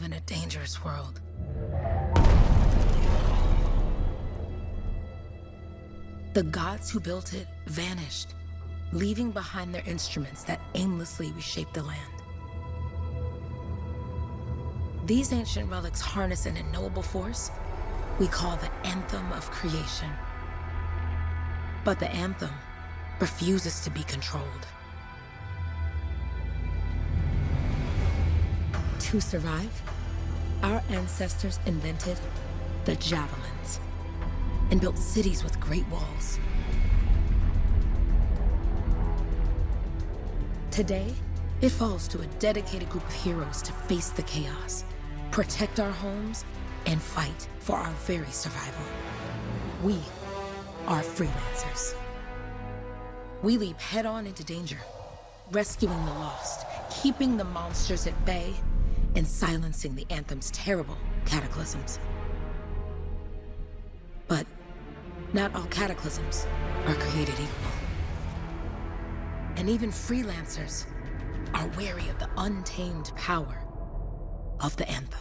live in a dangerous world. The gods who built it vanished, leaving behind their instruments that aimlessly reshaped the land. These ancient relics harness an unknowable force we call the Anthem of Creation. But the Anthem refuses to be controlled. To survive, our ancestors invented the javelins and built cities with great walls. Today, it falls to a dedicated group of heroes to face the chaos, protect our homes, and fight for our very survival. We are Freelancers. We leap head-on into danger, rescuing the lost, keeping the monsters at bay, and silencing the Anthem's terrible cataclysms. But not all cataclysms are created equal. And even Freelancers are wary of the untamed power of the Anthem.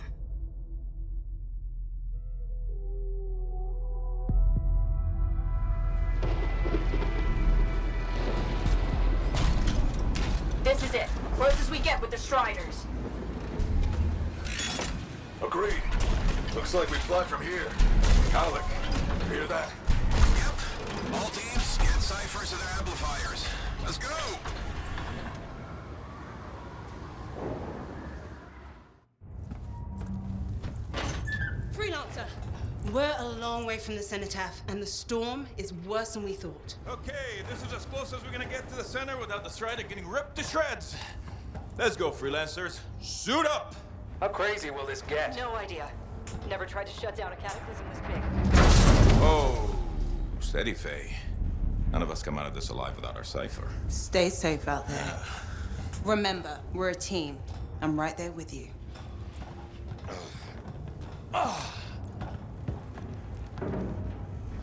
This is it. Close as we get with the Striders. Agreed. Looks like we fly from here. Haluk, you hear that? Yep. All teams, get ciphers to their amplifiers. Let's go! Freelancer, we're a long way from the cenotaph, and the storm is worse than we thought. Okay, this is as close as we're gonna get to the center without the Strider getting ripped to shreds. Let's go, Freelancers. Suit up! How crazy will this get? No idea. Never tried to shut down a cataclysm this big. Oh, steady, Faye. None of us come out of this alive without our cipher. Stay safe out there. Remember, we're a team. I'm right there with you.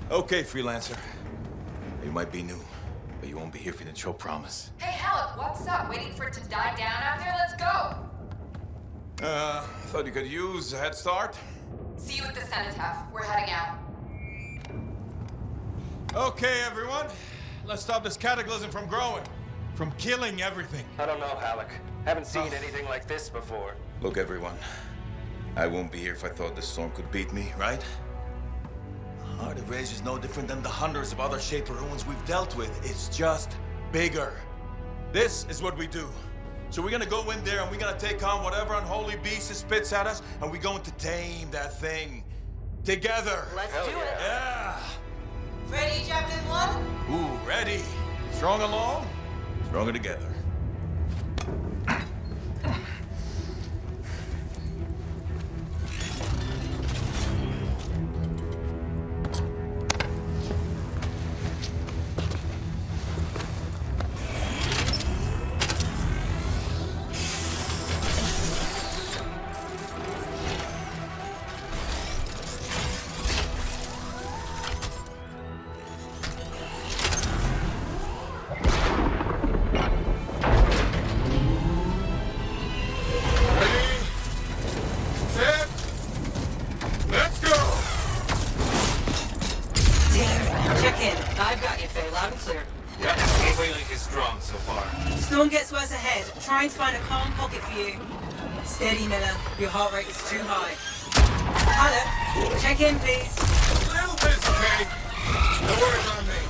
Okay, Freelancer. You might be new, but you won't be here for the show promise. Hey, Haluk, what's up? Waiting for it to die down out there? Let's go! Thought you could use a head start. See you at the cenotaph. We're heading out. Okay, everyone. Let's stop this cataclysm from growing, from killing everything. I don't know, Haluk. Haven't seen anything like this before. Look, everyone. I won't be here if I thought this storm could beat me, right? Heart of Rage is no different than the hundreds of other Shaper ruins we've dealt with. It's just bigger. This is what we do. So we're gonna go in there and we're gonna take on whatever unholy beast it spits at us, and we're going to tame that thing. Together. Let's do it. Yeah. Ready, Javelin 1? Ooh, ready. Strong alone, stronger together. Storm gets worse ahead. Trying to find a calm pocket for you. Steady, Miller. Your heart rate is too high. Haluk, check in, please. A little busy, Kay. No worries on me.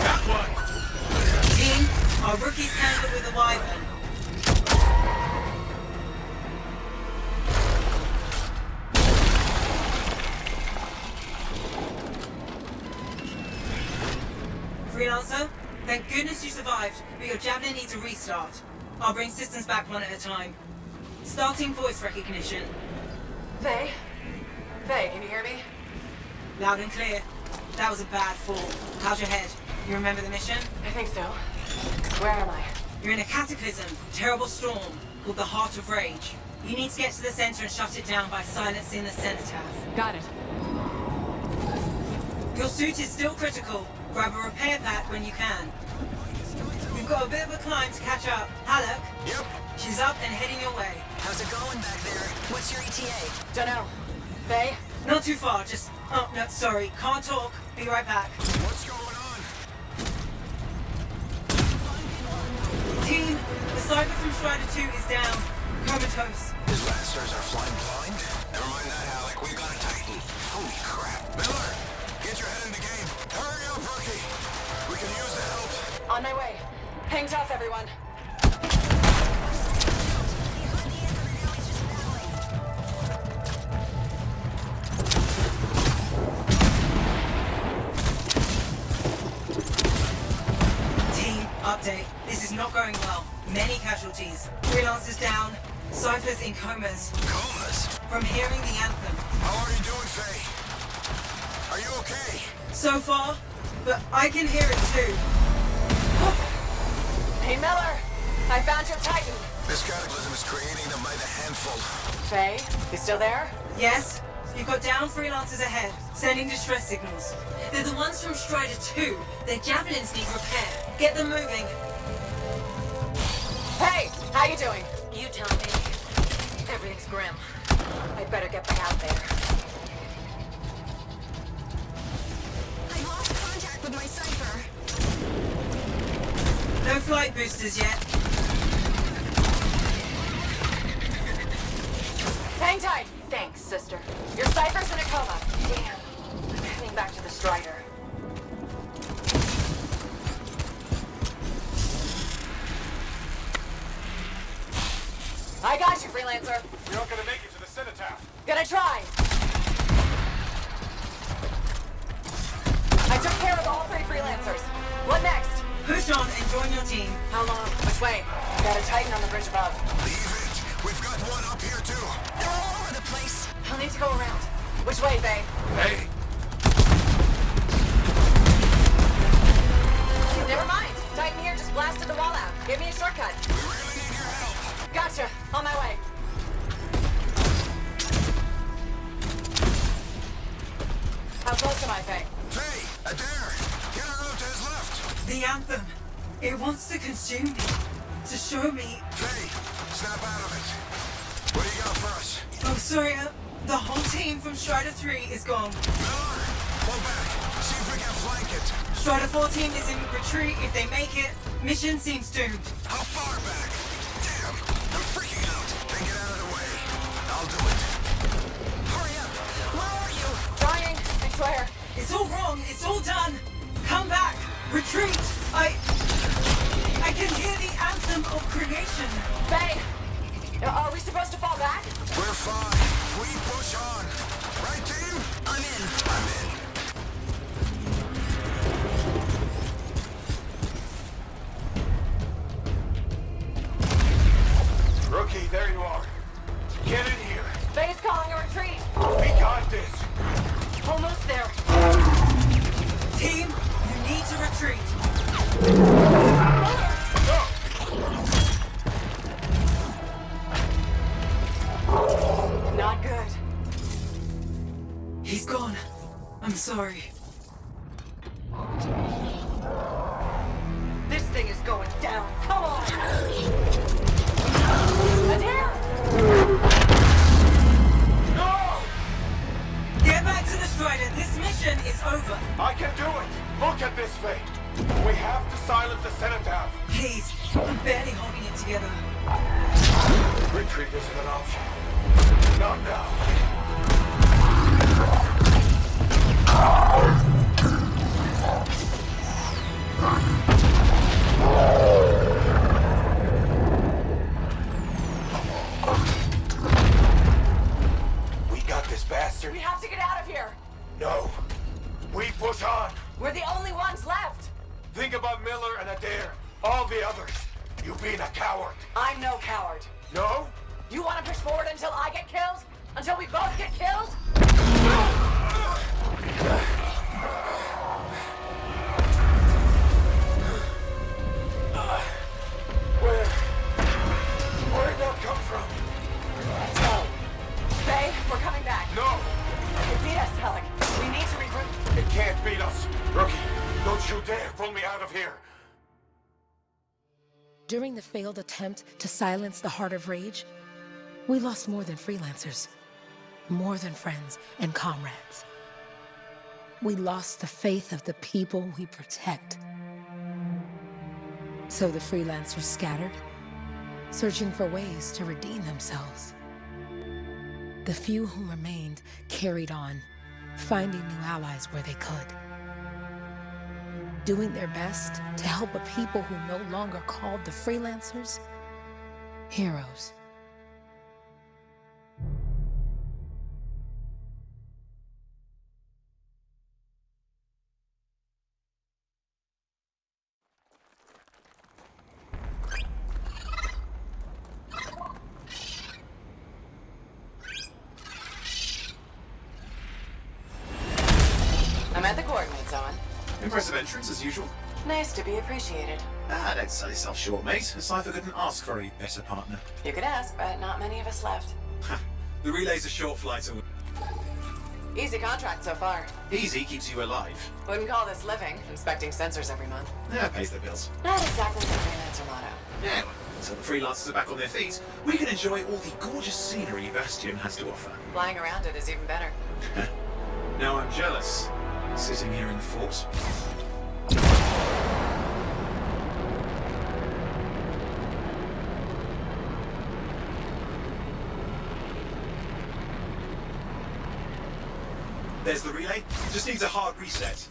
Got one. Team, our rookies handled with a wyvern. Freelancer, thank goodness you survived, but your javelin needs a restart. I'll bring systems back one at a time. Starting voice recognition. Faye? Faye, can you hear me? Loud and clear. That was a bad fall. How's your head? You remember the mission? I think so. Where am I? You're in a cataclysm, terrible storm, called the Heart of Rage. You need to get to the center and shut it down by silencing the cenotaph. Got it. Your suit is still critical. Grab a repair pack when you can. We've got a bit of a climb to catch up. Haluk? Yep. She's up and heading your way. How's it going back there? What's your ETA? Dunno. Faye? Not too far, just... Oh, no, sorry. Can't talk. Be right back. What's going on? Team, the Cypher from Strider 2 is down. Comatose. His Lancers are flying blind? Never mind that, Haluk. We've got a Titan. Holy crap. Miller, get your head in the game. Hurry up, rookie. We can use the help. On my way. Hang tough, everyone. Team, update. This is not going well. Many casualties. Freelancers down. Cypher's in comas. Comas? From hearing the anthem. How are you doing, Faye? Are you okay? So far, but I can hear it too. Hey, Miller! I found your Titan. This cataclysm is creating them by the handful. Faye, you still there? Yes? You've got down Freelancers ahead, sending distress signals. They're the ones from Strider 2. Their javelins need repair. Get them moving. Hey, how you doing? You tell me. Everything's grim. I'd better get back out there. I lost contact with my Cypher. No flight boosters yet. Hang tight. Thanks, sister. Your Cypher's in a coma. Damn. I'm heading back to the Strider. I got you, Freelancer. You're not gonna make it to the cenotaph. Gonna try. I took care of all 3 Freelancers. What next? Push on and join your team. How long? Which way? Got a Titan on the bridge above. Leave it. We've got one up here, too. They're all over the place. I'll need to go around. Which way, Faye? Hey, Never mind. Titan here just blasted the wall out. Give me a shortcut. We really need your help. Gotcha. On my way. How close am I, Faye? Faye, Adair, get her out to his left. The anthem. It wants to consume me. To show me... Faye, snap out of it. What do you got for us? Oh, sorry. The whole team from Strider 3 is gone. Miller, pull back. See if we can flank it. Strider 14 is in retreat. If they make it, mission seems doomed. How far back? Damn, I'm freaking out. Then get out of the way. I'll do it. Hurry up. Where are you? Trying, I swear. It's all wrong. It's all done. Come back. Retreat. I can hear the anthem of creation. Faye, are we supposed to fall back? We're fine. We push on. Right, team? I'm in. I'm in. rookie, there you are. Get in here. Faye's calling a retreat. We got this. Almost there. Team, you need to retreat. Not good. He's gone. I'm sorry. This thing is going down. Come on. Adair! No! Get back to the Strider. This mission is over. I can do it. Look at this, Faye. We have to silence the cenotaph. Please, I'm barely holding it together. Retreat isn't an option. Not now. We got this bastard. We have to get out of here. No. We push on. We're the only ones left. Think about Miller and Adair. All the others. You being a coward. I'm no coward. No? You want to push forward until I get killed? Until we both get killed? Where'd that come from? Faye, we're coming back. No! It beat us, Haluk. We need to regroup. It can't beat us. Rookie, don't you dare pull me out of here. During the failed attempt to silence the Heart of Rage, we lost more than freelancers, more than friends and comrades. We lost the faith of the people we protect. So the freelancers scattered, searching for ways to redeem themselves. The few who remained carried on, finding new allies where they could. Doing their best to help a people who no longer called the freelancers heroes. I'm at the coordinates, Owen. Impressive entrance, as usual. Nice to be appreciated. Don't sell yourself short, mate. A cipher couldn't ask for a better partner. You could ask, but not many of us left. The relay's a short flight away. Easy contract so far. Easy keeps you alive. Wouldn't call this living, inspecting sensors every month. Yeah, pays the bills. Not exactly the freelancer motto. Yeah, until the freelancers are back on their feet, we can enjoy all the gorgeous scenery Bastion has to offer. Flying around it is even better. Now I'm jealous, sitting here in the fort. There's the relay. Just needs a hard reset.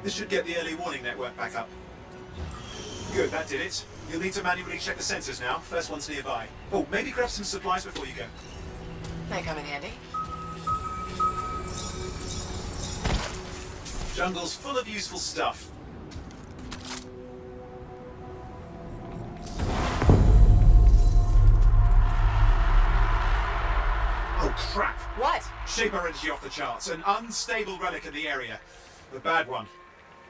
This should get the early warning network back up. Good, that did it. You'll need to manually check the sensors now. First one's nearby. Oh, maybe grab some supplies before you go. May come in handy. Jungle's full of useful stuff. Oh, crap. What? Shaper energy off the charts. An unstable relic in the area. A bad one.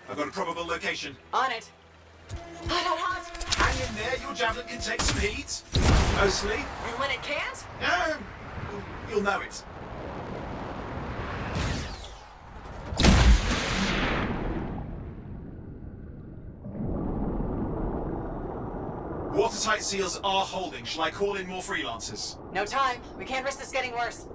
I've got a probable location. On it. Hot. Hang in there, your javelin can take some heat. Mostly. And when it can't? You'll know it. Watertight seals are holding. Shall I call in more freelancers? No time. We can't risk this getting worse.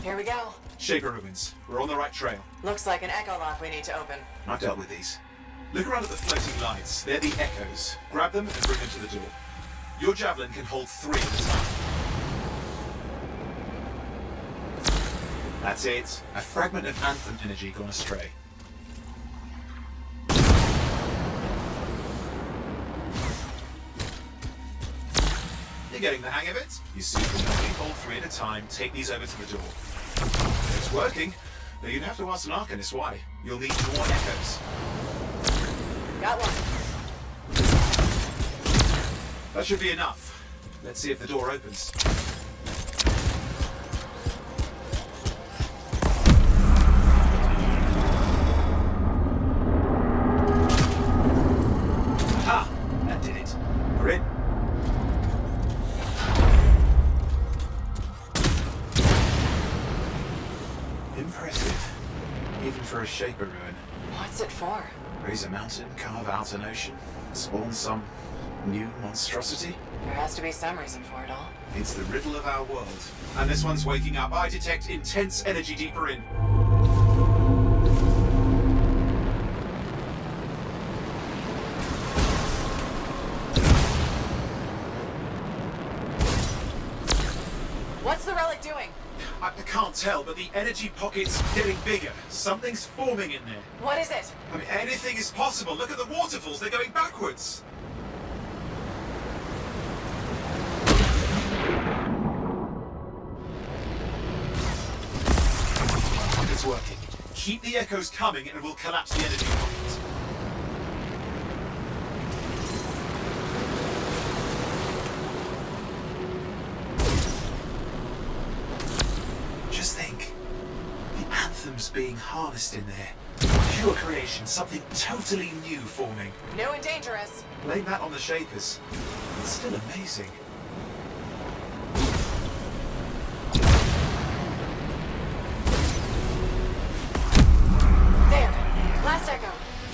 Here we go. Shaper ruins. We're on the right trail. Looks like an echo lock we need to open. I've dealt with these. Look around at the floating lights. They're the echoes. Grab them and bring them to the door. Your javelin can hold 3 at a time. That's it. A fragment of Anthem energy gone astray. You're getting the hang of it. You see, can only hold 3 at a time. Take these over to the door. It's working, but you'd have to ask an Arcanist why. You'll need more echoes. Got one. That should be enough. Let's see if the door opens. Ha! That did it. We're in. Impressive. Even for a Shaper ruin. What's it for? Raise a mountain, carve out an ocean, spawn some new monstrosity? There has to be some reason for it all. It's the riddle of our world. And this one's waking up. I detect intense energy deeper in. What's the relic doing? I can't tell, but the energy pocket's getting bigger. Something's forming in there. What is it? I mean, anything is possible. Look at the waterfalls. They're going backwards. It's working. Keep the echoes coming and we'll collapse the energy pocket. Just think. The anthem's being harnessed in there. Pure creation, something totally new forming. New and dangerous. Blame that on the Shapers. It's still amazing.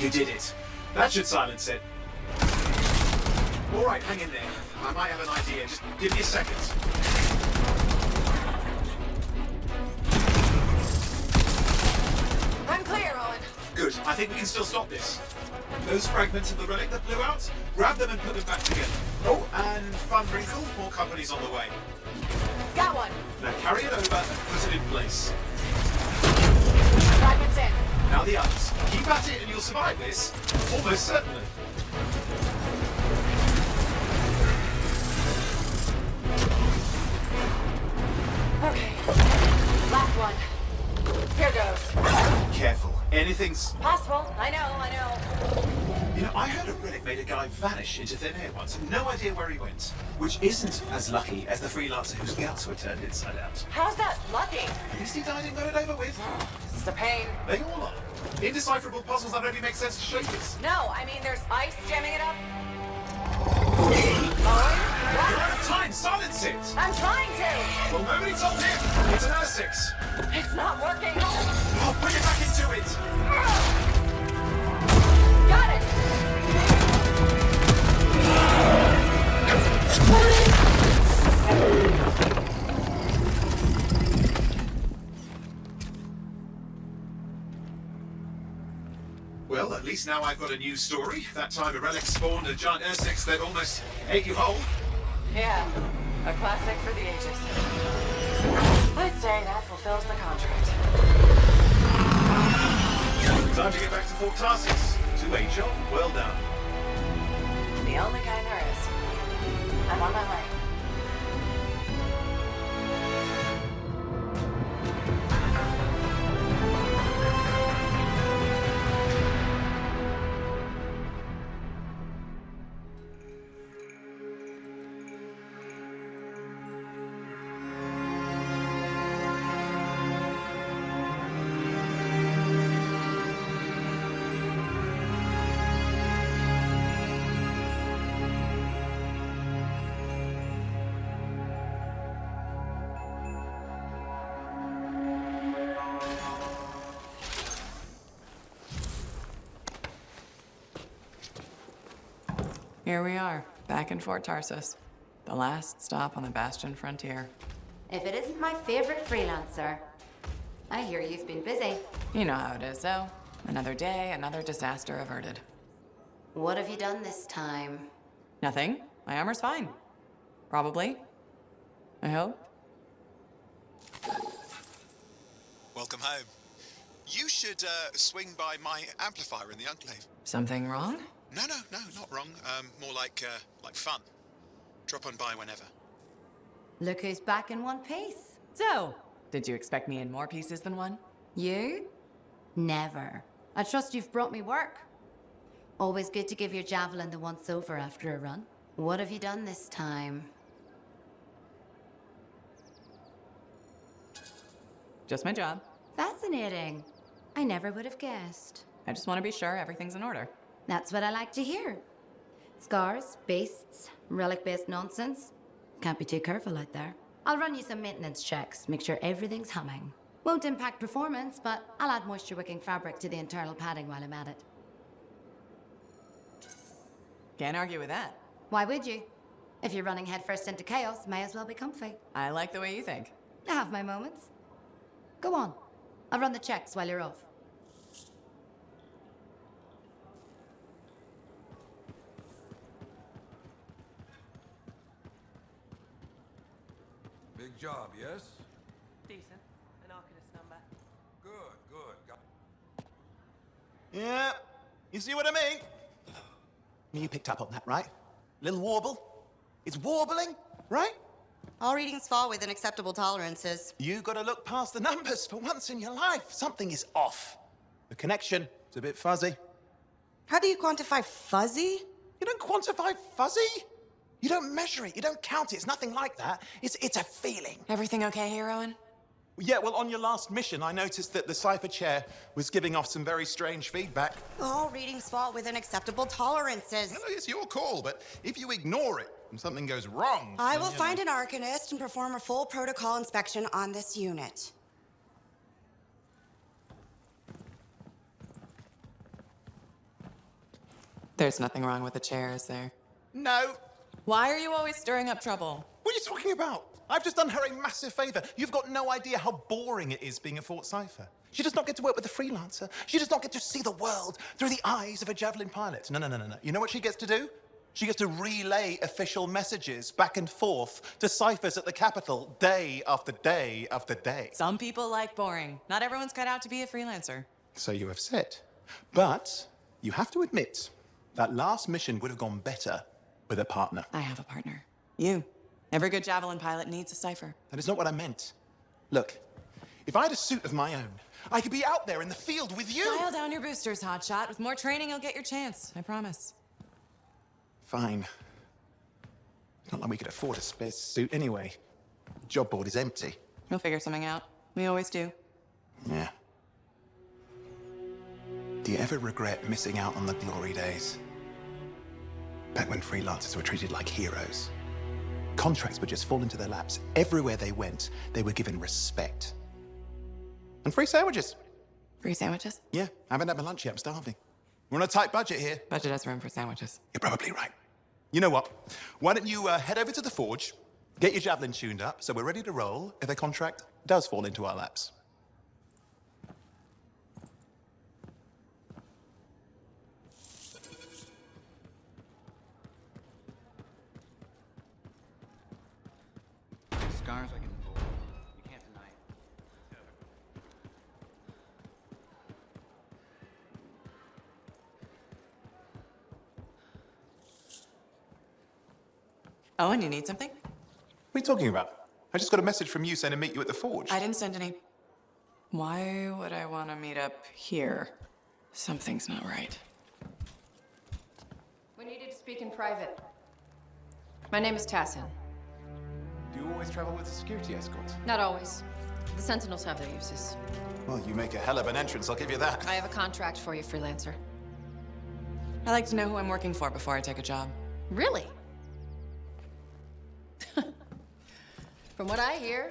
You did it. That should silence it. All right, hang in there. I might have an idea. Just give me a second. I'm clear, Owen. Good. I think we can still stop this. Those fragments of the relic that blew out, grab them and put them back together. Oh, and fun wrinkle, more companies on the way. Got one. Now carry it over and put it in place. Fragments in. Now the others. Keep at it and you'll survive this. Almost certainly. Okay. Last one. Here goes. Careful. Anything's... Possible. I know. You know, I heard a relic made a guy vanish into thin air once. No idea where he went. Which isn't as lucky as the freelancer whose guts were turned inside out. How's that lucky? At least he died and got it over with. This is a pain. They all are. Indecipherable puzzles that only make sense to shapers. No, I mean there's ice jamming it up. Owen? You're What? out of time! Silence it! I'm trying to. Well, nobody told him! It's an R6. It's not working. Oh, put it back into it! Got it. Well, at least now I've got a new story. That time a relic spawned a giant R6 that almost ate you whole. Yeah, a classic for the ages. I'd say that fulfills the contract. Time to get back to Fort Tarsis. To a job well done. The only kind there is. I'm on my way. Here we are, back in Fort Tarsis. The last stop on the Bastion frontier. If it isn't my favorite freelancer. I hear you've been busy. You know how it is, though. Another day, another disaster averted. What have you done this time? Nothing. My armor's fine. Probably. I hope. Welcome home. You should swing by my amplifier in the Enclave. Something wrong? No, not wrong. More like fun. Drop on by whenever. Look who's back in one piece. So, did you expect me in more pieces than one? You? Never. I trust you've brought me work. Always good to give your javelin the once-over after a run. What have you done this time? Just my job. Fascinating. I never would have guessed. I just want to be sure everything's in order. That's what I like to hear. Scars, beasts, relic-based nonsense. Can't be too careful out there. I'll run you some maintenance checks, make sure everything's humming. Won't impact performance, but I'll add moisture-wicking fabric to the internal padding while I'm at it. Can't argue with that. Why would you? If you're running headfirst into chaos, may as well be comfy. I like the way you think. I have my moments. Go on. I'll run the checks while you're off. Big job, yes? Decent. An Arcanist number. Good. Yeah, you see what I mean? You picked up on that, right? Little warble? It's warbling, right? All readings fall within acceptable tolerances. You gotta look past the numbers for once in your life. Something is off. The connection is a bit fuzzy. How do you quantify fuzzy? You don't quantify fuzzy? You don't measure it, you don't count it, it's nothing like that. It's a feeling. Everything okay here, Owen? Yeah, well, on your last mission, I noticed that the cipher chair was giving off some very strange feedback. All readings fall within acceptable tolerances. No, it's your call, but if you ignore it and something goes wrong... I will find an Arcanist and perform a full protocol inspection on this unit. There's nothing wrong with the chair, is there? No. Why are you always stirring up trouble? What are you talking about? I've just done her a massive favor. You've got no idea how boring it is being a Fort Cypher. She does not get to work with a freelancer. She does not get to see the world through the eyes of a javelin pilot. No. You know what she gets to do? She gets to relay official messages back and forth to ciphers at the Capitol day after day after day. Some people like boring. Not everyone's cut out to be a freelancer. So you have said. But you have to admit, that last mission would have gone better with a partner. I have a partner. You. Every good javelin pilot needs a cipher. That is not what I meant. Look, if I had a suit of my own, I could be out there in the field with you. Dial down your boosters, hotshot. With more training, you'll get your chance. I promise. Fine. It's not like we could afford a spare suit anyway. The job board is empty. We'll figure something out. We always do. Yeah. Do you ever regret missing out on the glory days? Back when freelancers were treated like heroes. Contracts would just fall into their laps. Everywhere they went, they were given respect. And free sandwiches. Free sandwiches? Yeah, I haven't had my lunch yet. I'm starving. We're on a tight budget here. Budget has room for sandwiches. You're probably right. You know what? Why don't you head over to the forge, get your javelin tuned up, so we're ready to roll if a contract does fall into our laps. Scars are getting old. You can't deny it. Owen, you need something? What are you talking about? I just got a message from you saying to meet you at the forge. I didn't send any. Why would I want to meet up here? Something's not right. We needed to speak in private. My name is Tassin. Do you always travel with a security escort? Not always. The Sentinels have their uses. Well, you make a hell of an entrance, I'll give you that. I have a contract for you, freelancer. I like to know who I'm working for before I take a job. Really? From what I hear,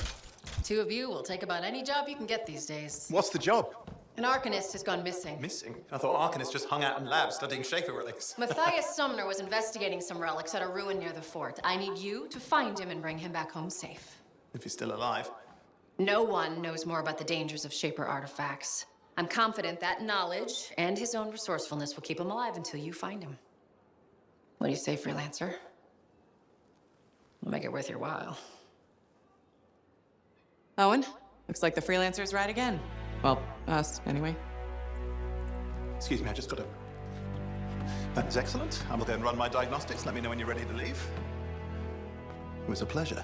two of you will take about any job you can get these days. What's the job? An Arcanist has gone missing. Missing? I thought Arcanists just hung out in labs studying Schaefer relics. Matthias Sumner was investigating some relics at a ruin near the fort. I need you to find him and bring him back home safe. If he's still alive. No one knows more about the dangers of Shaper artifacts. I'm confident that knowledge and his own resourcefulness will keep him alive until you find him. What do you say, freelancer? We'll make it worth your while. Owen, looks like the freelancers ride again. Well, us, anyway. Excuse me, I just got a... That is excellent. I will then run my diagnostics. Let me know when you're ready to leave. It was a pleasure.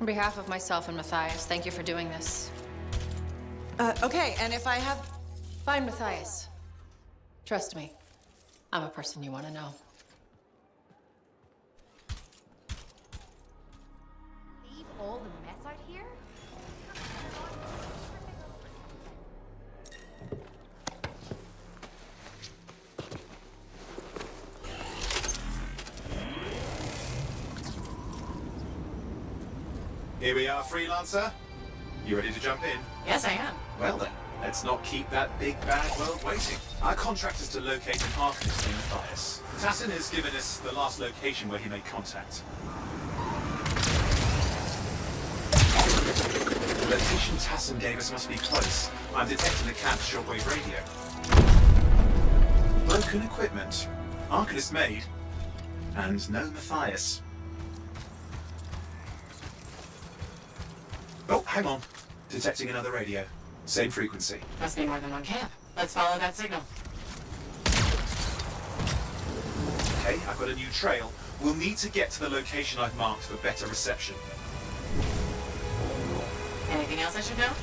On behalf of myself and Matthias, thank you for doing this. Okay, and if I have... Find Matthias. Trust me, I'm a person you want to know. Leave all the mess out here? Here we are, freelancer. You ready to jump in? Yes, I am. Well then, let's not keep that big bad world waiting. Our contract is to locate an Arcanist named Matthias. Tassin has given us the last location where he made contact. The location Tassin gave us must be close. I'm detecting the cab's shortwave radio. Broken equipment. Arcanist made. And no Matthias. Oh, hang on. Detecting another radio. Same frequency. Must be more than one camp. Let's follow that signal. Okay, I've got a new trail. We'll need to get to the location I've marked for better reception. Anything else I should know?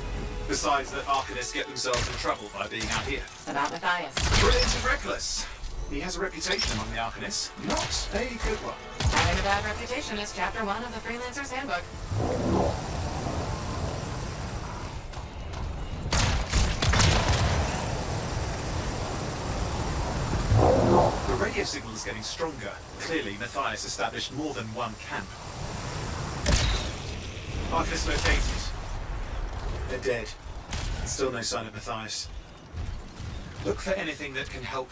Besides that Arcanists get themselves in trouble by being out here. About Matthias. Brilliant and reckless. He has a reputation among the Arcanists. Not a good one. Having a bad reputation is chapter 1 of the Freelancer's Handbook. The radio signal is getting stronger. Clearly, Matthias established more than one camp. Arcanist located. They're dead. Still no sign of Matthias. Look for anything that can help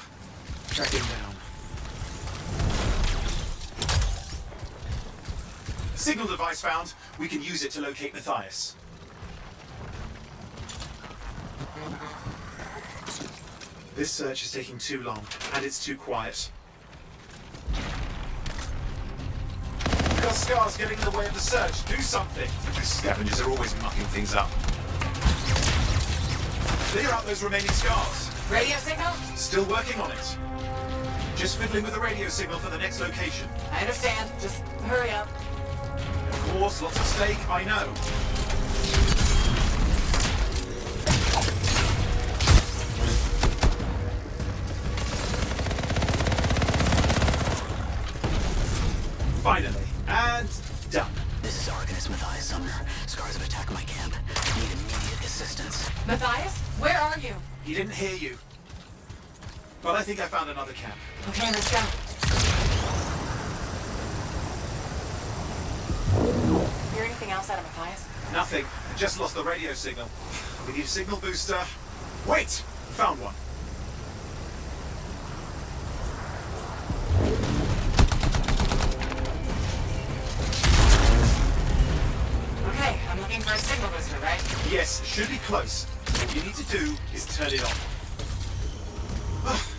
track him down. Signal device found. We can use it to locate Matthias. This search is taking too long, and it's too quiet. We've got scars getting in the way of the search. Do something. These scavengers are always mucking things up. Clear out those remaining scars. Radio signal? Still working on it. Just fiddling with the radio signal for the next location. I understand. Just hurry up. Of course, lots of stake, I know. Finally. And done. This is Arcanist Matthias Sumner. Scars have attacked my camp. Need immediate assistance. Matthias, where are you? He didn't hear you. But I think I found another camp. Okay, let's go. Hear anything else out of Matthias? Nothing. I just lost the radio signal. We need a signal booster. Wait! Found one. Okay, I'm looking for a signal booster, right? Yes, should be close. All you need to do is turn it on.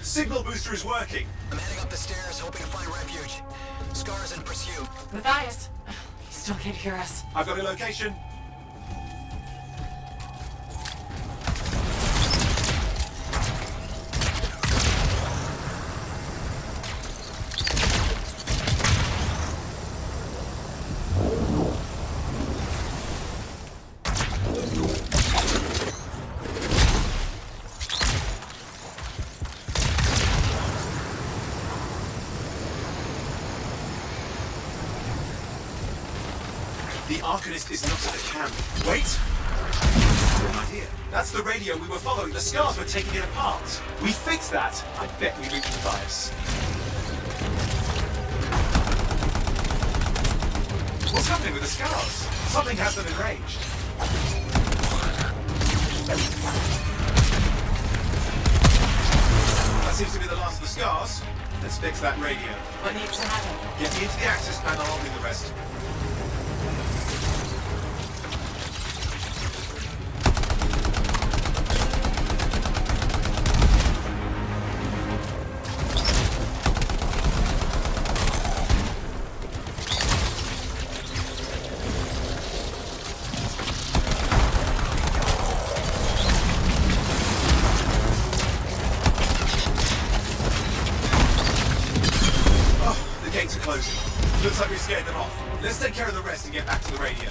Signal booster is working. I'm heading up the stairs, hoping to find refuge. Scars in pursuit. Matthias, he still can't hear us. I've got a location. The Arcanist is not at the camp. Wait! Good idea. That's the radio we were following. The scars were taking it apart. We fixed that. I bet we reached Matthias. What's happening with the scars? Something has them enraged. That seems to be the last of the scars. Let's fix that radio. What needs to happen? Get me into the access panel, I'll do the rest. Looks like we scared them off. Let's take care of the rest and get back to the radio.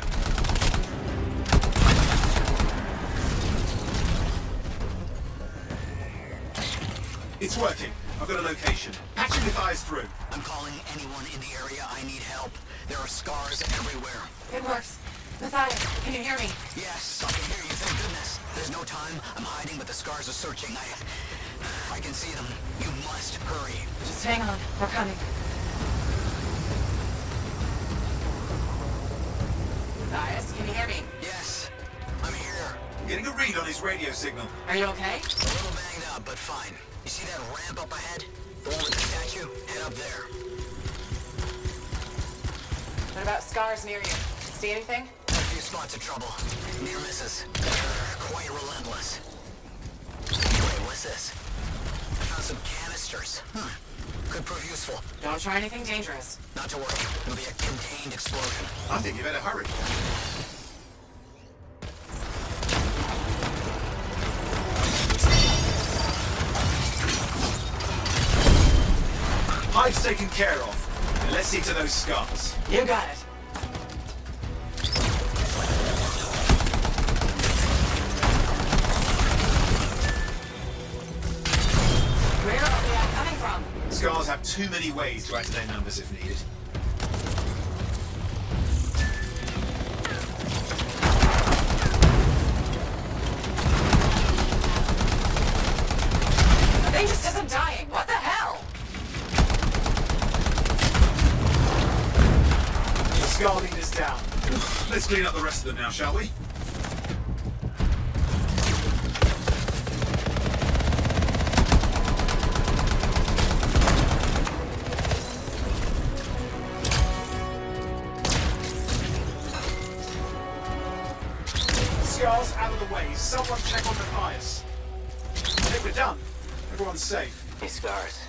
It's working. I've got a location. Patching the guys through. I'm calling anyone in the area. I need help. There are scars everywhere. It works. Matthias, can you hear me? Yes, I can hear you. Thank goodness. There's no time. I'm hiding, but the scars are searching. I can see them. You must hurry. Just hang on. We're coming. Matthias, can you hear me? Yes, I'm here. I'm getting a read on his radio signal. Are you okay? A little banged up, but fine. You see that ramp up ahead? The one with the statue? Head up there. What about scars near you? See anything? A few spots of trouble. Near misses. They're quite relentless. Wait, what's this? I found some canisters. Could prove useful. Don't try anything dangerous. Not to worry. It'll be a contained explosion. I think you better hurry. Hive's taken care of. Now let's see to those scars. You got it. Where are they all coming from? Scars have too many ways to add to their numbers if needed. The thing just isn't dying. What the hell? The scar leader's down. Let's clean up the rest of them now, shall we? Scars out of the way. Someone check on Matthias. I think we're done. Everyone's safe. Hey, Scars.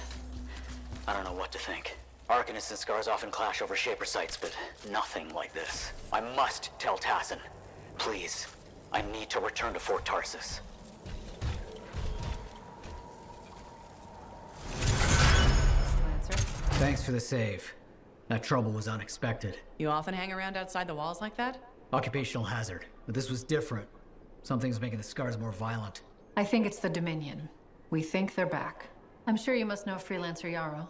I don't know what to think. Arcanists and Scars often clash over Shaper sites, but nothing like this. I must tell Tassin. Please. I need to return to Fort Tarsis. Thanks for the save. That trouble was unexpected. You often hang around outside the walls like that? Occupational hazard. But this was different. Something's making the Scars more violent. I think it's the Dominion. We think they're back. I'm sure you must know Freelancer Yarrow.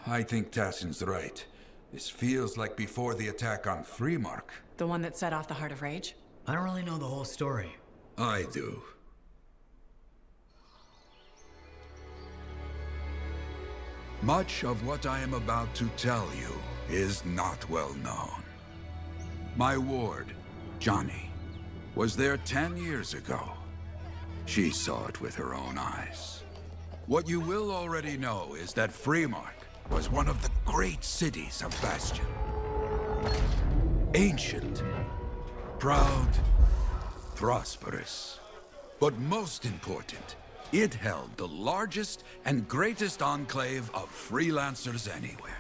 I think Tassin's right. This feels like before the attack on Freemark. The one that set off the Heart of Rage? I don't really know the whole story. I do. Much of what I am about to tell you is not well known. My ward, Johnny, was there 10 years ago. She saw it with her own eyes. What you will already know is that Freemark was one of the great cities of Bastion. Ancient, proud, prosperous. But most important, it held the largest and greatest enclave of Freelancers anywhere.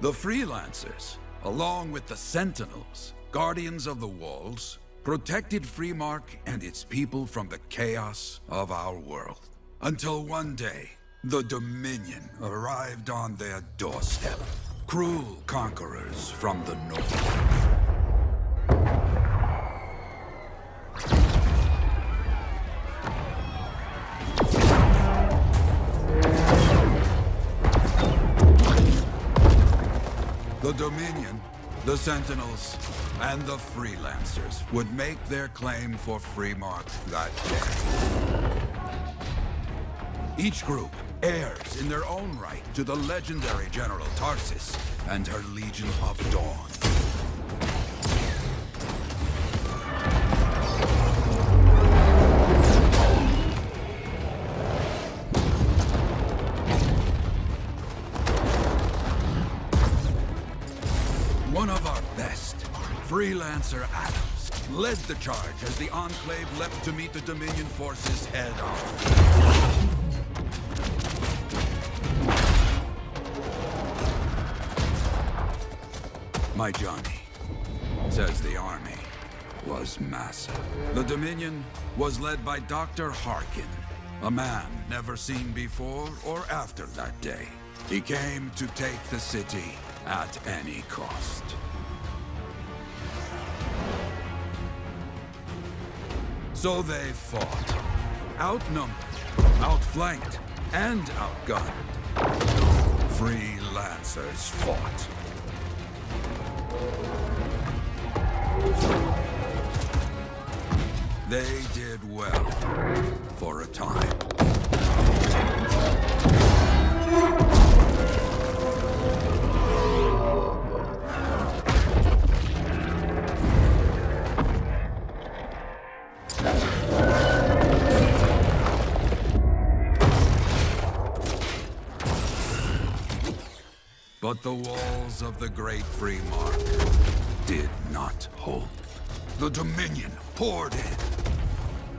The Freelancers, along with the Sentinels, guardians of the walls, protected Freemark and its people from the chaos of our world. Until one day, the Dominion arrived on their doorstep. Cruel conquerors from the north. The Dominion, the Sentinels, and the Freelancers would make their claim for Freemark that day. Each group heirs in their own right to the legendary General Tarsis and her Legion of Dawn. One of our best, Freelancer Adams, led the charge as the Enclave leapt to meet the Dominion forces head-on. My Johnny says the army was massive. The Dominion was led by Dr. Harkin, a man never seen before or after that day. He came to take the city at any cost. So they fought. Outnumbered, outflanked, and outgunned. Freelancers fought. They did well for a time. But the walls of the Great Freemark did not hold. The Dominion poured in.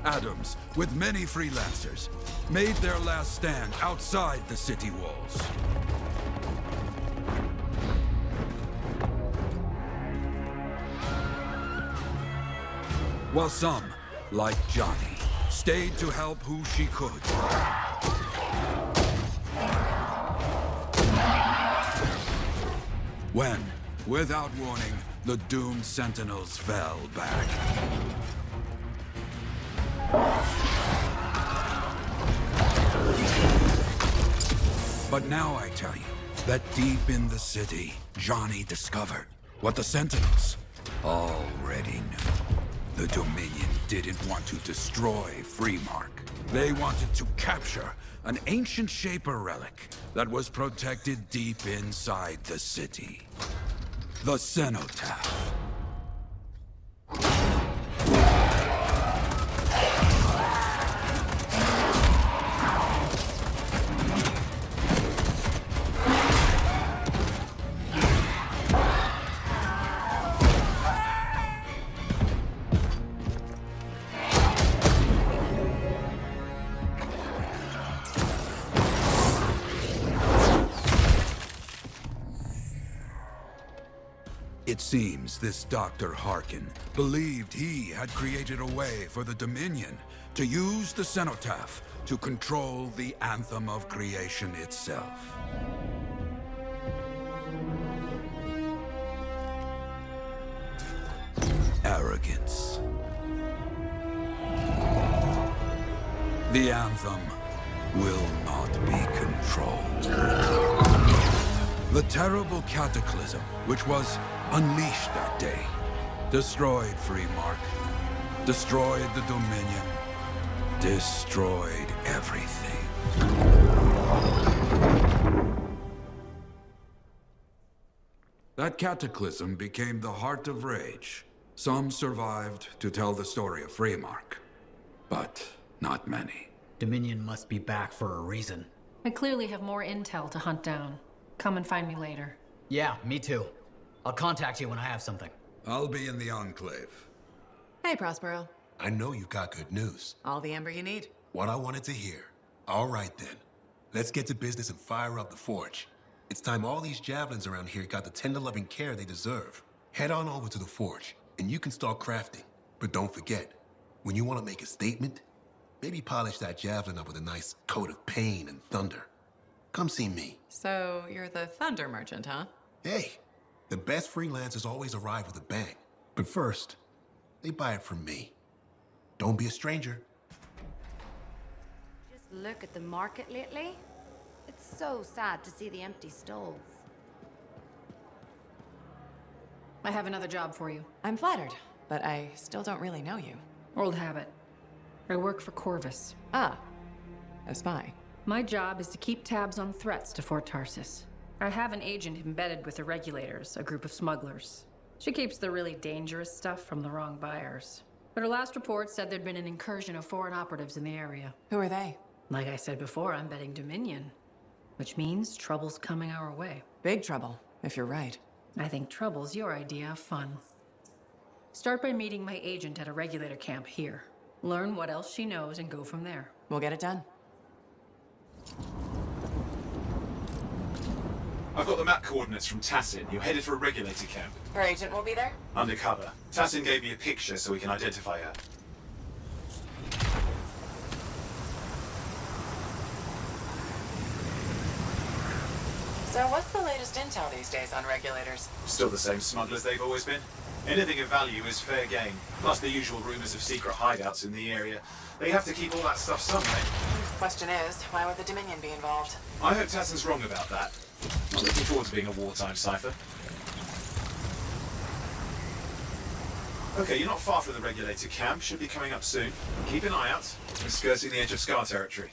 Adams, with many Freelancers, made their last stand outside the city walls. While some, like Johnny, stayed to help who she could. When, without warning, the doomed Sentinels fell back. But now I tell you that deep in the city, Johnny discovered what the Sentinels already knew. The Dominion didn't want to destroy Freemark. They wanted to capture an ancient Shaper relic that was protected deep inside the city. The cenotaph. seems this Dr. Harkin believed he had created a way for the Dominion to use the cenotaph to control the Anthem of Creation itself. Arrogance. The Anthem will not be controlled. The terrible cataclysm, which was unleashed that day, destroyed Freemark, destroyed the Dominion, destroyed everything. That cataclysm became the heart of rage. Some survived to tell the story of Freemark, but not many. Dominion must be back for a reason. I clearly have more intel to hunt down. Come and find me later. Yeah, me too. I'll contact you when I have something. I'll be in the Enclave. Hey, Prospero. I know you've got good news. All the amber you need. What I wanted to hear. All right, then. Let's get to business and fire up the forge. It's time all these javelins around here got the tender loving care they deserve. Head on over to the forge, and you can start crafting. But don't forget, when you want to make a statement, maybe polish that javelin up with a nice coat of pain and thunder. Come see me. So, you're the thunder merchant, huh? Hey, the best freelancers always arrive with a bang. But first, they buy it from me. Don't be a stranger. Just look at the market lately. It's so sad to see the empty stalls. I have another job for you. I'm flattered, but I still don't really know you. Old habit. I work for Corvus. Ah, a spy. My job is to keep tabs on threats to Fort Tarsis. I have an agent embedded with the regulators, a group of smugglers. She keeps the really dangerous stuff from the wrong buyers. But her last report said there'd been an incursion of foreign operatives in the area. Who are they? Like I said before, I'm betting Dominion. Which means trouble's coming our way. Big trouble, if you're right. I think trouble's your idea of fun. Start by meeting my agent at a regulator camp here. Learn what else she knows and go from there. We'll get it done. I've got the map coordinates from Tassin. You're headed for a regulator camp. Her agent will be there? Undercover. Tassin gave me a picture so we can identify her. So what's the latest intel these days on regulators? Still the same smugglers they've always been. Anything of value is fair game. Plus the usual rumors of secret hideouts in the area. They have to keep all that stuff somewhere. Question is, why would the Dominion be involved? I hope Tassin's wrong about that. I'm looking forward to being a wartime cipher. Okay, you're not far from the regulator camp. Should be coming up soon. Keep an eye out. We're skirting the edge of Scar territory.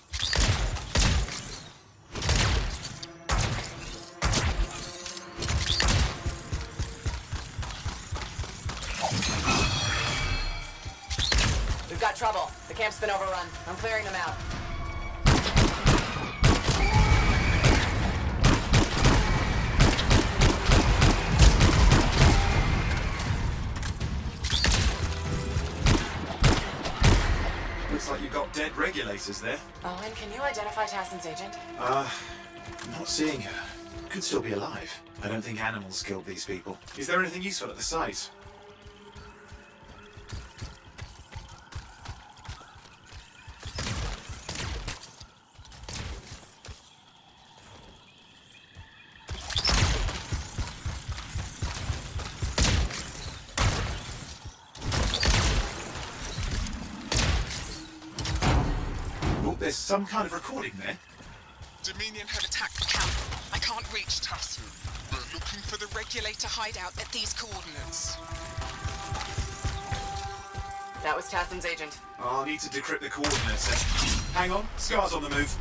We've got trouble. The camp's been overrun. I'm clearing them out. Looks like you've got dead regulators there. Owen, can you identify Tassin's agent? Not seeing her. Could still be alive. I don't think animals killed these people. Is there anything useful at the site? There's some kind of recording there. Dominion have attacked the camp. I can't reach Tassin. We're looking for the regulator hideout at these coordinates. That was Tassin's agent. I'll need to decrypt the coordinates then. Hang on, Scar's on the move.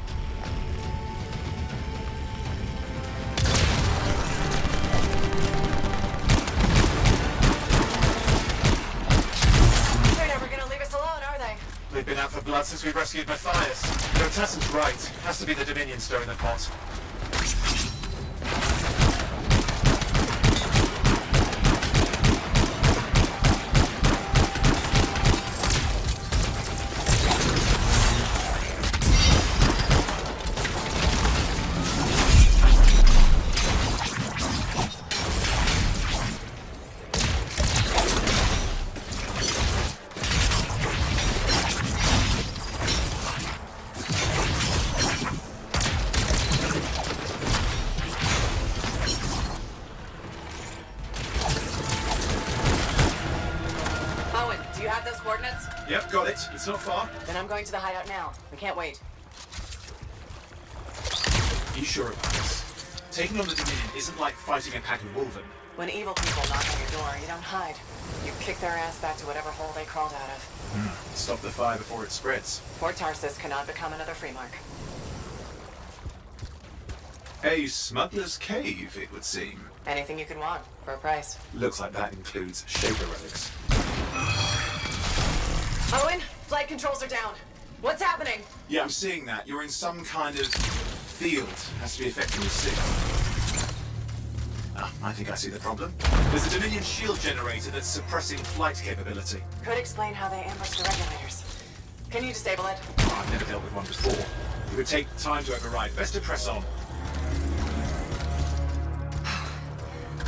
They're never gonna leave us alone, are they? They've been out for blood since we rescued Matthias. No, Tassin's right. Has to be the Dominion stirring the pot. you have those coordinates? Yep, got it. It's not far. Then I'm going to the hideout now. We can't wait. Are you sure about this? Taking on the Dominion isn't like fighting a pack of wolven. When evil people knock on your door, you don't hide. You kick their ass back to whatever hole they crawled out of. Stop the fire before it spreads. Fort Tarsis cannot become another Freemark. A smuggler's cave, it would seem. Anything you could want, for a price. Looks like that includes Shaper relics. Owen, flight controls are down. What's happening? Yeah, I'm seeing that. You're in some kind of field. Has to be affecting the signal. Ah, I think I see the problem. There's a Dominion shield generator that's suppressing flight capability. Could explain how they ambushed the regulators. Can you disable it? Oh, I've never dealt with one before. It would take time to override. Best to press on.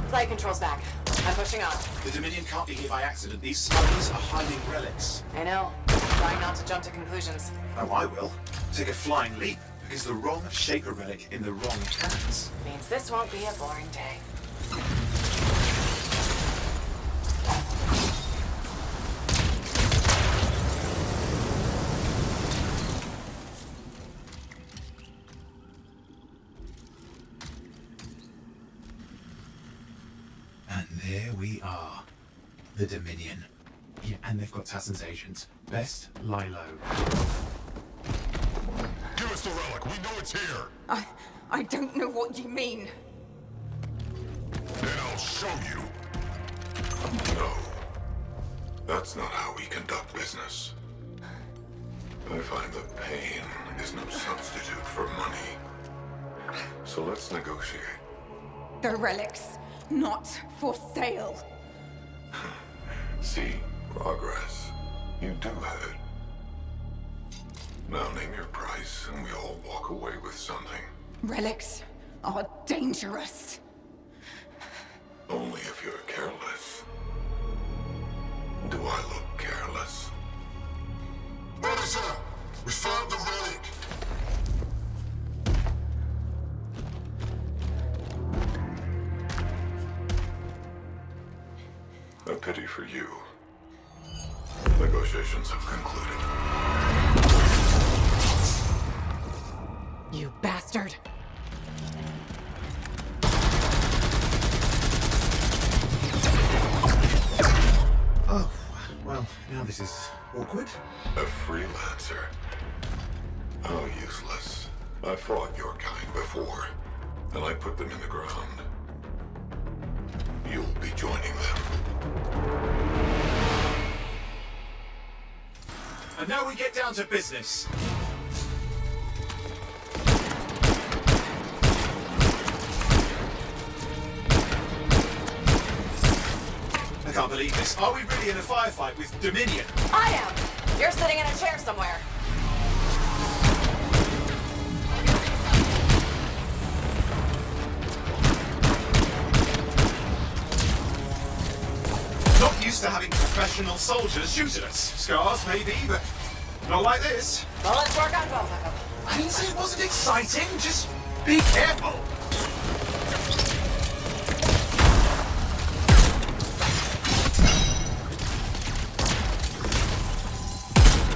Flight controls back. I'm pushing on. The Dominion can't be here by accident. These smugglers are hiding relics. I know. Trying not to jump to conclusions. Oh, I will. Take a flying leap, because the wrong Shaper relic in the wrong hands. Means this won't be a boring day. And there we are. The Dominion. Yeah, and they've got Tassin's agents. Best lie low. Give us the relic. We know it's here. I don't know what you mean. Then I'll show you. No. That's not how we conduct business. I find that pain is no substitute for money. So let's negotiate. The relics, not for sale. See, progress. You do have it. Now name your price, and we all walk away with something. Relics are dangerous. Only if you're careless. Do I look careless? What is that? We found the relic! A pity for you. Negotiations have concluded. You bastard! Oh, well, now this is awkward. A freelancer? How useless. I fought your kind before, and I put them in the ground. You'll be joining them. And now we get down to business. I can't believe this. Are we really in a firefight with Dominion? I am! You're sitting in a chair somewhere. Not used to having professional soldiers shoot at us. Scars, maybe, but not like this. Well, let's work on both of them. I didn't say it wasn't exciting. Just be careful.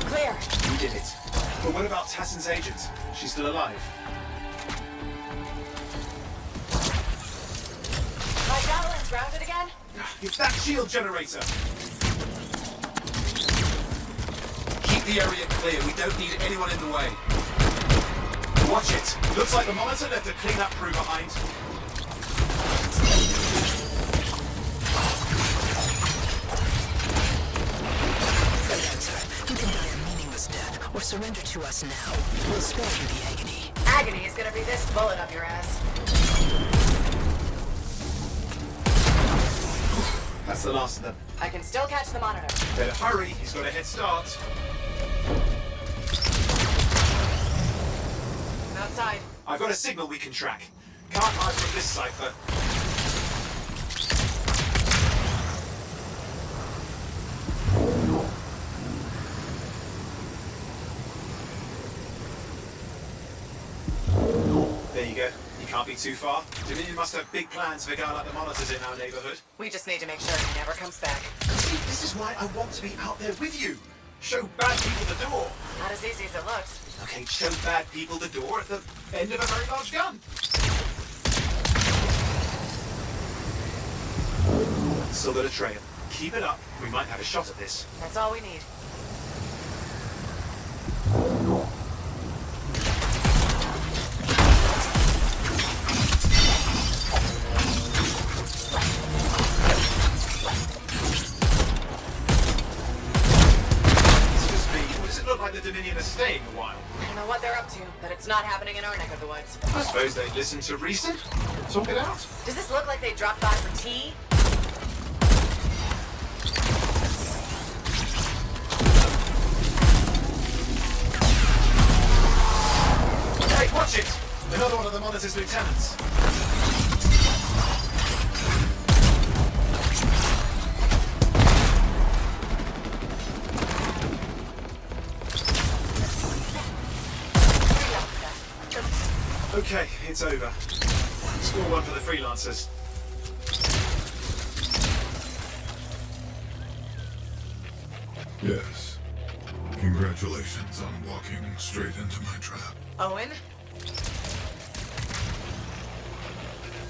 Clear. You did it. But what about Tassin's agent? She's still alive. My javelin's grounded again? It's that shield generator. Keep the area clear. We don't need anyone in the way. Watch it. Looks like the monitor left a cleanup crew behind. You can die a meaningless death, or surrender to us now. We'll spare you the agony. Agony is gonna be this bullet up your ass. That's the last of them. I can still catch the monitor. Better hurry. He's got a head start. Outside. I've got a signal we can track. Can't hide from this cipher. There you go. You can't be too far. Dominion must have big plans for a guy like the monitors in our neighborhood. We just need to make sure he never comes back. See, this is why I want to be out there with you. Show bad people the door. Not as easy as it looks. Okay, show bad people the door at the end of a very large gun. Still got a trail. Keep it up. We might have a shot at this. That's all we need. Look like the Dominion are staying a while. I don't know what they're up to, but it's not happening in our neck of the woods. I suppose they listen to reason? Talk it out? Does this look like they dropped by for tea? Hey, watch it! Another one of the Monitor's lieutenants. Okay, it's over. Score one for the Freelancers. Yes. Congratulations on walking straight into my trap. Owen?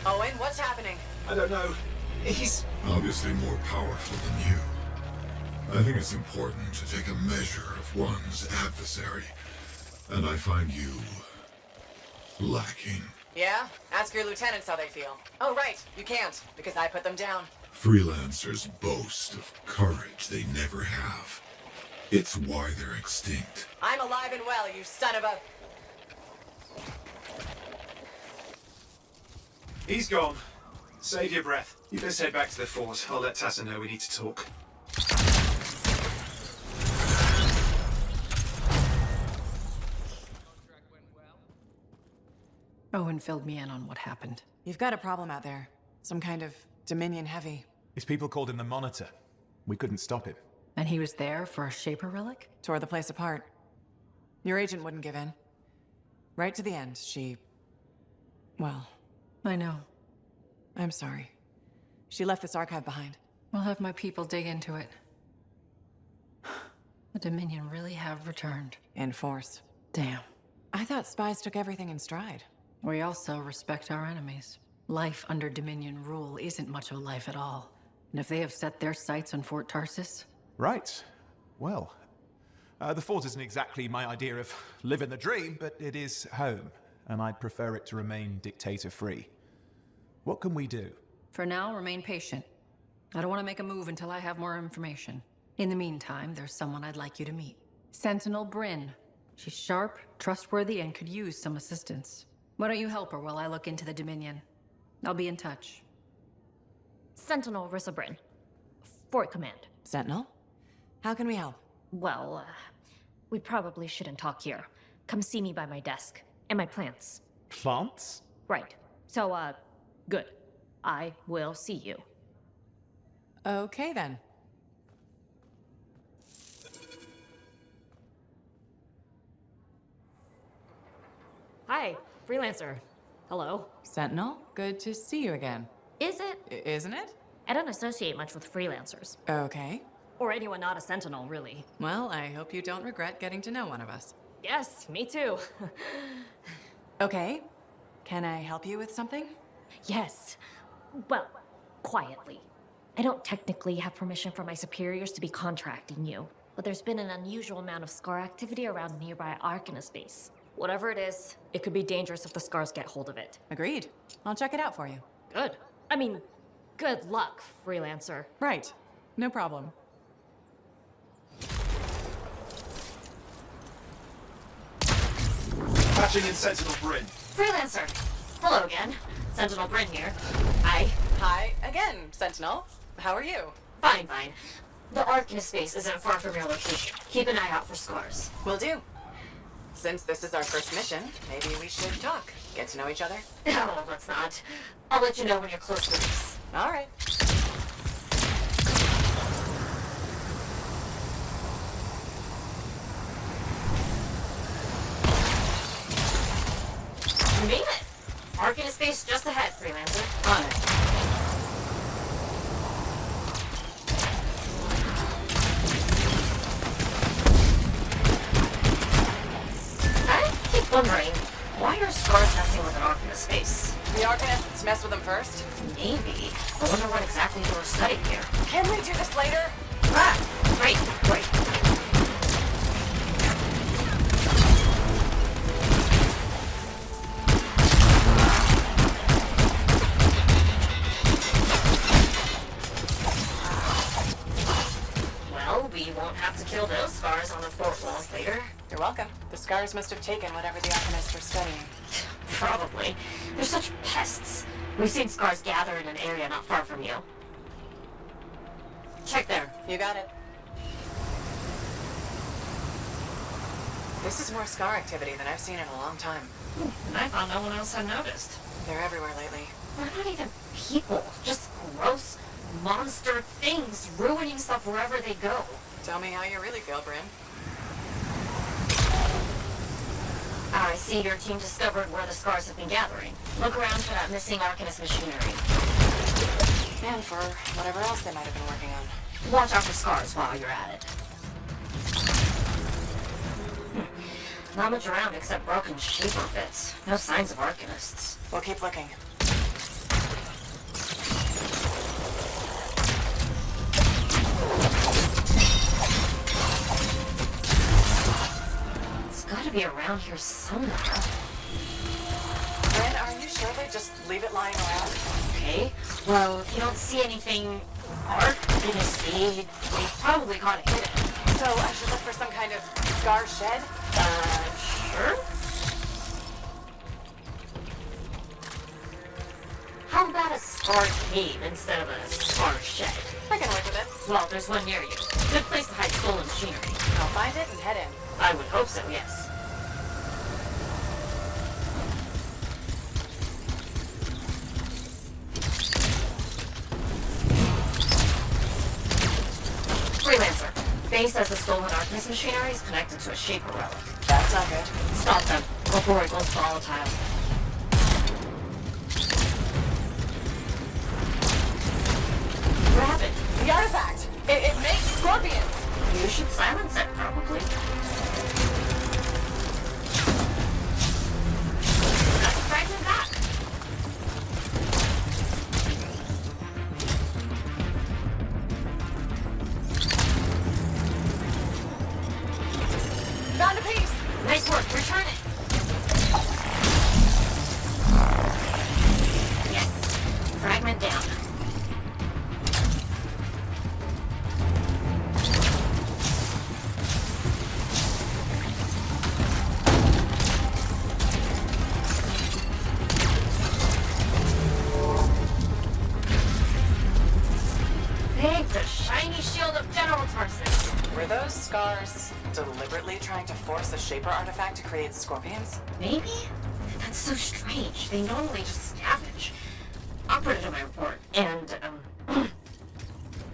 Owen, what's happening? I don't know. He's obviously more powerful than you. I think it's important to take a measure of one's adversary, and I find you lacking. Yeah? Ask your lieutenants how they feel. Oh, right. You can't, because I put them down. Freelancers boast of courage they never have. It's why they're extinct. I'm alive and well, you son of a... He's gone. Save your breath. You best head back to the fort. I'll let Tassa know we need to talk. Owen filled me in on what happened. You've got a problem out there. Some kind of Dominion heavy. His people called him the Monitor. We couldn't stop him. And he was there for a Shaper relic? Tore the place apart. Your agent wouldn't give in. Right to the end, she... Well... I know. I'm sorry. She left this archive behind. We'll have my people dig into it. The Dominion really have returned. In force. Damn. I thought spies took everything in stride. We also respect our enemies. Life under Dominion rule isn't much of a life at all. And if they have set their sights on Fort Tarsis... Right. Well, the fort isn't exactly my idea of living the dream, but it is home, and I'd prefer it to remain dictator-free. What can we do? For now, remain patient. I don't want to make a move until I have more information. In the meantime, there's someone I'd like you to meet. Sentinel Bryn. She's sharp, trustworthy, and could use some assistance. Why don't you help her while I look into the Dominion? I'll be in touch. Sentinel Rissa Bryn. Fort Command. Sentinel? How can we help? Well, we probably shouldn't talk here. Come see me by my desk. And my plants. Plants? Right. So, good. I will see you. Okay, then. Hi, Freelancer. Hello. Sentinel, good to see you again. Is it? Isn't it? I don't associate much with Freelancers. Okay. Or anyone not a Sentinel, really. Well, I hope you don't regret getting to know one of us. Yes, me too. Okay. Can I help you with something? Yes. Well, quietly. I don't technically have permission from my superiors to be contracting you, but there's been an unusual amount of Scar activity around nearby Arcanist base. Whatever it is, it could be dangerous if the Scars get hold of it. Agreed. I'll check it out for you. Good. I mean, good luck, Freelancer. Right. No problem. Patching in Sentinel Bryn. Freelancer! Hello again. Sentinel Bryn here. Hi. Hi again, Sentinel. How are you? Fine, fine. The Arcanist base isn't far from your location. Keep an eye out for Scars. Will do. Since this is our first mission, maybe we should talk. Get to know each other? No, let's not. I'll let you know when you're close to this. All right. You made it! Arcanist base just ahead, Freelancer. On it. Wondering, why are scars messing with an Arcanist space? The Arcanists mess with them first? Maybe. I wonder what exactly they were studying here. Can we do this later? Ah, great. Well, we won't have to kill those scars on the fort walls later. You're welcome. The scars must have taken whatever the Arcanists were studying. Probably. They're such pests. We've seen scars gather in an area not far from you. Check there. You got it. This is more scar activity than I've seen in a long time. I thought no one else had noticed. They're everywhere lately. They're not even people. Just gross monster things ruining stuff wherever they go. Tell me how you really feel, Bryn. I see your team discovered where the scars have been gathering. Look around for that missing Arcanist machinery. And for whatever else they might have been working on. Watch out for scars while you're at it. Not much around except broken shaper bits. No signs of Arcanists. We'll keep looking. It's gotta be around here somewhere. Bryn, are you sure they just leave it lying around? Okay. Well, if you don't see anything Arcanist-y, they probably caught it hidden. So I should look for some kind of scar shed? Sure. How about a scar cave instead of a scar shed? I can work with it. Well, there's one near you. Good place to hide stolen machinery. I'll find it and head in. I would hope so, yes. Freelancer. Faye says the stolen Arcanist machinery is connected to a shaper relic. That's not good. Stop them before it goes volatile. Grab it. The artifact! It makes scorpions! You should silence it, probably. That's a fragment back. Found a piece! Nice work. Return it. Yes. Fragment down. Big, the shiny shield of General Tarsis. Were those scars deliberately trying to force a shaper artifact to create scorpions? Maybe? That's so strange. They normally just scavenge. I'll put it in my report. And,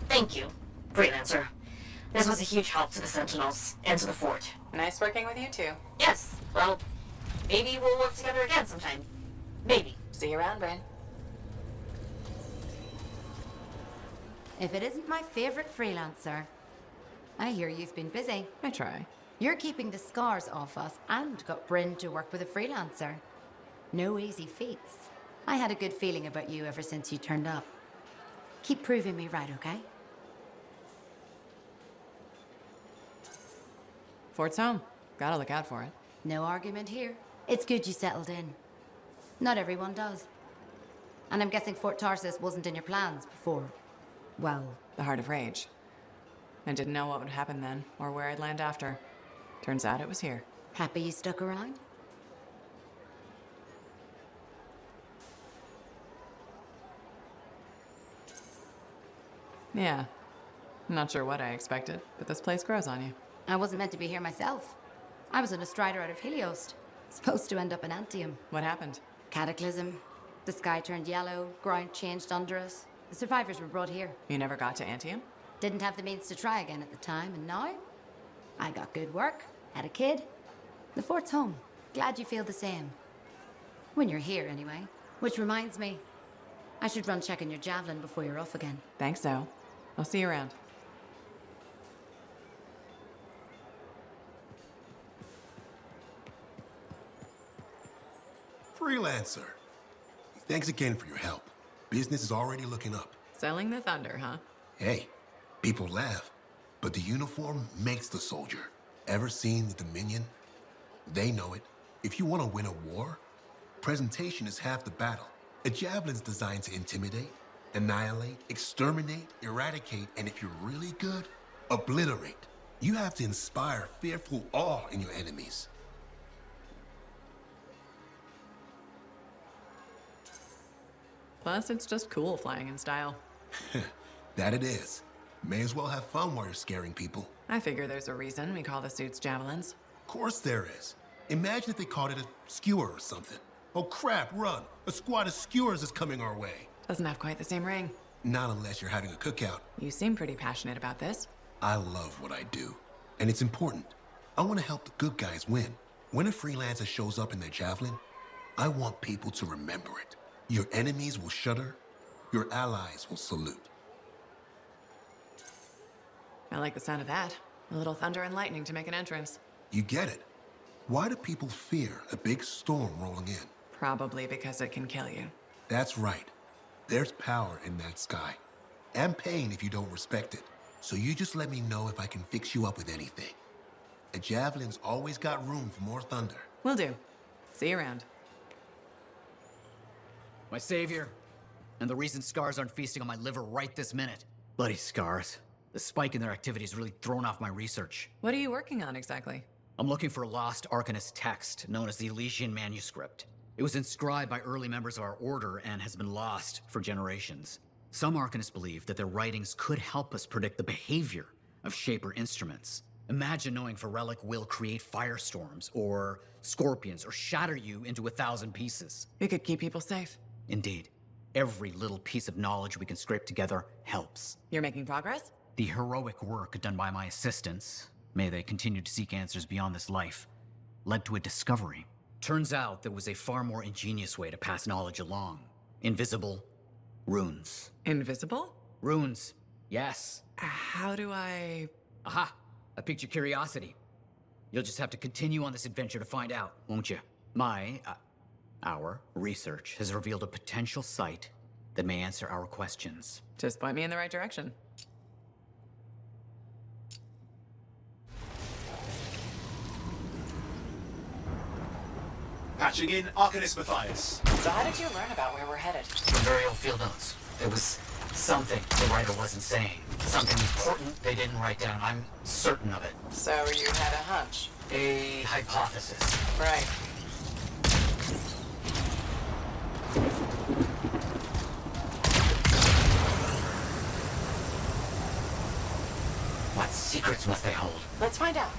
thank you, Freelancer. This was a huge help to the Sentinels and to the fort. Nice working with you too. Yes, well, maybe we'll work together again sometime. Maybe. See you around, Bryn. If it isn't my favorite freelancer. I hear you've been busy. I try. You're keeping the scars off us and got Bryn to work with a freelancer. No easy feats. I had a good feeling about you ever since you turned up. Keep proving me right, okay? Fort's home. Gotta look out for it. No argument here. It's good you settled in. Not everyone does. And I'm guessing Fort Tarsis wasn't in your plans before, well... The Heart of Rage. I didn't know what would happen then, or where I'd land after. Turns out it was here. Happy you stuck around? Yeah. I'm not sure what I expected, but this place grows on you. I wasn't meant to be here myself. I was on a strider out of Helios. Supposed to end up in ANTHEM. What happened? Cataclysm. The sky turned yellow, ground changed under us. The survivors were brought here. You never got to ANTHEM? Didn't have the means to try again at the time, and now? I got good work, had a kid. The fort's home. Glad you feel the same. When you're here, anyway. Which reminds me, I should run checking your javelin before you're off again. Thanks, though. I'll see you around. Freelancer. Thanks again for your help. Business is already looking up. Selling the thunder, huh? Hey, people laugh, but the uniform makes the soldier. Ever seen the Dominion? They know it. If you want to win a war, presentation is half the battle. A javelin's designed to intimidate, annihilate, exterminate, eradicate, and if you're really good, obliterate. You have to inspire fearful awe in your enemies. Plus, it's just cool flying in style. That it is. May as well have fun while you're scaring people. I figure there's a reason we call the suits javelins. Of course there is. Imagine if they called it a skewer or something. Oh crap, run! A squad of skewers is coming our way. Doesn't have quite the same ring. Not unless you're having a cookout. You seem pretty passionate about this. I love what I do, and it's important. I want to help the good guys win. When a freelancer shows up in their javelin, I want people to remember it. Your enemies will shudder, your allies will salute. I like the sound of that. A little thunder and lightning to make an entrance. You get it. Why do people fear a big storm rolling in? Probably because it can kill you. That's right. There's power in that sky. And pain if you don't respect it. So you just let me know if I can fix you up with anything. A javelin's always got room for more thunder. Will do. See you around. My savior, and the reason scars aren't feasting on my liver right this minute. Bloody scars. The spike in their activity has really thrown off my research. What are you working on exactly? I'm looking for a lost Arcanist text known as the Elysian manuscript. It was inscribed by early members of our order and has been lost for generations. Some Arcanists believe that their writings could help us predict the behavior of Shaper instruments. Imagine knowing if a relic will create firestorms, or scorpions, or shatter you into 1,000 pieces. It could keep people safe. Indeed. Every little piece of knowledge we can scrape together helps. You're making progress? The heroic work done by my assistants, may they continue to seek answers beyond this life, led to a discovery. Turns out there was a far more ingenious way to pass knowledge along. Invisible runes. Invisible? Runes, yes. How do I... Aha! I piqued your curiosity. You'll just have to continue on this adventure to find out, won't you? Our research has revealed a potential site that may answer our questions. Just point me in the right direction. Patching in Arcanist Matthias. So how did you learn about where we're headed? From very old field notes. There was something the writer wasn't saying. Something important they didn't write down. I'm certain of it. So you had a hunch? A hypothesis. Right. What secrets must they hold? Let's find out.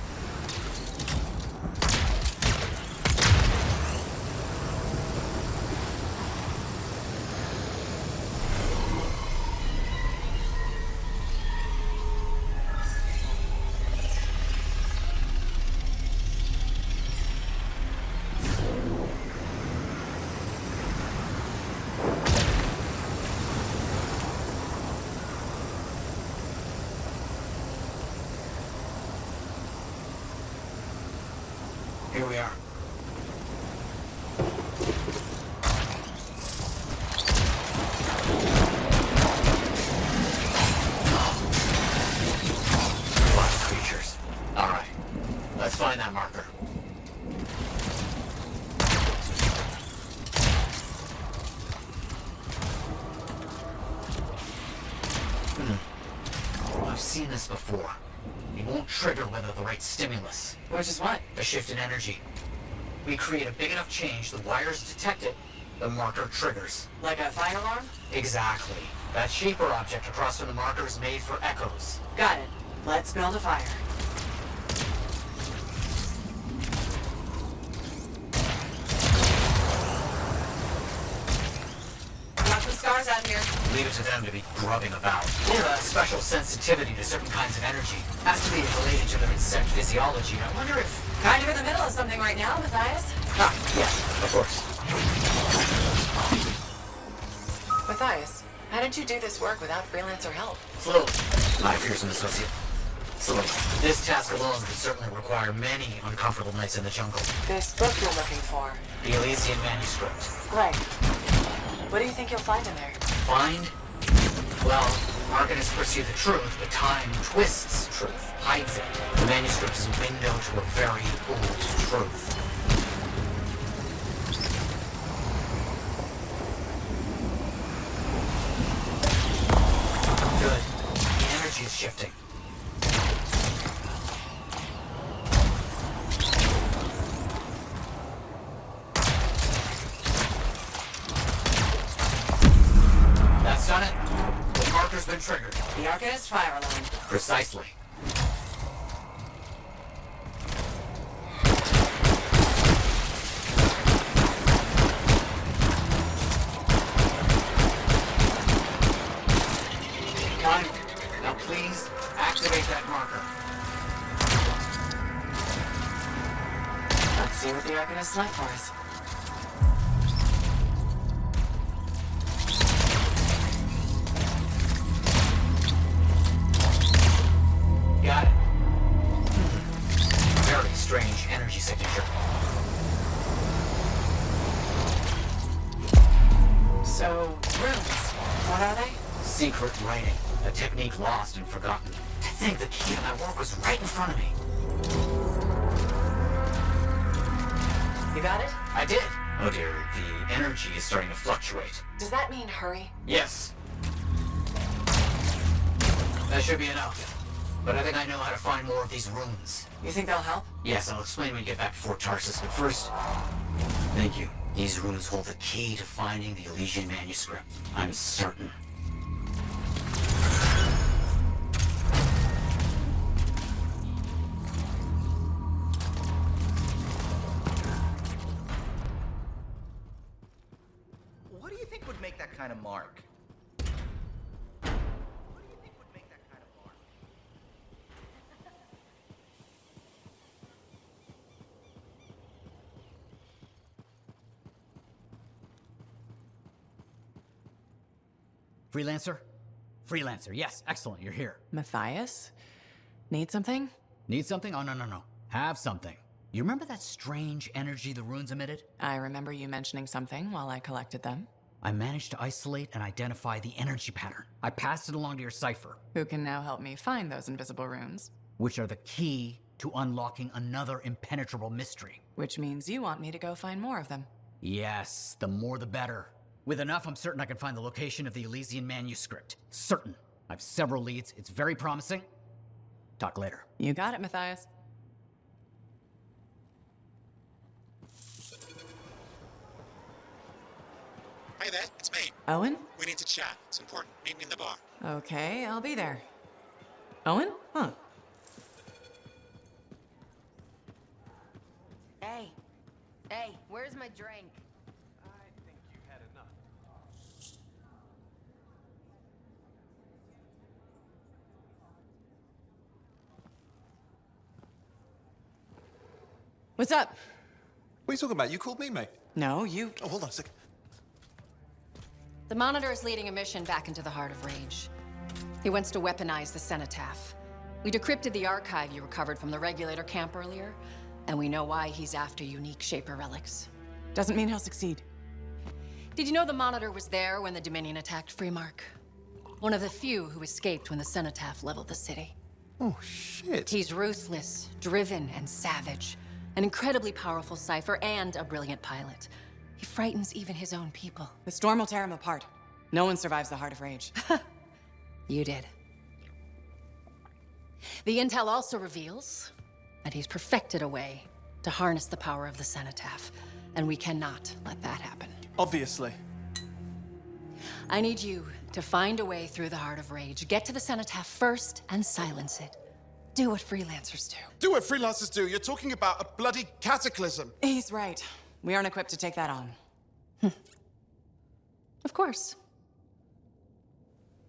Here we are. Lots of creatures. All right, let's find that marker. I've seen this before. It won't trigger without the right stimulus. Which is what? A shift in energy. We create a big enough change, the wires detect it, the marker triggers. Like a fire alarm? Exactly. That shaper object across from the marker is made for echoes. Got it. Let's build a fire. Lots of scars out here. Leave it to them to be grubbing about. They have a special sensitivity to certain kinds of energy. Has to be related to their insect physiology. I wonder if... Kind of in the middle of something right now, Matthias. Ah, yes, of course. Matthias, how did you do this work without freelancer help? Slowly. My fearsome associate. Absolutely. This task alone would certainly require many uncomfortable nights in the jungle. This book you're looking for. The Elysian manuscript. Right. What do you think you'll find in there? Find? Well, Arcanists pursue the truth, but time twists truth, hides it. The manuscript is a window to a very old truth. Good. The energy is shifting. That's done it. The marker's been triggered. The Arcanist fire alarm. Precisely. Done. Now please activate that marker. Let's see what the Arcanist left for us. Got it. Very strange energy signature. So, runes. What are they? Secret writing. A technique lost and forgotten. To think the key to my work was right in front of me. You got it? I did. Oh dear, the energy is starting to fluctuate. Does that mean hurry? Yes. That should be enough. But I think I know how to find more of these runes. You think they'll help? Yes, I'll explain when we get back to Fort Tarsis, but first... Thank you. These runes hold the key to finding the Elysian manuscript. I'm certain. What do you think would make that kind of mark? Freelancer? Freelancer, yes, excellent, you're here. Matthias? Need something? Need something? Oh, no. Have something. You remember that strange energy the runes emitted? I remember you mentioning something while I collected them. I managed to isolate and identify the energy pattern. I passed it along to your cipher. Who can now help me find those invisible runes? Which are the key to unlocking another impenetrable mystery. Which means you want me to go find more of them. Yes, the more the better. With enough, I'm certain I can find the location of the Elysian manuscript. Certain. I've several leads. It's very promising. Talk later. You got it, Matthias. Hey there, it's me. Owen? We need to chat. It's important. Meet me in the bar. Okay, I'll be there. Owen? Huh. Hey, where's my drink? What's up? What are you talking about? You called me, mate. No, you... Oh, hold on a second. The Monitor is leading a mission back into the Heart of Rage. He wants to weaponize the cenotaph. We decrypted the archive you recovered from the Regulator camp earlier, and we know why he's after unique Shaper relics. Doesn't mean he'll succeed. Did you know the Monitor was there when the Dominion attacked Freemark? One of the few who escaped when the cenotaph leveled the city. Oh, shit. He's ruthless, driven, and savage. An incredibly powerful cipher and a brilliant pilot. He frightens even his own people. The storm will tear him apart. No one survives the Heart of Rage. You did. The intel also reveals that he's perfected a way to harness the power of the cenotaph, and we cannot let that happen. Obviously. I need you to find a way through the Heart of Rage, get to the cenotaph first, and silence it. Do what Freelancers do. Do what Freelancers do? You're talking about a bloody cataclysm. He's right. We aren't equipped to take that on. Of course.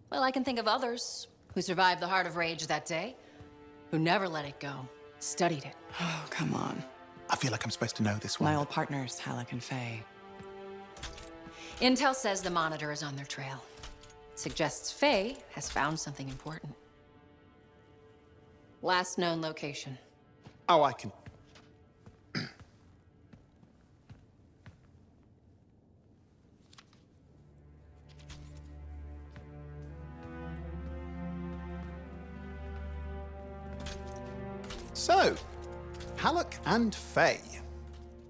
Well, I can think of others who survived the Heart of Rage that day, who never let it go, studied it. Oh, come on. I feel like I'm supposed to know this one. My old partners, Haluk and Faye. Intel says the Monitor is on their trail. It suggests Faye has found something important. Last known location. Oh, I can... So, Haluk and Faye.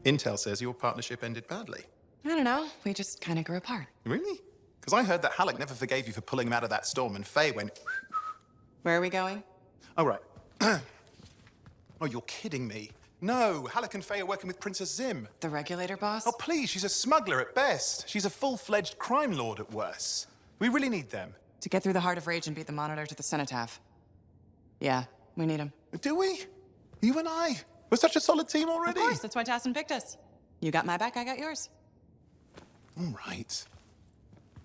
Intel says your partnership ended badly. I don't know. We just kind of grew apart. Really? Because I heard that Haluk never forgave you for pulling him out of that storm, and Faye went... Where are we going? Oh, right. Oh, you're kidding me. No, Haluk and Faye are working with Princess Zim. The regulator boss? Oh, please, she's a smuggler at best. She's a full-fledged crime lord at worst. We really need them. To get through the Heart of Rage and beat the Monitor to the Cenotaph. Yeah, we need them. Do we? You and I? We're such a solid team already. Of course, that's why Tassin picked us. You got my back, I got yours. All right.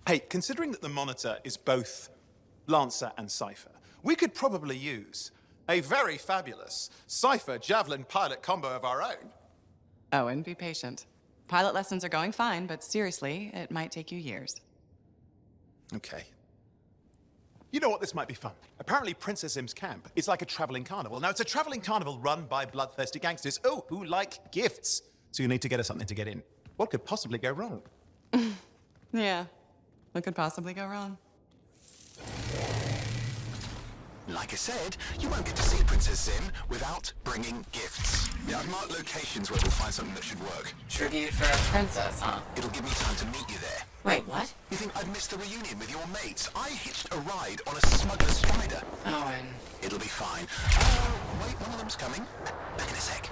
Hey, considering that the Monitor is both Lancer and Cypher, we could probably use a very fabulous Cypher Javelin pilot combo of our own. Owen, be patient. Pilot lessons are going fine, but seriously, it might take you years. Okay. You know what? This might be fun. Apparently, Princess Zim's camp is like a traveling carnival. Now, it's a traveling carnival run by bloodthirsty gangsters, who like gifts. So you need to get us something to get in. What could possibly go wrong? Yeah, what could possibly go wrong? Like I said, you won't get to see Princess Zim without bringing gifts. Yeah, I've marked locations where we'll find something that should work. Tribute for a princess, huh? It'll give me time to meet you there. Wait, what? You think I'd miss the reunion with your mates? I hitched a ride on a smuggler strider. Owen. It'll be fine. Wait, one of them's coming. Back in a sec.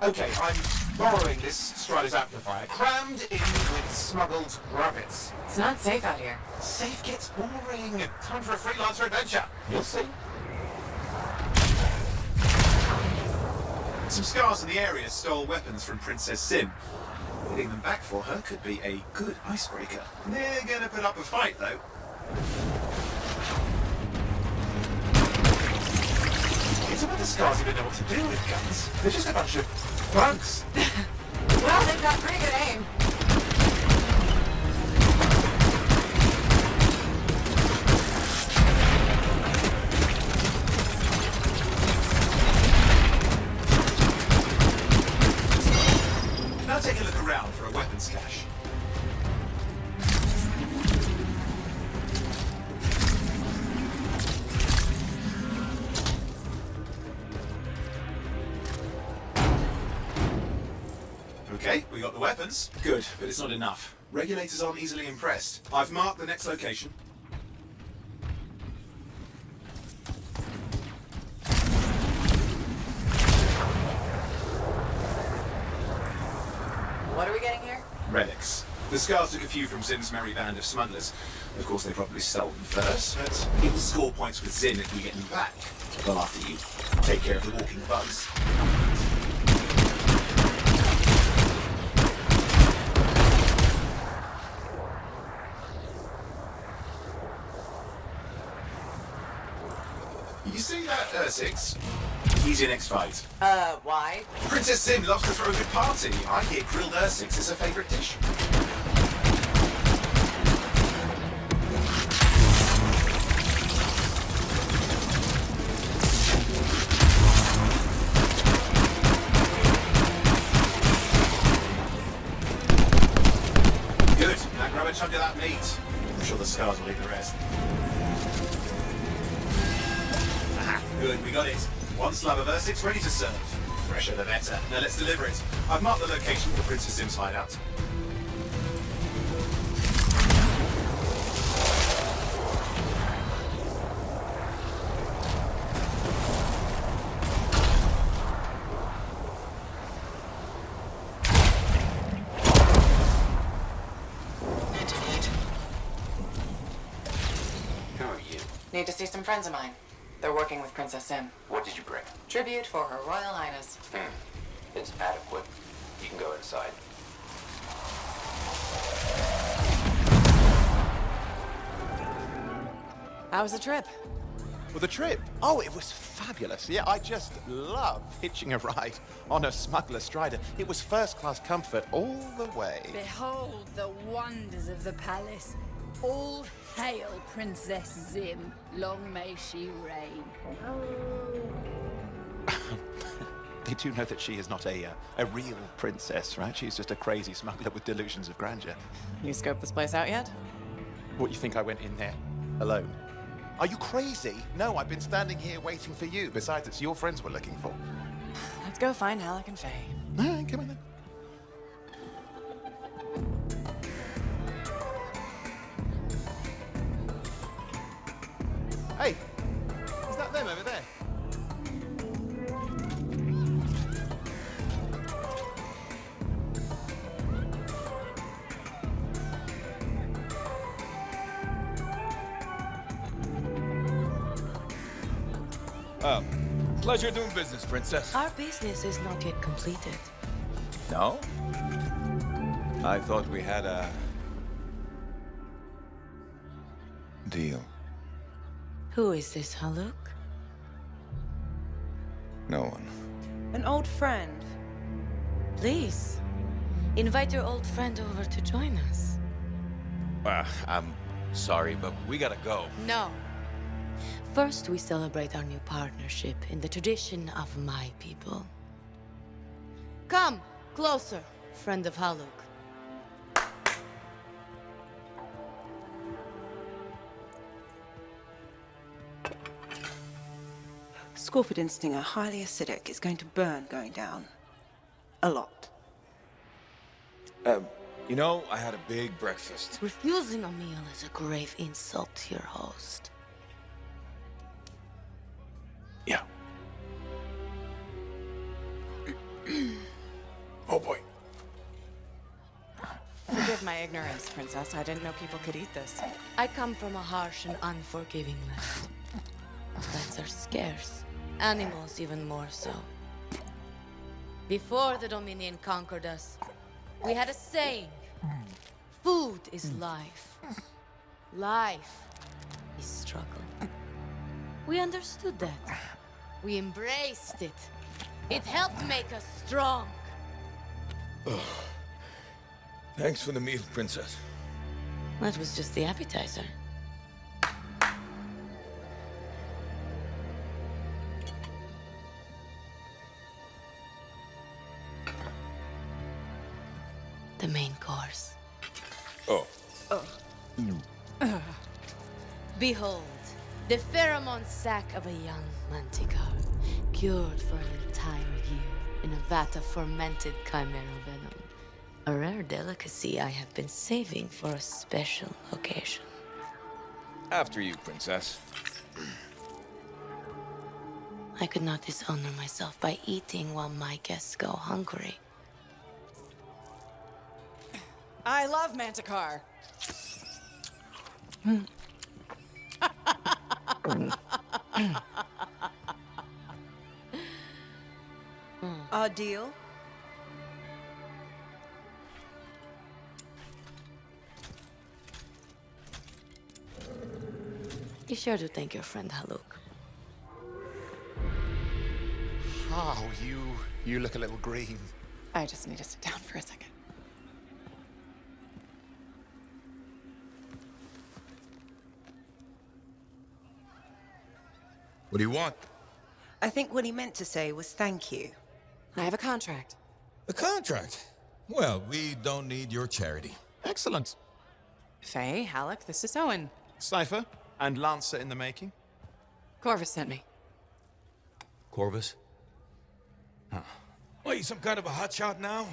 Okay, I'm borrowing this Strider's amplifier, crammed in with smuggled rabbits. It's not safe out here. Safe gets boring. Time for a freelancer adventure. You'll see. Some scars in the area stole weapons from Princess Zim. Getting them back for her could be a good icebreaker. They're gonna put up a fight, though. Some of the scars even know what to do with guns. They're just a bunch of bugs. Well, they've got pretty good aim. Now take a look around for a weapons cache. Okay, we got the weapons. Good, but it's not enough. Regulators aren't easily impressed. I've marked the next location. What are we getting here? Relics. The scars took a few from Zim's merry band of smugglers. Of course, they probably stole them first, but it will score points with Zim if we get them back. Well, after you take care of the walking bugs. You see that, Six? He's your next fight. Why? Princess Zim loves to throw a good party. I hear grilled Ursix is her favourite dish. Good. Now grab a chunk of that meat. I'm sure the scars will eat the rest. Aha, good, we got it. One slab of Ursix ready to serve. Fresher the better. Now let's deliver it. I've marked the location for Princess Zim's hideout. Who are you? Need to see some friends of mine. They're working with Princess Zim. What did you bring? Tribute for Her Royal Highness. It's adequate. You can go inside. How was the trip? Well, the trip? Oh, it was fabulous. Yeah, I just love hitching a ride on a smuggler strider. It was first-class comfort all the way. Behold the wonders of the palace. All hail Princess Zim. Long may she reign. You do know that she is not a real princess, right? She's just a crazy smuggler with delusions of grandeur. You scoped this place out yet? What, you think I went in there alone? Are you crazy? No, I've been standing here waiting for you. Besides, it's your friends we're looking for. Let's go find Haluk and Faye. All right, come on then. Hey, is that them over there? Oh, pleasure doing business, Princess. Our business is not yet completed. No? I thought we had a... deal. Who is this, Haluk? No one. An old friend. Please, invite your old friend over to join us. I'm sorry, but we gotta go. No. First, we celebrate our new partnership in the tradition of my people. Come, closer, friend of Haluk. Scorpion stinger, highly acidic. It's going to burn going down. A lot. You know, I had a big breakfast. Refusing a meal is a grave insult to your host. Yeah. Oh boy. Forgive my ignorance, Princess. I didn't know people could eat this. I come from a harsh and unforgiving land. Plants are scarce. Animals even more so. Before the Dominion conquered us, we had a saying. Food is life. Life is struggle. We understood that. We embraced it. It helped make us strong. Thanks for the meal, Princess. That was just the appetizer. The main course. Oh. Behold, the pheromone sac of a young manticore, cured for an entire year in a vat of fermented chimera venom. A rare delicacy I have been saving for a special occasion. After you, Princess. I could not dishonor myself by eating while my guests go hungry. I love Manticore. Our deal? Be sure to thank your friend Haluk. Oh, you look a little green. I just need to sit down for a second. What do you want? I think what he meant to say was thank you. I have a contract. A contract? Well, we don't need your charity. Excellent. Faye, Haluk, this is Owen. Cypher and Lancer in the making. Corvus sent me. Corvus? Huh. What, you some kind of a hotshot now?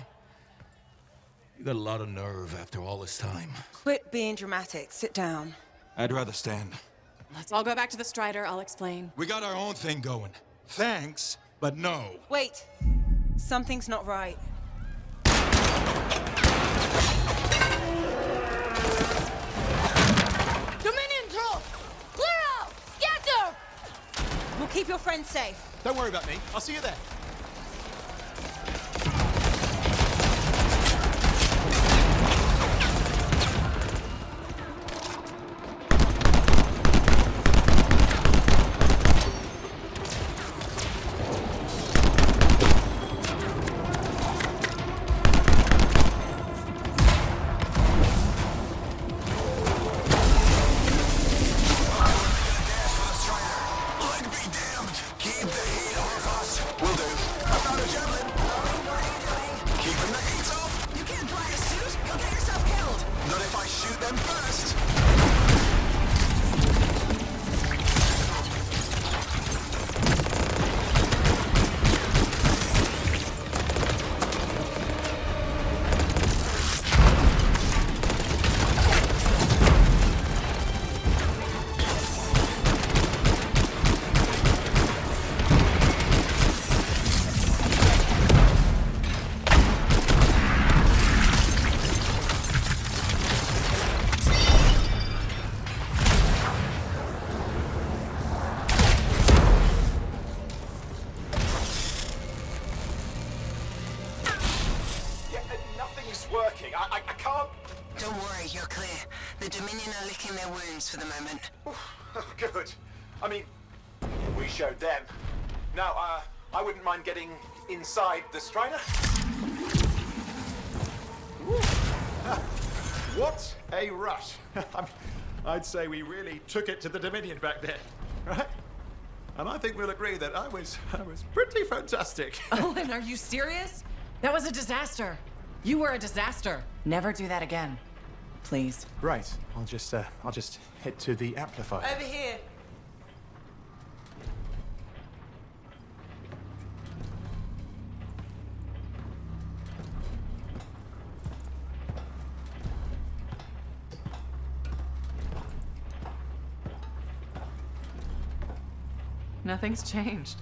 You got a lot of nerve after all this time. Quit being dramatic. Sit down. I'd rather stand. Let's all go back to the Strider. I'll explain. We got our own thing going. Thanks, but no. Wait. Something's not right. Dominion troops! Clear out! Scatter! We'll keep your friends safe. Don't worry about me. I'll see you there. I'd be damned. Keep the heat off us. Will do. I found a javelin. What are you doing? Keeping the heat off. You can't fly a suit. You'll get yourself killed. Not if I shoot them first. For the moment. Good. I mean, we showed them. Now, I wouldn't mind getting inside the Strider. What a rush. I'd say we really took it to the Dominion back there, right? And I think we'll agree that I was pretty fantastic. Owen, are you serious? That was a disaster. You were a disaster. Never do that again. Please. Right. I'll just head to the amplifier. Over here. Nothing's changed.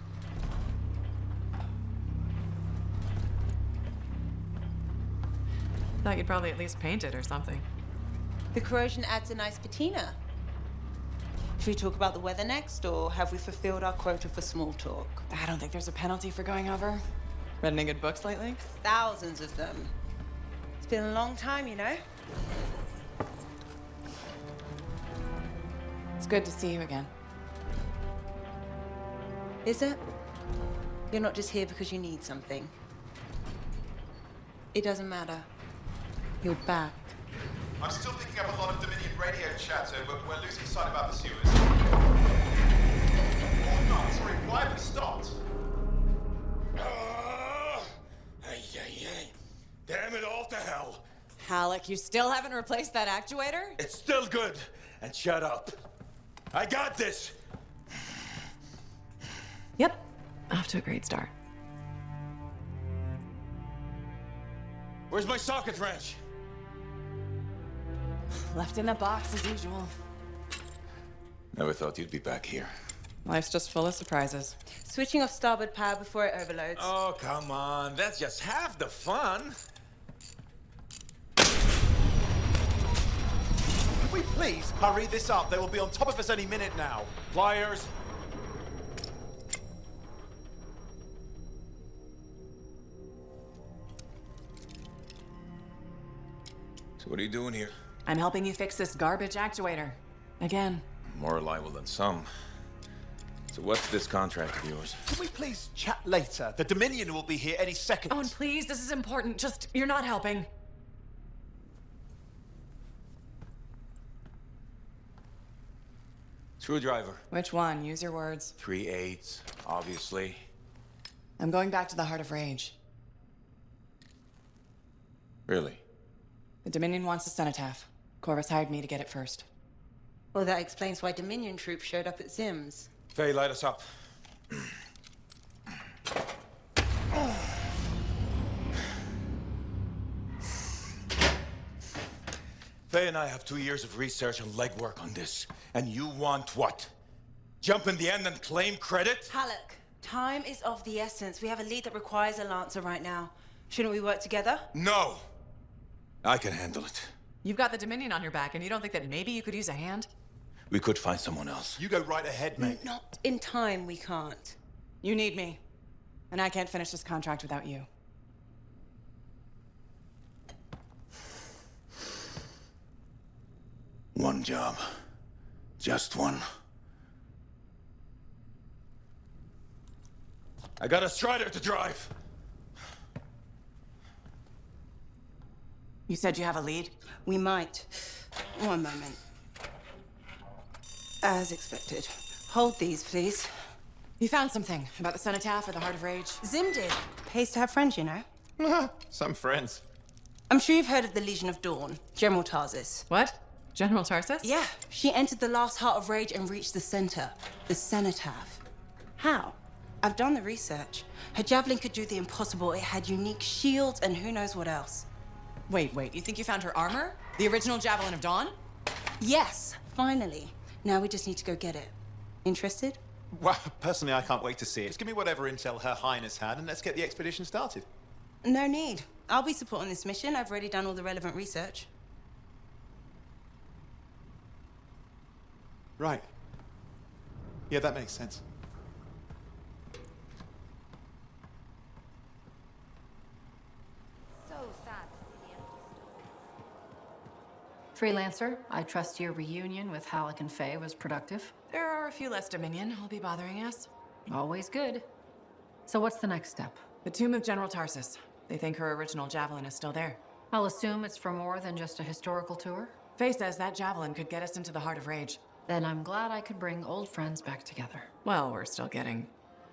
Thought you'd probably at least paint it or something. The corrosion adds a nice patina. Should we talk about the weather next, or have we fulfilled our quota for small talk? I don't think there's a penalty for going over. Read any good books lately? Thousands of them. It's been a long time, you know? It's good to see you again. Is it? You're not just here because you need something. It doesn't matter. You're back. I'm still picking up a lot of Dominion radio chatter, but we're losing sight about the sewers. Oh, no, sorry, why have we stopped? Damn it all to hell. Haluk, you still haven't replaced that actuator? It's still good. And shut up. I got this. Yep. Off to a great start. Where's my socket wrench? Left in the box as usual. Never thought you'd be back here. Life's just full of surprises. Switching off starboard power before it overloads. Oh, come on. That's just half the fun. Can we please hurry this up? They will be on top of us any minute now. Pliers. So what are you doing here? I'm helping you fix this garbage actuator. Again. More reliable than some. So what's this contract of yours? Can we please chat later? The Dominion will be here any second. Owen, please, this is important. Just, you're not helping. Screwdriver. Which one? Use your words. 3/8, obviously. I'm going back to the Heart of Rage. Really? The Dominion wants a cenotaph. Corvus hired me to get it first. Well, that explains why Dominion troops showed up at Zim's. Faye, light us up. Faye and I have 2 years of research and legwork on this. And you want what? Jump in the end and claim credit? Haluk, time is of the essence. We have a lead that requires a Lancer right now. Shouldn't we work together? No! I can handle it. You've got the Dominion on your back, and you don't think that maybe you could use a hand? We could find someone else. You go right ahead, mate. Not in time, we can't. You need me. And I can't finish this contract without you. One job. Just one. I got a Strider to drive. You said you have a lead? We might. One moment. As expected. Hold these, please. You found something about the cenotaph or the Heart of Rage? Zim did. Pays to have friends, you know. Some friends. I'm sure you've heard of the Legion of Dawn, General Tarsis. What? General Tarsis? Yeah. She entered the last Heart of Rage and reached the center, the cenotaph. How? I've done the research. Her javelin could do the impossible. It had unique shields and who knows what else. Wait, you think you found her armor? The original Javelin of Dawn? Yes, finally. Now we just need to go get it. Interested? Well, personally, I can't wait to see it. Just give me whatever intel Her Highness had, and let's get the expedition started. No need. I'll be supporting this mission. I've already done all the relevant research. Right. Yeah, that makes sense. So sad to see the empty stores. Freelancer, I trust your reunion with Haluk and Faye was productive. There are a few less Dominion who'll be bothering us. Always good. So what's the next step? The tomb of General Tarsis. They think her original javelin is still there. I'll assume it's for more than just a historical tour. Faye says that javelin could get us into the Heart of Rage. Then I'm glad I could bring old friends back together. Well, we're still getting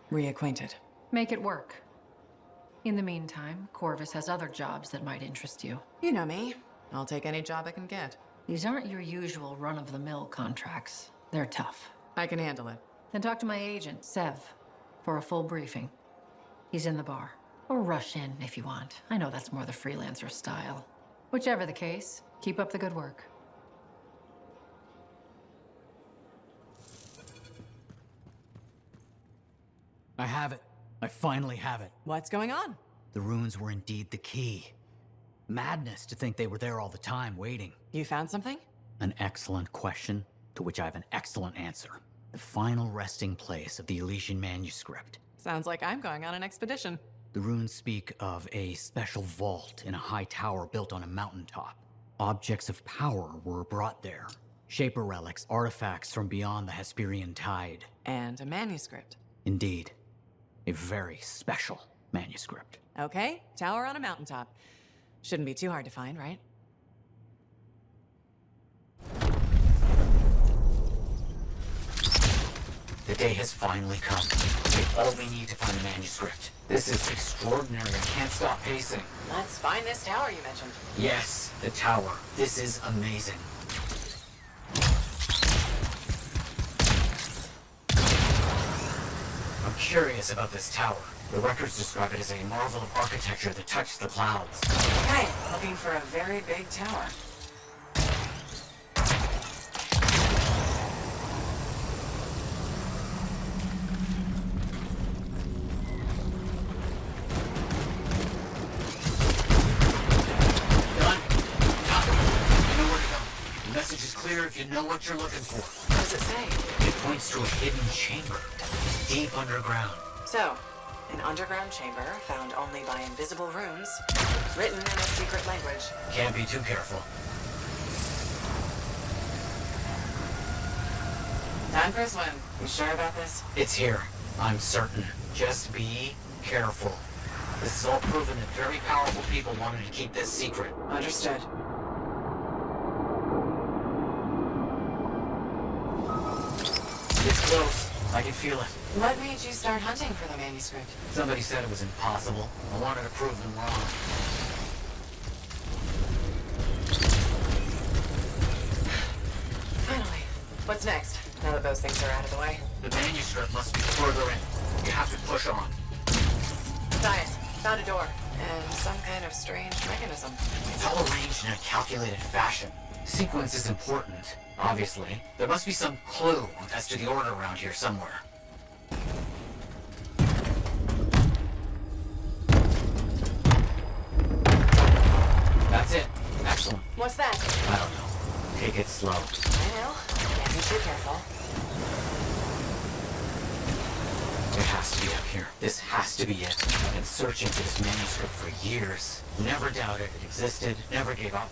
reacquainted. Make it work. In the meantime, Corvus has other jobs that might interest you. You know me. I'll take any job I can get. These aren't your usual run-of-the-mill contracts. They're tough. I can handle it. Then talk to my agent, Sev, for a full briefing. He's in the bar. Or rush in if you want. I know that's more the freelancer style. Whichever the case, keep up the good work. I have it. I finally have it. What's going on? The runes were indeed the key. Madness to think they were there all the time, waiting. You found something? An excellent question, to which I have an excellent answer. The final resting place of the Elysian manuscript. Sounds like I'm going on an expedition. The runes speak of a special vault in a high tower built on a mountaintop. Objects of power were brought there. Shaper relics, artifacts from beyond the Hesperian tide. And a manuscript. Indeed. A very special manuscript. Okay, tower on a mountaintop. Shouldn't be too hard to find, right? The day has finally come. We have all we need to find the manuscript. This is extraordinary. I can't stop pacing. Let's find this tower you mentioned. Yes, the tower. This is amazing. I'm curious about this tower. The records describe it as a marvel of architecture that touched the clouds. Okay, looking for a very big tower. If you know what you're looking for. What does it say? It points to a hidden chamber, deep underground. So, an underground chamber found only by invisible runes, written in a secret language. Can't be too careful. Time for a swim. You sure about this? It's here. I'm certain. Just be careful. This is all proven that very powerful people wanted to keep this secret. Understood. It's close. I can feel it. What made you start hunting for the manuscript? Somebody said it was impossible. I wanted to prove them wrong. Finally. What's next, now that those things are out of the way? The manuscript must be further in. You have to push on. Matthias, found a door. And some kind of strange mechanism. It's all arranged in a calculated fashion. Sequence is important, obviously. There must be some clue as to the order around here somewhere. That's it. Excellent. What's that? I don't know. Take it slow. I know. Can't be too careful. It has to be up here. This has to be it. I've been searching for this manuscript for years. Never doubted it existed. Never gave up.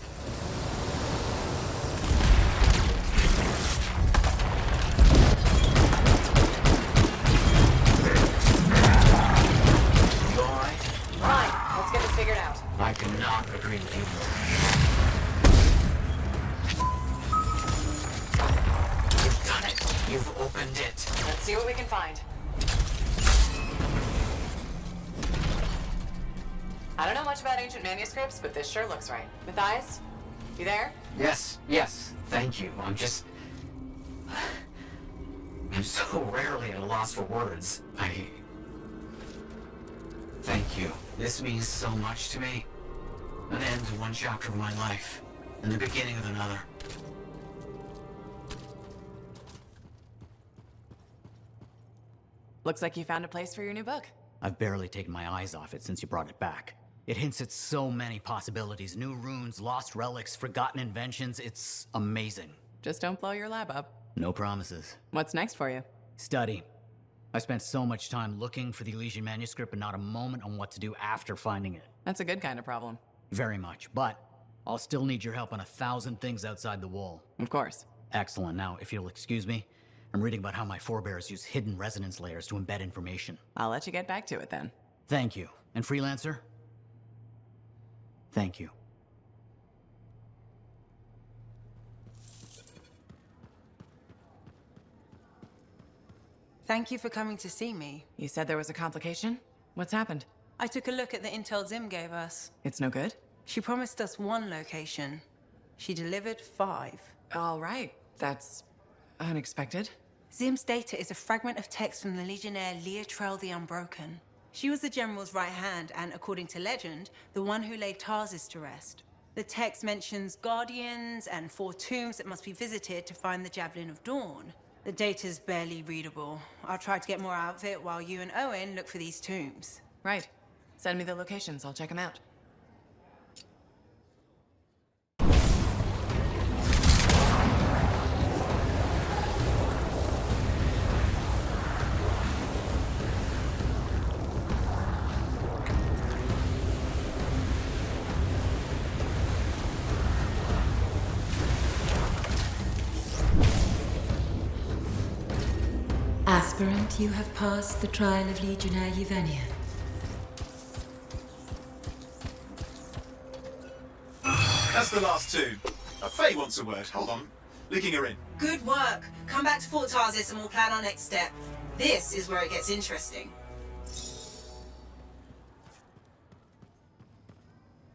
You all right? Fine. Let's get this figured out. I cannot agree with you more. You've done it. You've opened it. Let's see what we can find. I don't know much about ancient manuscripts, but this sure looks right. Matthias, you there? Yes, thank you. I'm so rarely at a loss for words. Thank you. This means so much to me. An end to one chapter of my life, and the beginning of another. Looks like you found a place for your new book. I've barely taken my eyes off it since you brought it back. It hints at so many possibilities. New runes, lost relics, forgotten inventions. It's amazing. Just don't blow your lab up. No promises. What's next for you? Study. I spent so much time looking for the Elysian manuscript and not a moment on what to do after finding it. That's a good kind of problem. Very much, but I'll still need your help on 1,000 things outside the wall. Of course. Excellent. Now, if you'll excuse me, I'm reading about how my forebears use hidden resonance layers to embed information. I'll let you get back to it then. Thank you. And Freelancer? Thank you. Thank you for coming to see me. You said there was a complication? What's happened? I took a look at the intel Zim gave us. It's no good? She promised us 1 location. She delivered 5. All right. That's unexpected. Zim's data is a fragment of text from the Legionnaire Leotrel the Unbroken. She was the General's right hand and, according to legend, the one who laid Tarsis to rest. The text mentions guardians and 4 tombs that must be visited to find the Javelin of Dawn. The data's barely readable. I'll try to get more out of it while you and Owen look for these tombs. Right. Send me the locations. I'll check them out. Aspirant, you have passed the trial of Legionnaire Yevenia. That's the last 2. Faye wants a word. Hold on. Linking her in. Good work. Come back to Fort Tarsis and we'll plan our next step. This is where it gets interesting.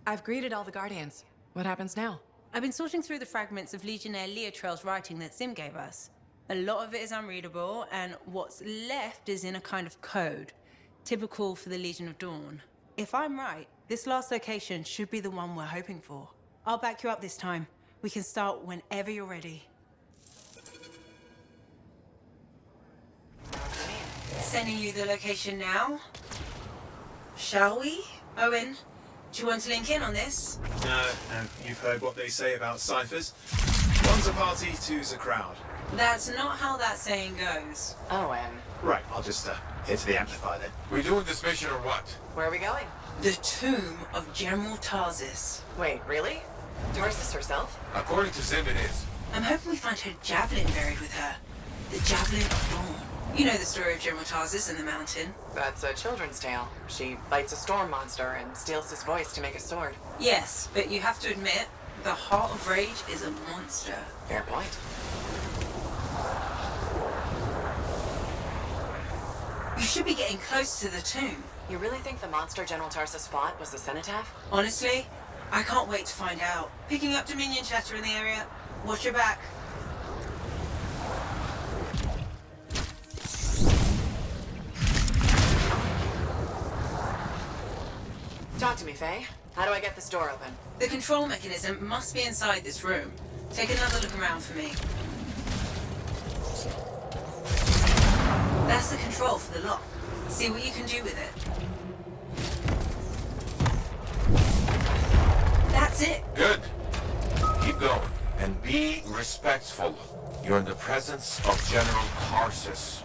I've greeted all the Guardians. What happens now? I've been sorting through the fragments of Legionnaire Leotrel's writing that Zim gave us. A lot of it is unreadable, and what's left is in a kind of code, typical for the Legion of Dawn. If I'm right, this last location should be the one we're hoping for. I'll back you up this time. We can start whenever you're ready. Sending you the location now. Shall we? Owen, do you want to link in on this? No, you've heard what they say about ciphers. One's a party, two's a crowd. That's not how that saying goes. Owen. Right, I'll just hit the amplifier then. We doing this mission or what? Where are we going? The tomb of General Tarsis. Wait, really? Tarsis herself? According to Zim, it is. I'm hoping we find her javelin buried with her. The Javelin of Dawn. You know the story of General Tarsis and the mountain. That's a children's tale. She fights a storm monster and steals his voice to make a sword. Yes, but you have to admit, the Heart of Rage is a monster. Fair point. You should be getting close to the tomb. You really think the monster General Tarsis fought was the cenotaph? Honestly, I can't wait to find out. Picking up Dominion chatter in the area. Watch your back. Talk to me, Faye. How do I get this door open? The control mechanism must be inside this room. Take another look around for me. That's the control for the lock. See what you can do with it. That's it. Good. Keep going. And be respectful. You're in the presence of General Tarsis.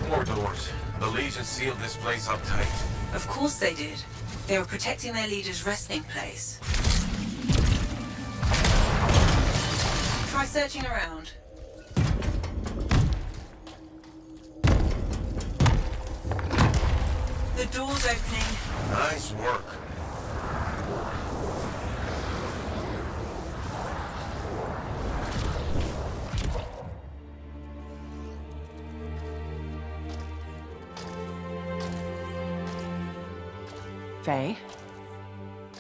More doors. The Legion sealed this place up tight. Of course they did. They were protecting their leader's resting place. Try searching around. The door's opening. Nice work. Faye?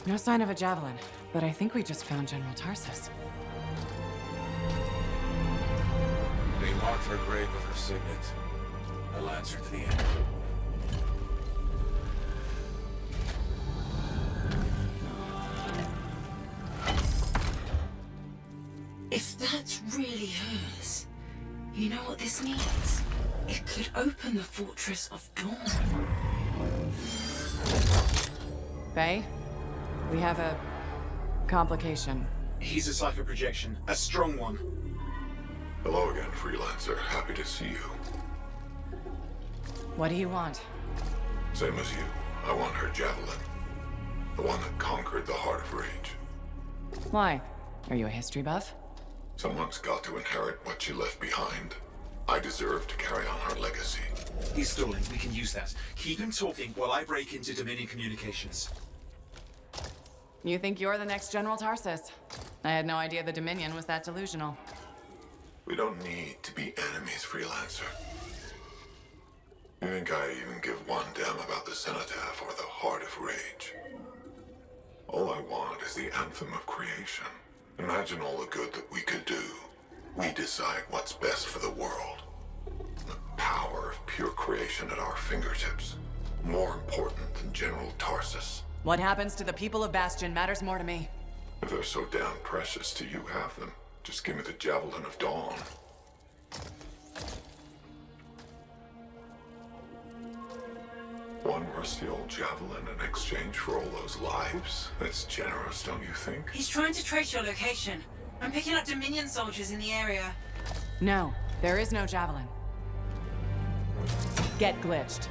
No sign of a javelin, but I think we just found General Tarsis. They marked her grave with her signet. I'll answer to the end. If that's really hers, you know what this means? It could open the Fortress of Dawn. Faye, we have a complication. He's a cipher projection, a strong one. Hello again, Freelancer. Happy to see you. What do you want? Same as you. I want her javelin. The one that conquered the Heart of Rage. Why? Are you a history buff? Someone's got to inherit what she left behind. I deserve to carry on her legacy. He's stalling. We can use that. Keep him talking while I break into Dominion communications. You think you're the next General Tarsis? I had no idea the Dominion was that delusional. We don't need to be enemies, Freelancer. You think I even give one damn about the cenotaph or the Heart of Rage? All I want is the anthem of creation. Imagine all the good that we could do. We decide what's best for the world. The power of pure creation at our fingertips. More important than General Tarsis. What happens to the people of Bastion matters more to me. If they're so damn precious to you have them, just give me the Javelin of Dawn. One rusty old javelin in exchange for all those lives? That's generous, don't you think? He's trying to trace your location. I'm picking up Dominion soldiers in the area. No, there is no javelin. Get glitched.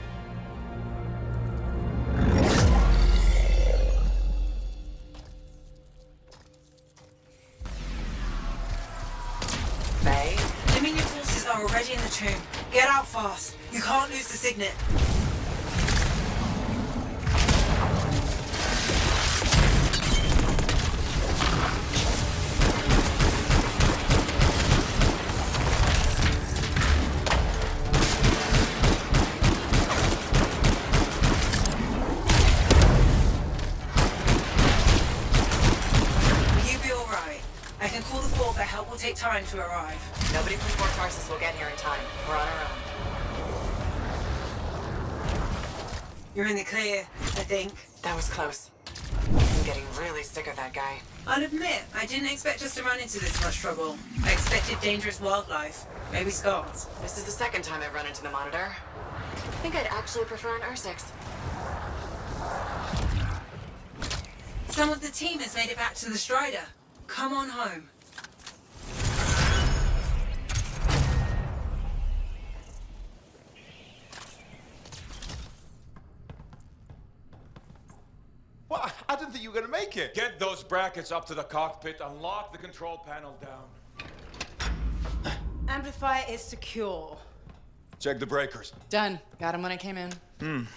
Faye? Dominion forces are already in the tomb. Get out fast. You can't lose the signet. Take time to arrive. Nobody from Fort Tarsis will get here in time. We're on our own. You're in the clear, I think. That was close. I'm getting really sick of that guy. I'll admit, I didn't expect us to run into this much trouble. I expected dangerous wildlife. Maybe Scots. This is the second time I've run into the Monitor. I think I'd actually prefer an Ursix. Some of the team has made it back to the Strider. Come on home. What? I didn't think you were going to make it. Get those brackets up to the cockpit and lock the control panel down. Amplifier is secure. Check the breakers. Done. Got him when I came in.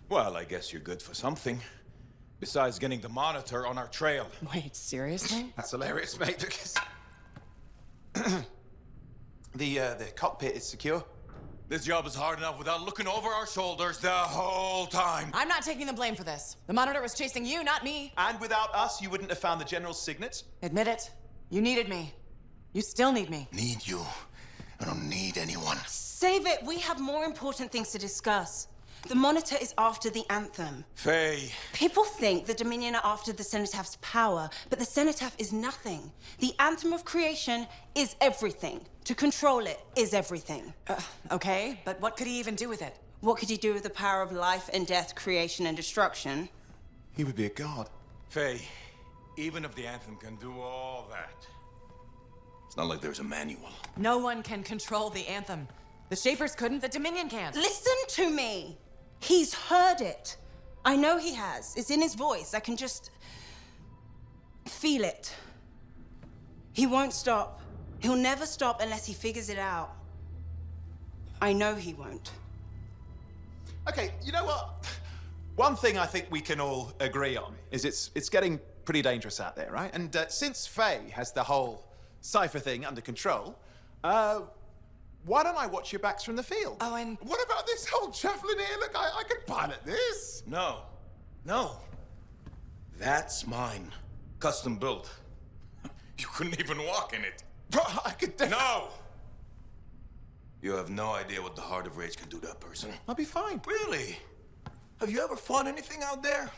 Well, I guess you're good for something. Besides getting the Monitor on our trail. Wait, seriously? That's hilarious, mate, because... the cockpit is secure. This job is hard enough without looking over our shoulders the whole time. I'm not taking the blame for this. The Monitor was chasing you, not me. And without us, you wouldn't have found the General's signet? Admit it. You needed me. You still need me. Need you. I don't need anyone. Save it. We have more important things to discuss. The Monitor is after the Anthem. Faye. People think the Dominion are after the Cenotaph's power, but the Cenotaph is nothing. The Anthem of Creation is everything. To control it is everything. Okay, but what could he even do with it? What could he do with the power of life and death, creation and destruction? He would be a god. Faye, even if the Anthem can do all that, it's not like there's a manual. No one can control the Anthem. The Shapers couldn't, the Dominion can't. Listen to me! He's heard it. I know he has. It's in his voice. I can just feel it. He won't stop. He'll never stop unless he figures it out. I know he won't. Okay, you know what? One thing I think we can all agree on is it's getting pretty dangerous out there, right? And since Faye has the whole cipher thing under control, why don't I watch your backs from the field? Owen. What about this whole javelin here? Look, I could pilot this. No. No. That's mine. Custom built. You couldn't even walk in it. Bro, I could No! You have no idea what the Heart of Rage can do to a person. I'll be fine. Really? Have you ever fought anything out there?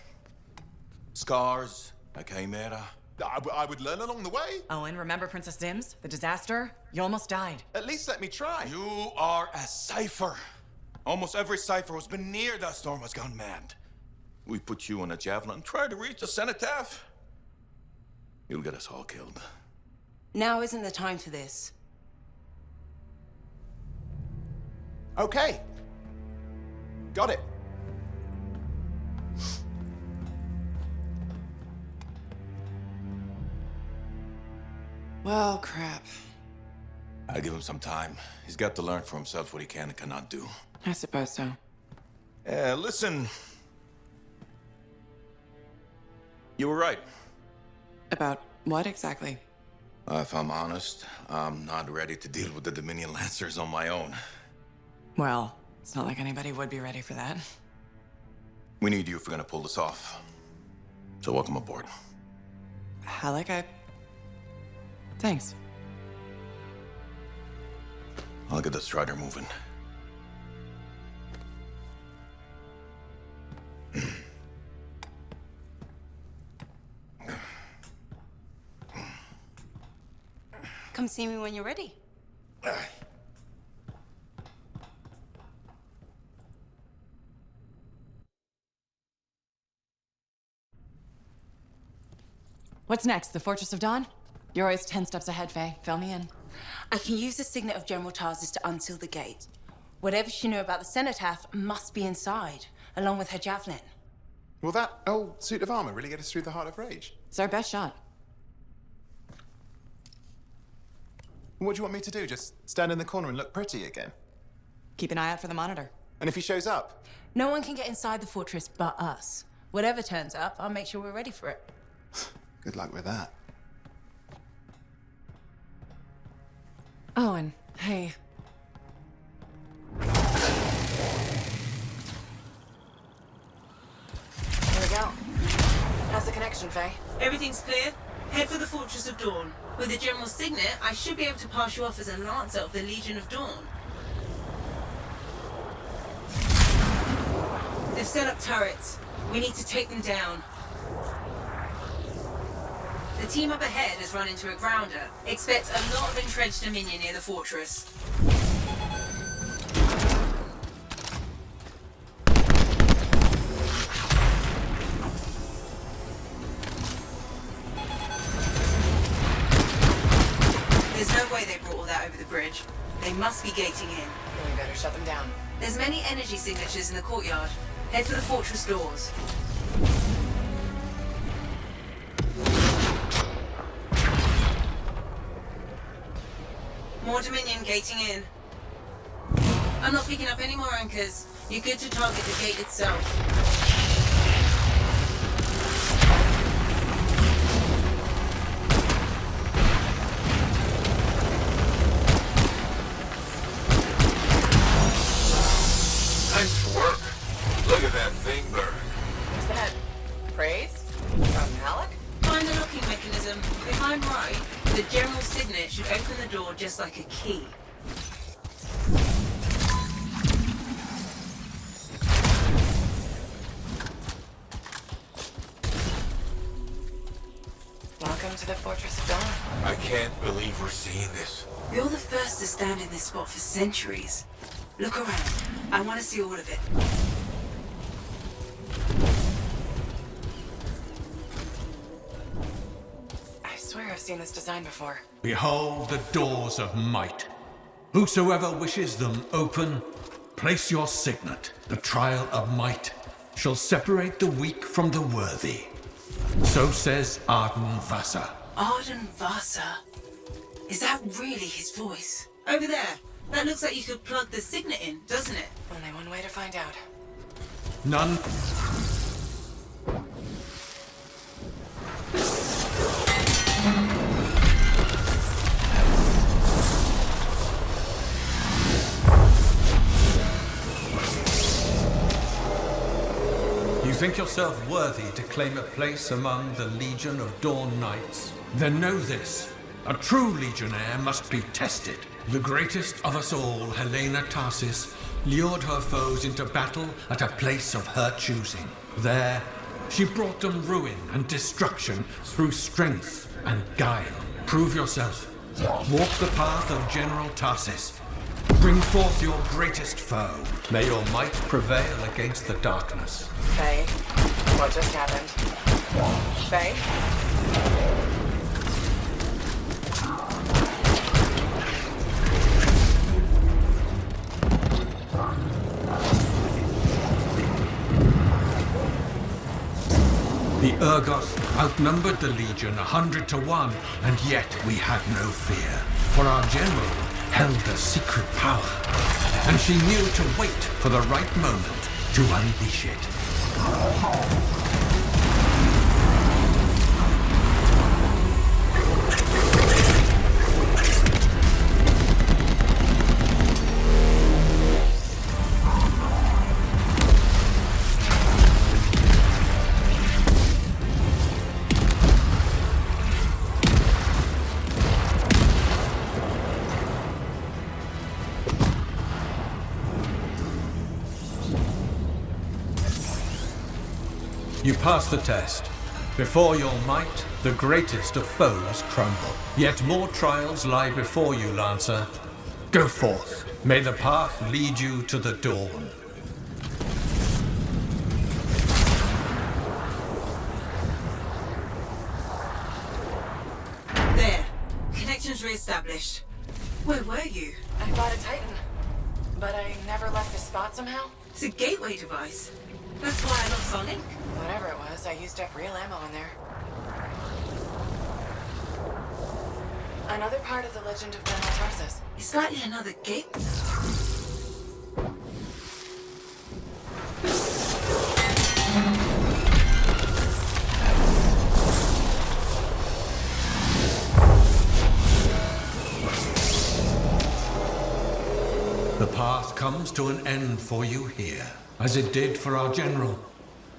Scars, a chimera. I would learn along the way. Owen, remember Princess Sims? The disaster? You almost died. At least let me try. You are a cipher. Almost every cipher who's been near that storm has gone mad. We put you on a javelin, try to reach the cenotaph. You'll get us all killed. Now isn't the time for this. Okay. Got it. Well, crap. I give him some time. He's got to learn for himself what he can and cannot do. I suppose so. Listen. You were right. About what exactly? If I'm honest, I'm not ready to deal with the Dominion Lancers on my own. Well, it's not like anybody would be ready for that. We need you if we're gonna pull this off. So welcome aboard. Haluk, thanks. I'll get the strider moving. Come see me when you're ready. What's next? The Fortress of Dawn? You're always 10 steps ahead, Faye. Fill me in. I can use the signet of General Tarsis to unseal the gate. Whatever she knew about the cenotaph must be inside, along with her javelin. Will that old suit of armor really get us through the Heart of Rage? It's our best shot. What do you want me to do? Just stand in the corner and look pretty again? Keep an eye out for the monitor. And if he shows up? No one can get inside the fortress but us. Whatever turns up, I'll make sure we're ready for it. Good luck with that. Owen, hey. Here we go. How's the connection, Faye? Everything's clear. Head for the Fortress of Dawn. With the General's signet, I should be able to pass you off as a Lancer of the Legion of Dawn. They've set up turrets. We need to take them down. The team up ahead has run into a grounder. Expect a lot of entrenched Dominion near the fortress. There's no way they brought all that over the bridge. They must be gating in. We better shut them down. There's many energy signatures in the courtyard. Head for the fortress doors. More Dominion gating in. I'm not picking up any more anchors. You're good to target the gate itself. Nice work. Look at that thing burn. What's that? Praise? From Haluk? Find the locking mechanism. If I'm right, the General's signet should open the door just like a key. Welcome to the Fortress of Dawn. I can't believe we're seeing this. You're the first to stand in this spot for centuries. Look around. I want to see all of it. I swear I've seen this design before. Behold the doors of might. Whosoever wishes them open, place your signet. The trial of might shall separate the weak from the worthy. So says Arden Vasa. Arden Vasa. Is that really his voice? Over there. That looks like you could plug the signet in, doesn't it? Only one way to find out. None. You think yourself worthy to claim a place among the Legion of Dawn Knights? Then know this. A true legionnaire must be tested. The greatest of us all, Helena Tarsis, lured her foes into battle at a place of her choosing. There, she brought them ruin and destruction through strength and guile. Prove yourself. Walk the path of General Tarsis. Bring forth your greatest foe. May your might prevail against the darkness. Faye, what just happened? Faye? The Urgoth outnumbered the Legion 100 to 1, and yet we had no fear. For our general held a secret power, and she knew to wait for the right moment to unleash it. You pass the test. Before your might, the greatest of foes crumble. Yet more trials lie before you, Lancer. Go forth. May the path lead you to the dawn. There. Connections re-established. Where were you? I fought a Titan, but I never left the spot somehow. It's a gateway device. That's why I lost our link. Whatever it was, I used up real ammo in there. Another part of the legend of General Tarsis. It's likely another gate. The path comes to an end for you here, as it did for our general,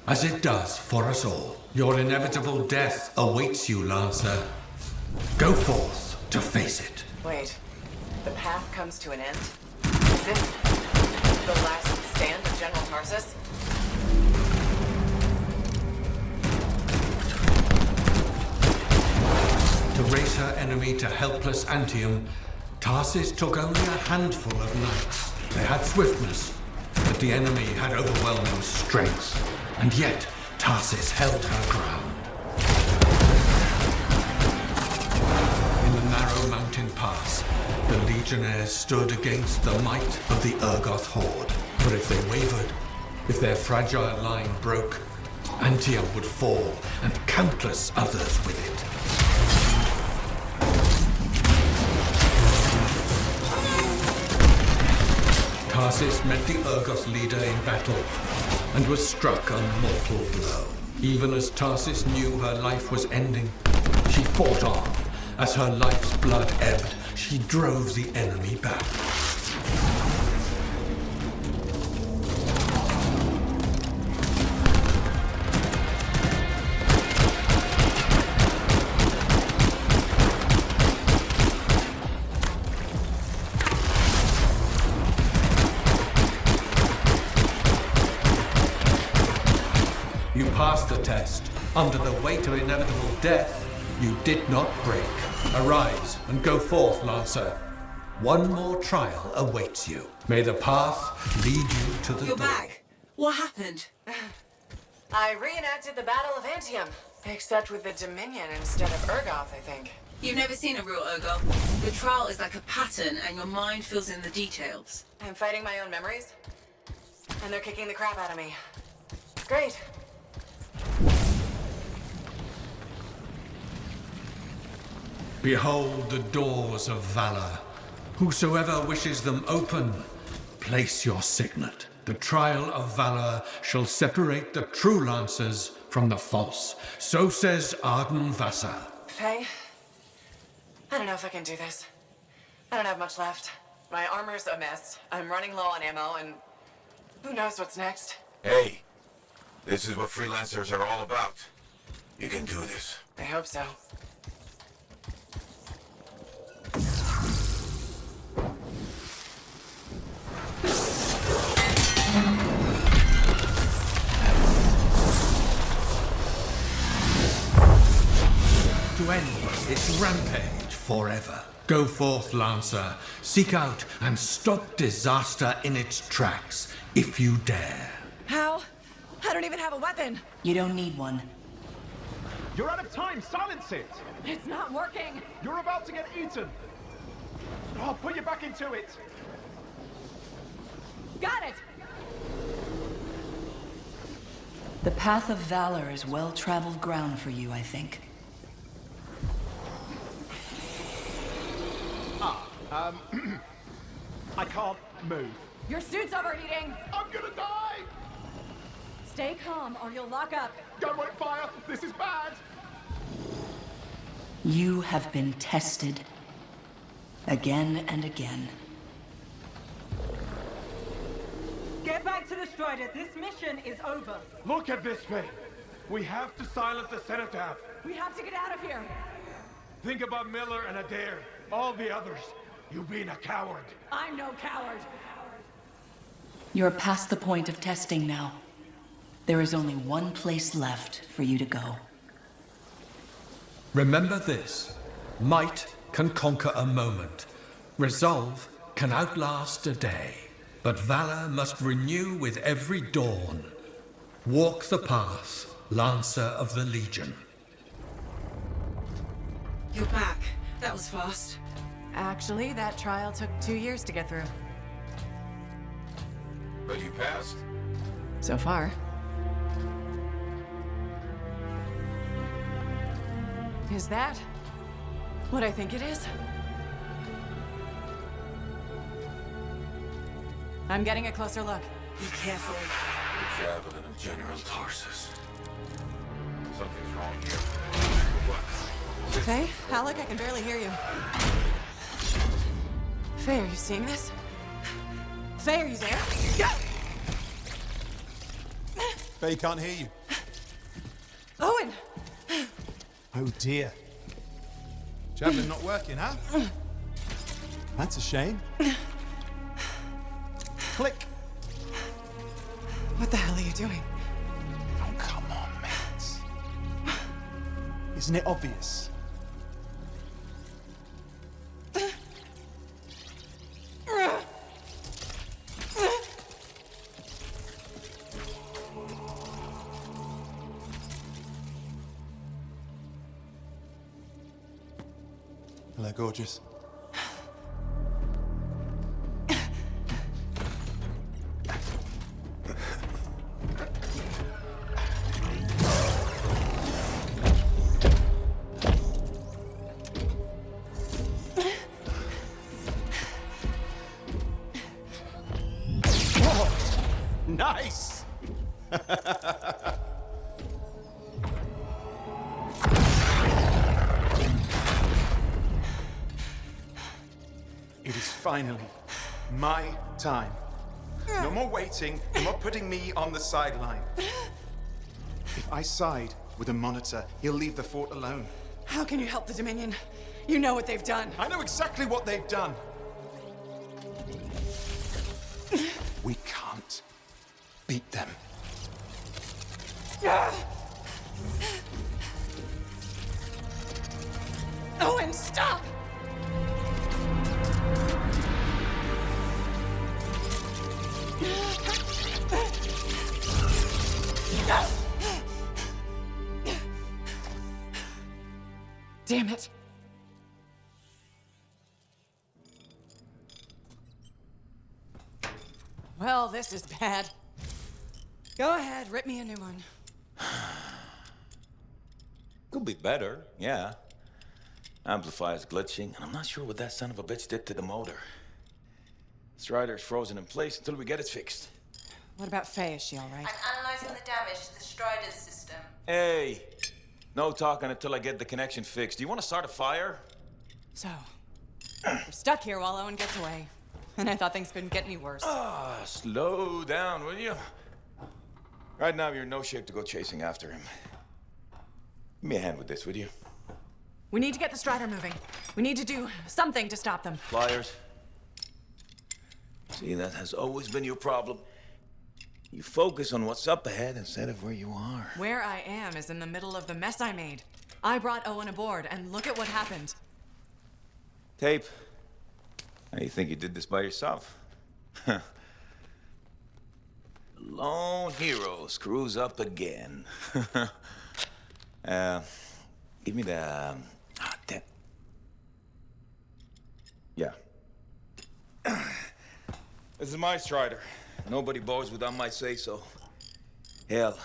as it does for us all. Your inevitable death awaits you, Lancer. Go forth to face it. Wait, the path comes to an end? Is this the last stand of General Tarsis? To raise her enemy to helpless ANTHEM, Tarsis took only a handful of knights. They had swiftness, but the enemy had overwhelming strength. And yet, Tarsis held her ground. In the narrow mountain pass, the legionnaires stood against the might of the Urgoth horde. But if they wavered, if their fragile line broke, ANTHEM would fall, and countless others with it. Tarsis met the Urgoth leader in battle, and was struck a mortal blow. Even as Tarsis knew her life was ending, she fought on. As her life's blood ebbed, she drove the enemy back. You passed the test. Under the weight of inevitable death, you did not break. Arise and go forth, Lancer. One more trial awaits you. May the path lead you to the You're door. back. What happened? I reenacted the Battle of Antium, except with the Dominion instead of Urgoth, I think. You've never seen a real Urgoth. The trial is like a pattern, and your mind fills in the details. I'm fighting my own memories, and they're kicking the crap out of me. Great. Behold the doors of valor. Whosoever wishes them open, place your signet. The trial of valor shall separate the true lancers from the false. So says Arden Vassar. Faye, I don't know if I can do this. I don't have much left. My armor's a mess. I'm running low on ammo, and who knows what's next. Hey, This is what Freelancers are all about. You can do this. I hope so. To end its rampage forever. Go forth, Lancer. Seek out and stop disaster in its tracks, if you dare. How? I don't even have a weapon. You don't need one. You're out of time! Silence it! It's not working. You're about to get eaten! I'll put you back into it! Got it! The path of valor is well-traveled ground for you, I think. I can't move. Your suit's overheating. I'm gonna die! Stay calm or you'll lock up. Go won't fire! This is bad! You have been tested. Again and again. Get back to the Strider. This mission is over. Look at this thing! We have to silence the cenotaph. We have to get out of here. Think about Miller and Adair. All the others. You being a coward. I'm no coward. You're past the point of testing now. There is only one place left for you to go. Remember this. Might can conquer a moment. Resolve can outlast a day. But valor must renew with every dawn. Walk the path, Lancer of the Legion. You're back. That was fast. Actually, that trial took 2 years to get through. But you passed. So far. Is that what I think it is? I'm getting a closer look. Be careful. The javelin of General Tarsis. Something's wrong here. What? Faye? Haluk, I can barely hear you. Faye, are you seeing this? Faye, are you there? Faye can't hear you. Owen! Oh dear. Javelin not working, huh? That's a shame. Click. What the hell are you doing? Oh, come on, mates. Isn't it obvious? Hello, gorgeous. Nice! It is finally my time. No more waiting, no more putting me on the sideline. If I side with a monitor, he'll leave the fort alone. How can you help the Dominion? You know what they've done. I know exactly what they've done. We can't beat them. Owen, stop! Damn it. Well, this is bad. Go ahead, rip me a new one. Could be better, yeah. Amplifier's glitching, and I'm not sure what that son of a bitch did to the motor. Strider's frozen in place until we get it fixed. What about Faye? Is she all right? I'm analyzing the damage to the Strider's system. Hey, no talking until I get the connection fixed. Do you want to start a fire? So, we're stuck here while Owen gets away. And I thought things couldn't get any worse. Slow down, will you? Right now, you're in no shape to go chasing after him. Give me a hand with this, would you? We need to get the Strider moving. We need to do something to stop them. Flyers. See, that has always been your problem. You focus on what's up ahead instead of where you are. Where I am is in the middle of the mess I made. I brought Owen aboard, and look at what happened. Tape. How do you think you did this by yourself? Lone hero screws up again. Give me the... damn. Yeah. This is my Strider. Nobody boards without my say-so. Hell,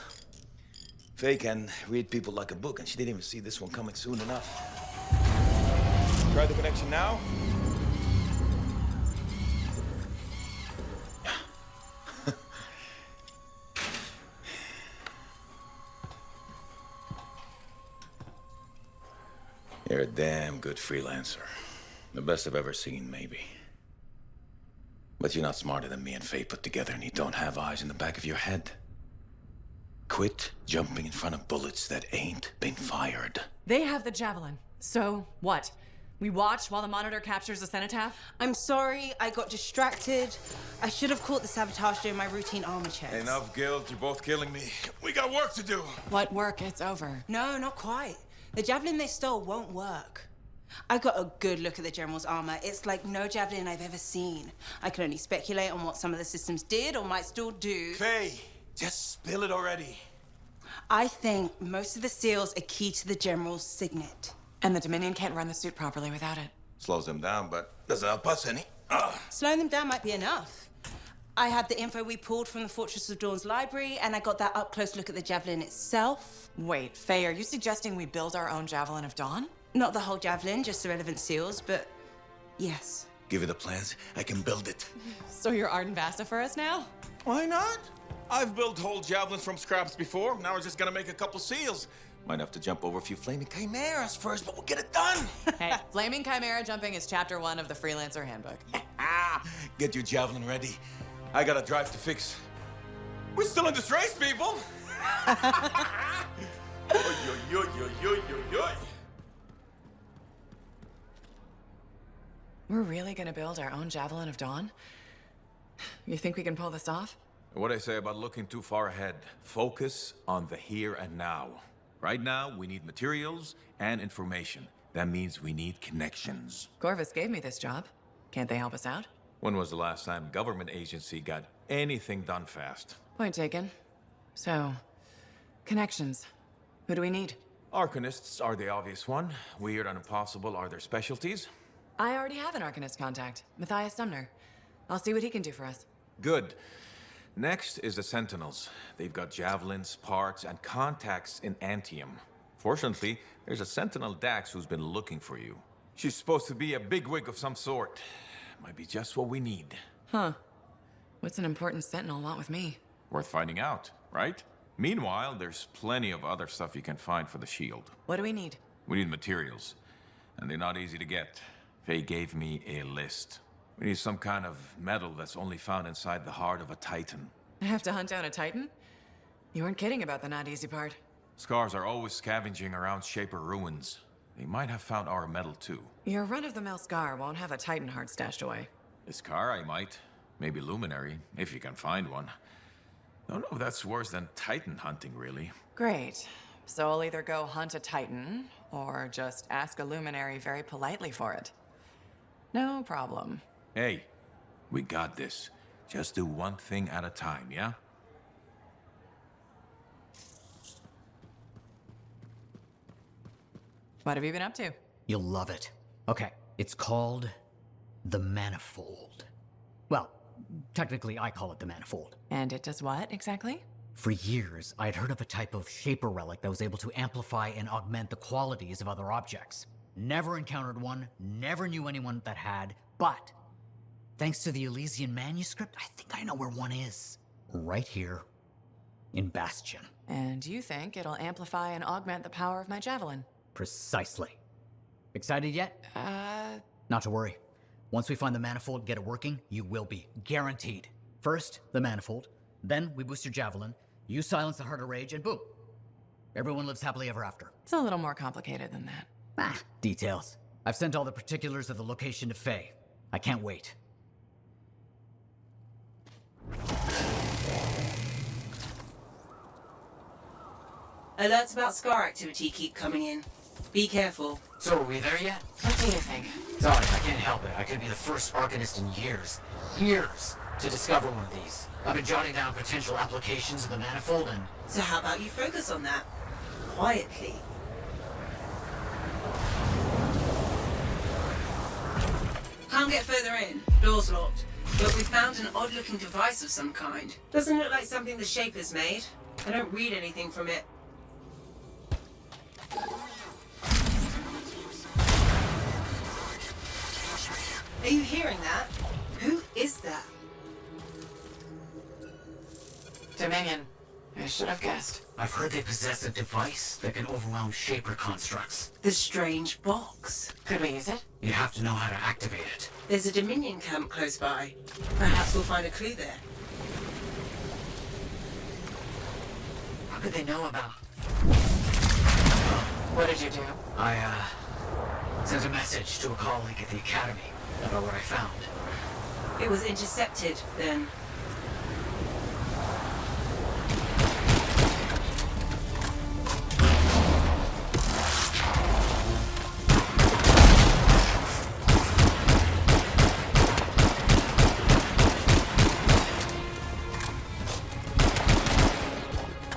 Faye can read people like a book, and she didn't even see this one coming soon enough. Try the connection now. You're a damn good freelancer. The best I've ever seen, maybe. But you're not smarter than me and Faye put together, and you don't have eyes in the back of your head. Quit jumping in front of bullets that ain't been fired. They have the javelin. So what? We watch while the monitor captures the cenotaph? I'm sorry, I got distracted. I should have caught the sabotage during my routine armor checks. Enough guilt, you're both killing me. We got work to do. What work? It's over. No, not quite. The javelin they stole won't work. I got a good look at the General's armor. It's like no javelin I've ever seen. I can only speculate on what some of the systems did or might still do. Faye, just spill it already. I think most of the seals are key to the General's signet. And the Dominion can't run the suit properly without it. Slows them down, but doesn't help us any. Slowing them down might be enough. I had the info we pulled from the Fortress of Dawn's library, and I got that up-close look at the javelin itself. Wait, Faye, are you suggesting we build our own Javelin of Dawn? Not the whole javelin, just the relevant seals, but yes. Give me the plans, I can build it. So you're Arden Vasta for us now? Why not? I've built whole javelins from scraps before. Now we're just gonna make a couple seals. Might have to jump over a few flaming chimeras first, but we'll get it done. Hey, flaming chimera jumping is chapter 1 of the Freelancer Handbook. Get your javelin ready. I got a drive to fix. We're still in this race, people. Oy, oy, oy, oy, oy, oy, oy. We're really gonna build our own Javelin of Dawn? You think we can pull this off? What I say about looking too far ahead. Focus on the here and now. Right now, we need materials and information. That means we need connections. Corvus gave me this job. Can't they help us out? When was the last time a government agency got anything done fast? Point taken. So, connections. Who do we need? Arcanists are the obvious one. Weird and impossible are their specialties. I already have an Arcanist contact, Matthias Sumner. I'll see what he can do for us. Good. Next is the Sentinels. They've got javelins, parts, and contacts in ANTHEM. Fortunately, there's a Sentinel Dax who's been looking for you. She's supposed to be a bigwig of some sort. Might be just what we need. Huh. What's an important Sentinel want with me? Worth finding out, right? Meanwhile, there's plenty of other stuff you can find for the shield. What do we need? We need materials, and they're not easy to get. Faye gave me a list. We need some kind of metal that's only found inside the heart of a Titan. I have to hunt down a Titan? You weren't kidding about the not easy part. Scars are always scavenging around Shaper ruins. They might have found our metal too. Your run-of-the-mill Scar won't have a Titan heart stashed away. A Scar I might. Maybe Luminary, if you can find one. Don't know if that's worse than Titan hunting, really. Great. So I'll either go hunt a Titan, or just ask a Luminary very politely for it. No problem. Hey, we got this. Just do one thing at a time, yeah? What have you been up to? You'll love it. Okay, it's called the Manifold. Well, technically I call it the Manifold. And it does what, exactly? For years, I'd heard of a type of Shaper relic that was able to amplify and augment the qualities of other objects. Never encountered one, never knew anyone that had, but thanks to the Elysian manuscript, I think I know where one is. Right here in Bastion. And you think it'll amplify and augment the power of my javelin? Precisely. Excited yet? Not to worry. Once we find the Manifold and get it working, you will be. Guaranteed. First, the Manifold. Then we boost your javelin. You silence the heart of rage, and boom. Everyone lives happily ever after. It's a little more complicated than that. Details. I've sent all the particulars of the location to Faye. I can't wait. Alerts about Scar activity keep coming in. Be careful. So are we there yet? What do you think? Sorry, I can't help it. I could be the first Arcanist in years, to discover one of these. I've been jotting down potential applications of the manifold and... So how about you focus on that? Quietly. Can't get further in. Door's locked. But we found an odd-looking device of some kind. Doesn't look like something the Shapers made. I don't read anything from it. Are you hearing that? Who is that? Dominion. I should have guessed. I've heard they possess a device that can overwhelm Shaper constructs. The strange box. Could we use it? You have to know how to activate it. There's a Dominion camp close by. Perhaps we'll find a clue there. How could they know about... What did you do? I, sent a message to a colleague at the Academy about what I found. It was intercepted, then.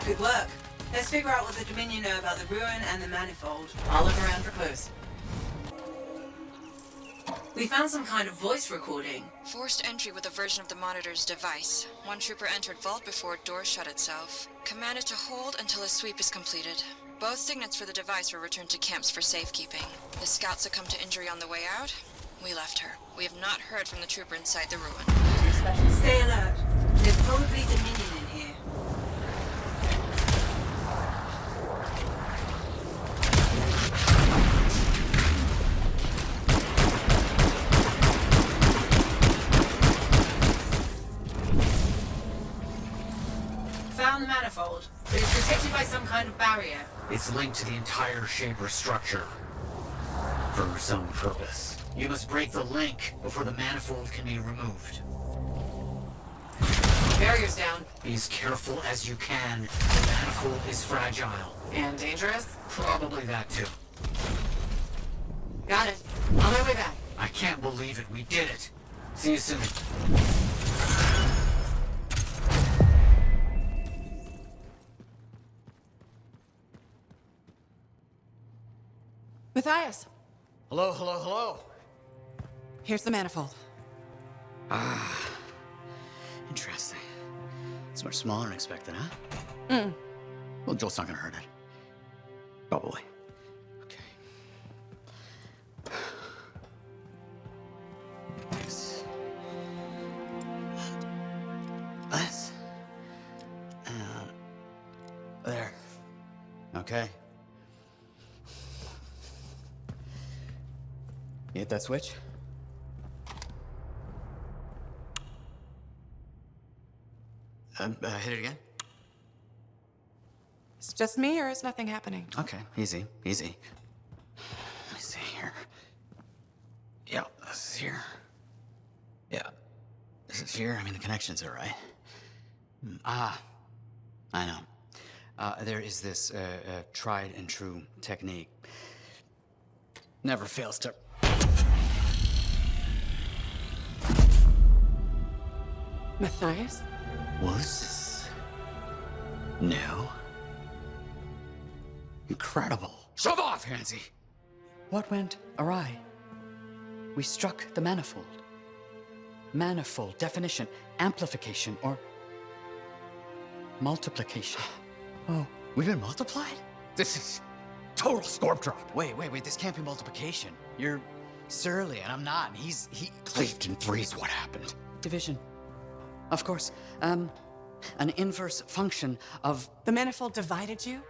Good work. Let's figure out what the Dominion know about the ruin and the manifold. I'll look around for clues. We found some kind of voice recording. Forced entry with a version of the monitor's device. One trooper entered vault before door shut itself. Commanded to hold until a sweep is completed. Both signets for the device were returned to camps for safekeeping. The scout succumbed to injury on the way out. We left her. We have not heard from the trooper inside the ruin. Stay alert. There's probably Dominion in here. Found the manifold, but it's protected by some kind of barrier. It's linked to the entire Shaper structure. For some purpose. You must break the link before the manifold can be removed. Barrier's down. Be as careful as you can. The manifold is fragile. And dangerous? Probably that too. Got it. On my way back. I can't believe it. We did it. See you soon. Matthias. Hello, hello, hello. Here's the manifold. Ah. Interesting. It's much smaller than expected, huh? Well, Joel's not gonna hurt it. Probably. Okay. This. This. And there. Okay. You hit that switch? Hit it again? It's just me, or is nothing happening? Okay, easy, easy. Let me see here. Yeah, this is here. Yeah, this is here. I mean, the connections are right. I know. There is this tried and true technique. Never fails to... Matthias? Was this new? Incredible. Shove off, Hansi! What went awry? We struck the manifold. Manifold, definition, amplification, or multiplication. Oh, we've been multiplied? This is total scorp drop. Wait, this can't be multiplication. You're surly, and I'm not, and he cleaved in threes. What happened? Division. Of course. An inverse function of... The manifold divided you?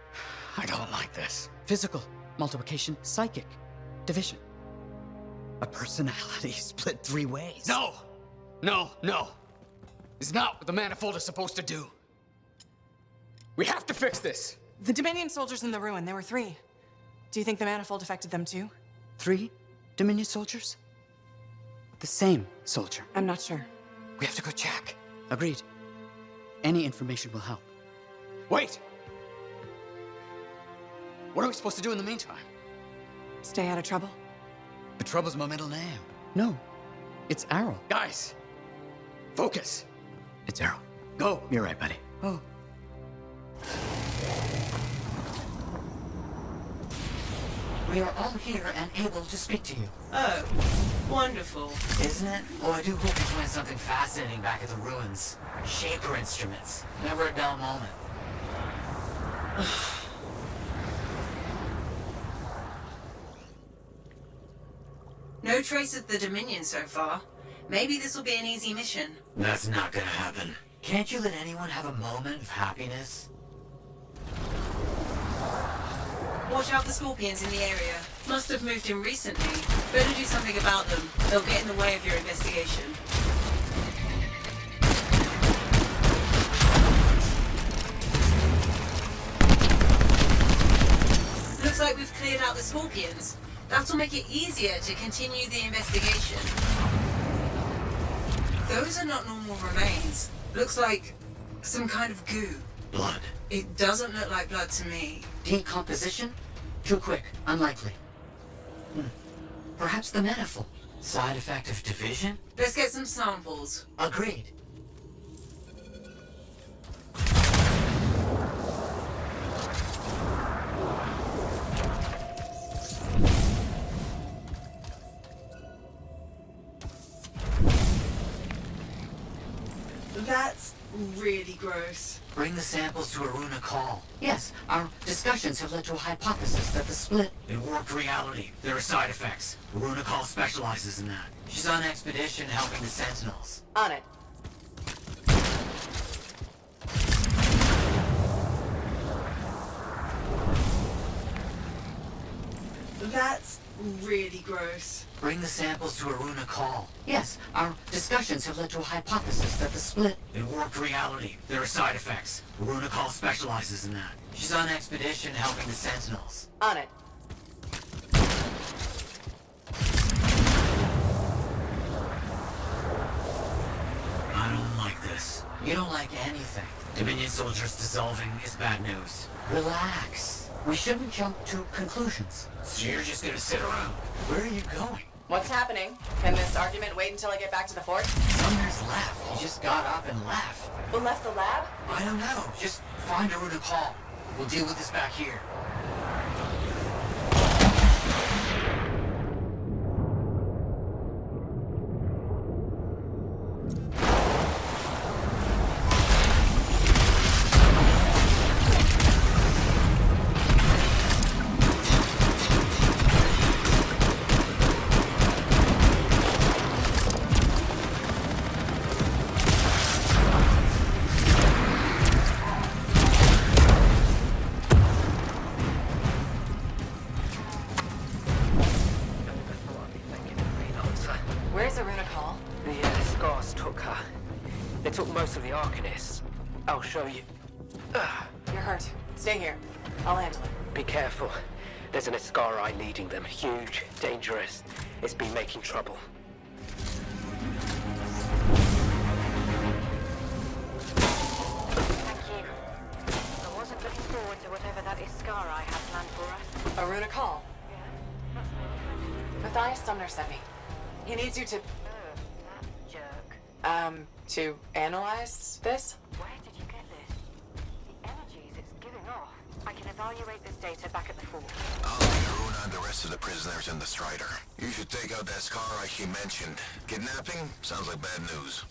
I don't like this. Physical multiplication, psychic division. A personality split three ways. No! It's not what the manifold is supposed to do. We have to fix this! The Dominion soldiers in the ruin, there were 3. Do you think the manifold affected them too? 3 Dominion soldiers? The same soldier. I'm not sure. We have to go check. Agreed. Any information will help. Wait! What are we supposed to do in the meantime? Stay out of trouble? But trouble's my middle name. No, it's Arrow. Guys, focus. It's Arrow. Go. You're right, buddy. Oh. We are all here and able to speak to you. Oh, wonderful. Isn't it? Oh, I do hope you find something fascinating back at the ruins. Shaper instruments. Never a dull moment. No trace of the Dominion so far. Maybe this will be an easy mission. That's not gonna happen. Can't you let anyone have a moment of happiness? Watch out for scorpions in the area. Must have moved in recently. Better do something about them. They'll get in the way of your investigation. Looks like we've cleared out the scorpions. That'll make it easier to continue the investigation. Those are not normal remains. Looks like some kind of goo. Blood. It doesn't look like blood to me. Decomposition? Too quick. Unlikely. Perhaps the manifold. Side effect of division? Let's get some samples. Agreed. That's really gross. Bring the samples to Aruna Call. Yes, our discussions have led to a hypothesis that the split in warped reality. There are side effects. Aruna Call specializes in that. She's on expedition helping the Sentinels. On it. That's really gross. Bring the samples to Aruna Call. Yes, our discussions have led to a hypothesis that the split in warped reality. There are side effects. Aruna Call specializes in that. She's on expedition helping the Sentinels. On it. I don't like this. You don't like anything. Dominion soldiers dissolving is bad news. Relax. We shouldn't jump to conclusions. So you're just gonna sit around. Where are you going? What's happening? Can this argument wait until I get back to the fort? Sumner's left. He just got up and left. Who left the lab? I don't know. Just find Aruna Call. We'll deal with this back here. Where's Aruna Call? The Scars took her. They took most of the Arcanists. I'll show you. You're hurt. Stay here. I'll handle it. Be careful. There's an Ascari leading them. Huge, dangerous. It's been making trouble. Thank you. I wasn't looking forward to whatever that Ascari had planned for us. Aruna Call. Matthias Sumner sent me. He needs you to... that jerk. To analyze this? Where did you get this? The energies it's giving off. I can evaluate this data back at the fort. I'll leave Aruna and the rest of the prisoners in the Strider. You should take out that Skari she mentioned. Kidnapping? Sounds like bad news.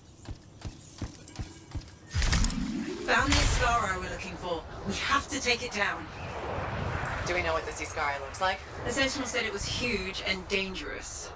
Found the Ascara we're looking for. We have to take it down. Do we know what this Ascari looks like? The Sentinel said it was huge and dangerous.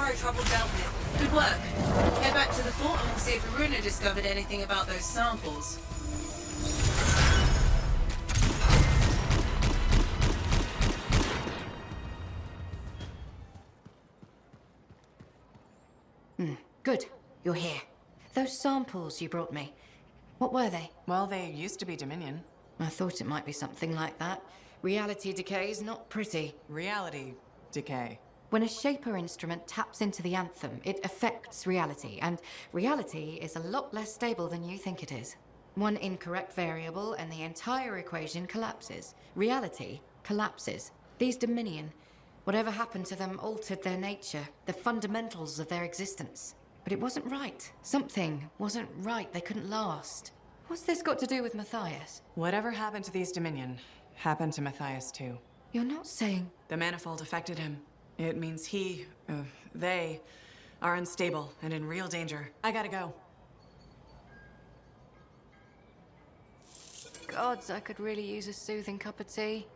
worry, trouble dealt with. Good work. Head back to the fort and we'll see if Aruna discovered anything about those samples. Good. You're here. Those samples you brought me, what were they? Well, they used to be Dominion. I thought it might be something like that. Reality decay is not pretty. Reality decay. When a Shaper instrument taps into the Anthem, it affects reality, and reality is a lot less stable than you think it is. One incorrect variable and the entire equation collapses. Reality collapses. These Dominion, whatever happened to them altered their nature, the fundamentals of their existence. But it wasn't right. Something wasn't right. They couldn't last. What's this got to do with Matthias? Whatever happened to these Dominion happened to Matthias too. You're not saying... The manifold affected him. It means they are unstable and in real danger. I gotta go. Gods, I could really use a soothing cup of tea.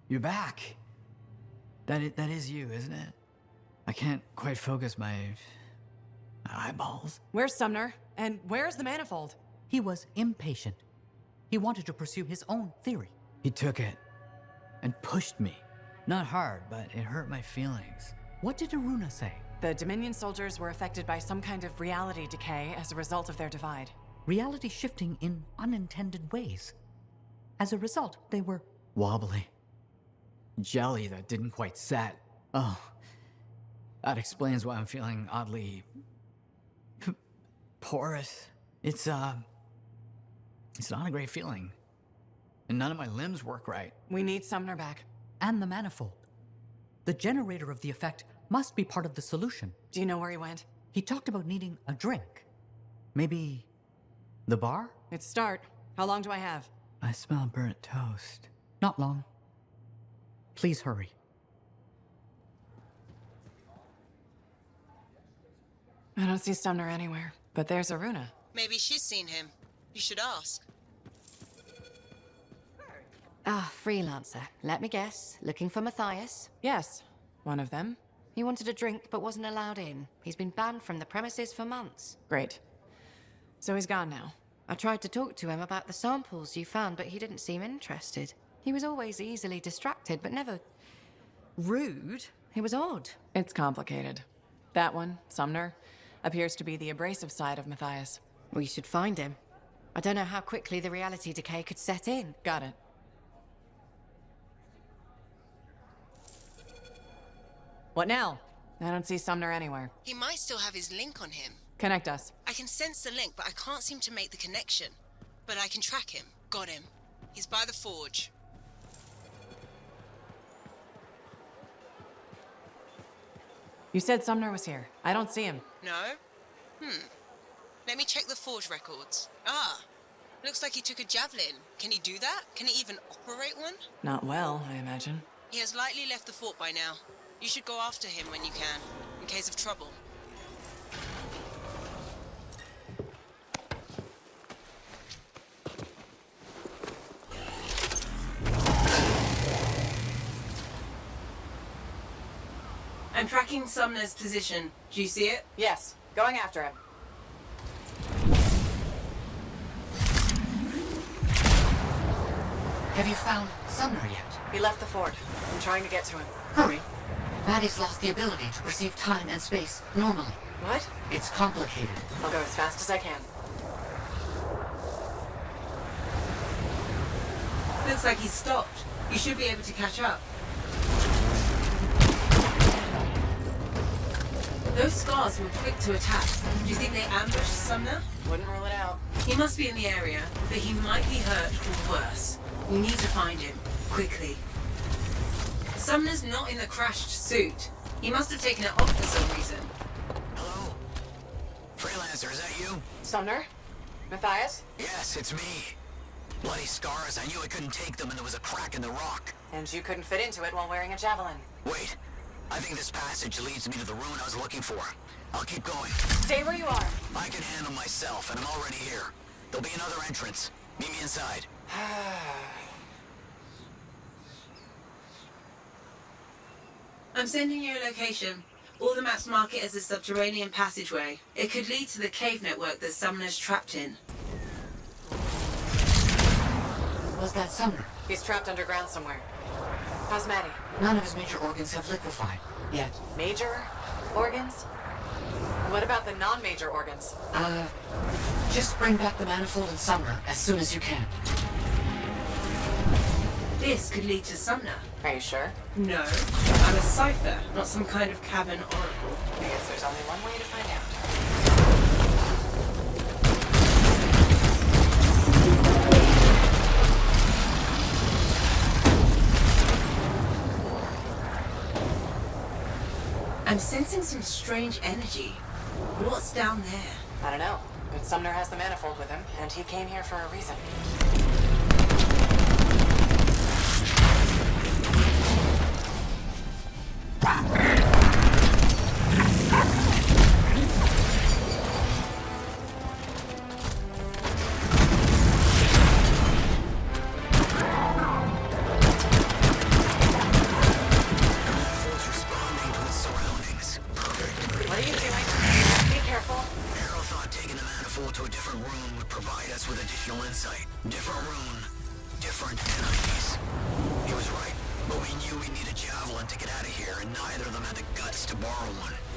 You're back. That is you, isn't it? I can't quite focus my eyeballs. Where's Sumner? And where's the manifold? He was impatient. He wanted to pursue his own theory. He took it and pushed me. Not hard, but it hurt my feelings. What did Aruna say? The Dominion soldiers were affected by some kind of reality decay as a result of their divide. Reality shifting in unintended ways. As a result, they were wobbly. Jelly that didn't quite set. Oh, that explains why I'm feeling oddly porous. It's not a great feeling. And none of my limbs work right. We need Sumner back. And the manifold. The generator of the effect must be part of the solution. Do you know where he went? He talked about needing a drink. Maybe the bar? It's start. How long do I have? I smell burnt toast. Not long. Please hurry. I don't see Sumner anywhere, but there's Aruna. Maybe she's seen him. You should ask. Freelancer. Let me guess. Looking for Matthias? Yes, one of them. He wanted a drink but wasn't allowed in. He's been banned from the premises for months. Great. So he's gone now. I tried to talk to him about the samples you found, but he didn't seem interested. He was always easily distracted, but never rude. It was odd. It's complicated. That one, Sumner, appears to be the abrasive side of Matthias. We should find him. I don't know how quickly the reality decay could set in. Got it. What now? I don't see Sumner anywhere. He might still have his link on him. Connect us. I can sense the link, but I can't seem to make the connection. But I can track him. Got him. He's by the forge. You said Sumner was here. I don't see him. No? Let me check the forge records. Looks like he took a javelin. Can he do that? Can he even operate one? Not well, I imagine. He has likely left the fort by now. You should go after him when you can, in case of trouble. I'm tracking Sumner's position. Do you see it? Yes. Going after him. Have you found Sumner yet? He left the fort. I'm trying to get to him. Hurry. Maddie's lost the ability to perceive time and space normally. What? It's complicated. I'll go as fast as I can. Looks like he's stopped. You should be able to catch up. Those scars were quick to attack. Do you think they ambushed Sumner? Wouldn't rule it out. He must be in the area, but he might be hurt or worse. We need to find him, quickly. Sumner's not in the crashed suit. He must have taken it off for some reason. Hello? Freelancer, is that you? Sumner? Matthias? Yes, it's me. Bloody scars, I knew I couldn't take them and there was a crack in the rock. And you couldn't fit into it while wearing a javelin. Wait, I think this passage leads me to the room I was looking for. I'll keep going. Stay where you are. I can handle myself, and I'm already here. There'll be another entrance. Meet me inside. I'm sending you a location. All the maps mark it as a subterranean passageway. It could lead to the cave network that Sumner's trapped in. Was that Sumner? He's trapped underground somewhere. How's Maddie? None of his major organs have liquefied yet. Major organs? What about the non-major organs? Just bring back the manifold and Sumner as soon as you can. This could lead to Sumner. Are you sure? No. I'm a cipher, not some kind of cabin oracle. I guess there's only one way to find out. I'm sensing some strange energy. What's down there? I don't know, but Sumner has the manifold with him, and he came here for a reason.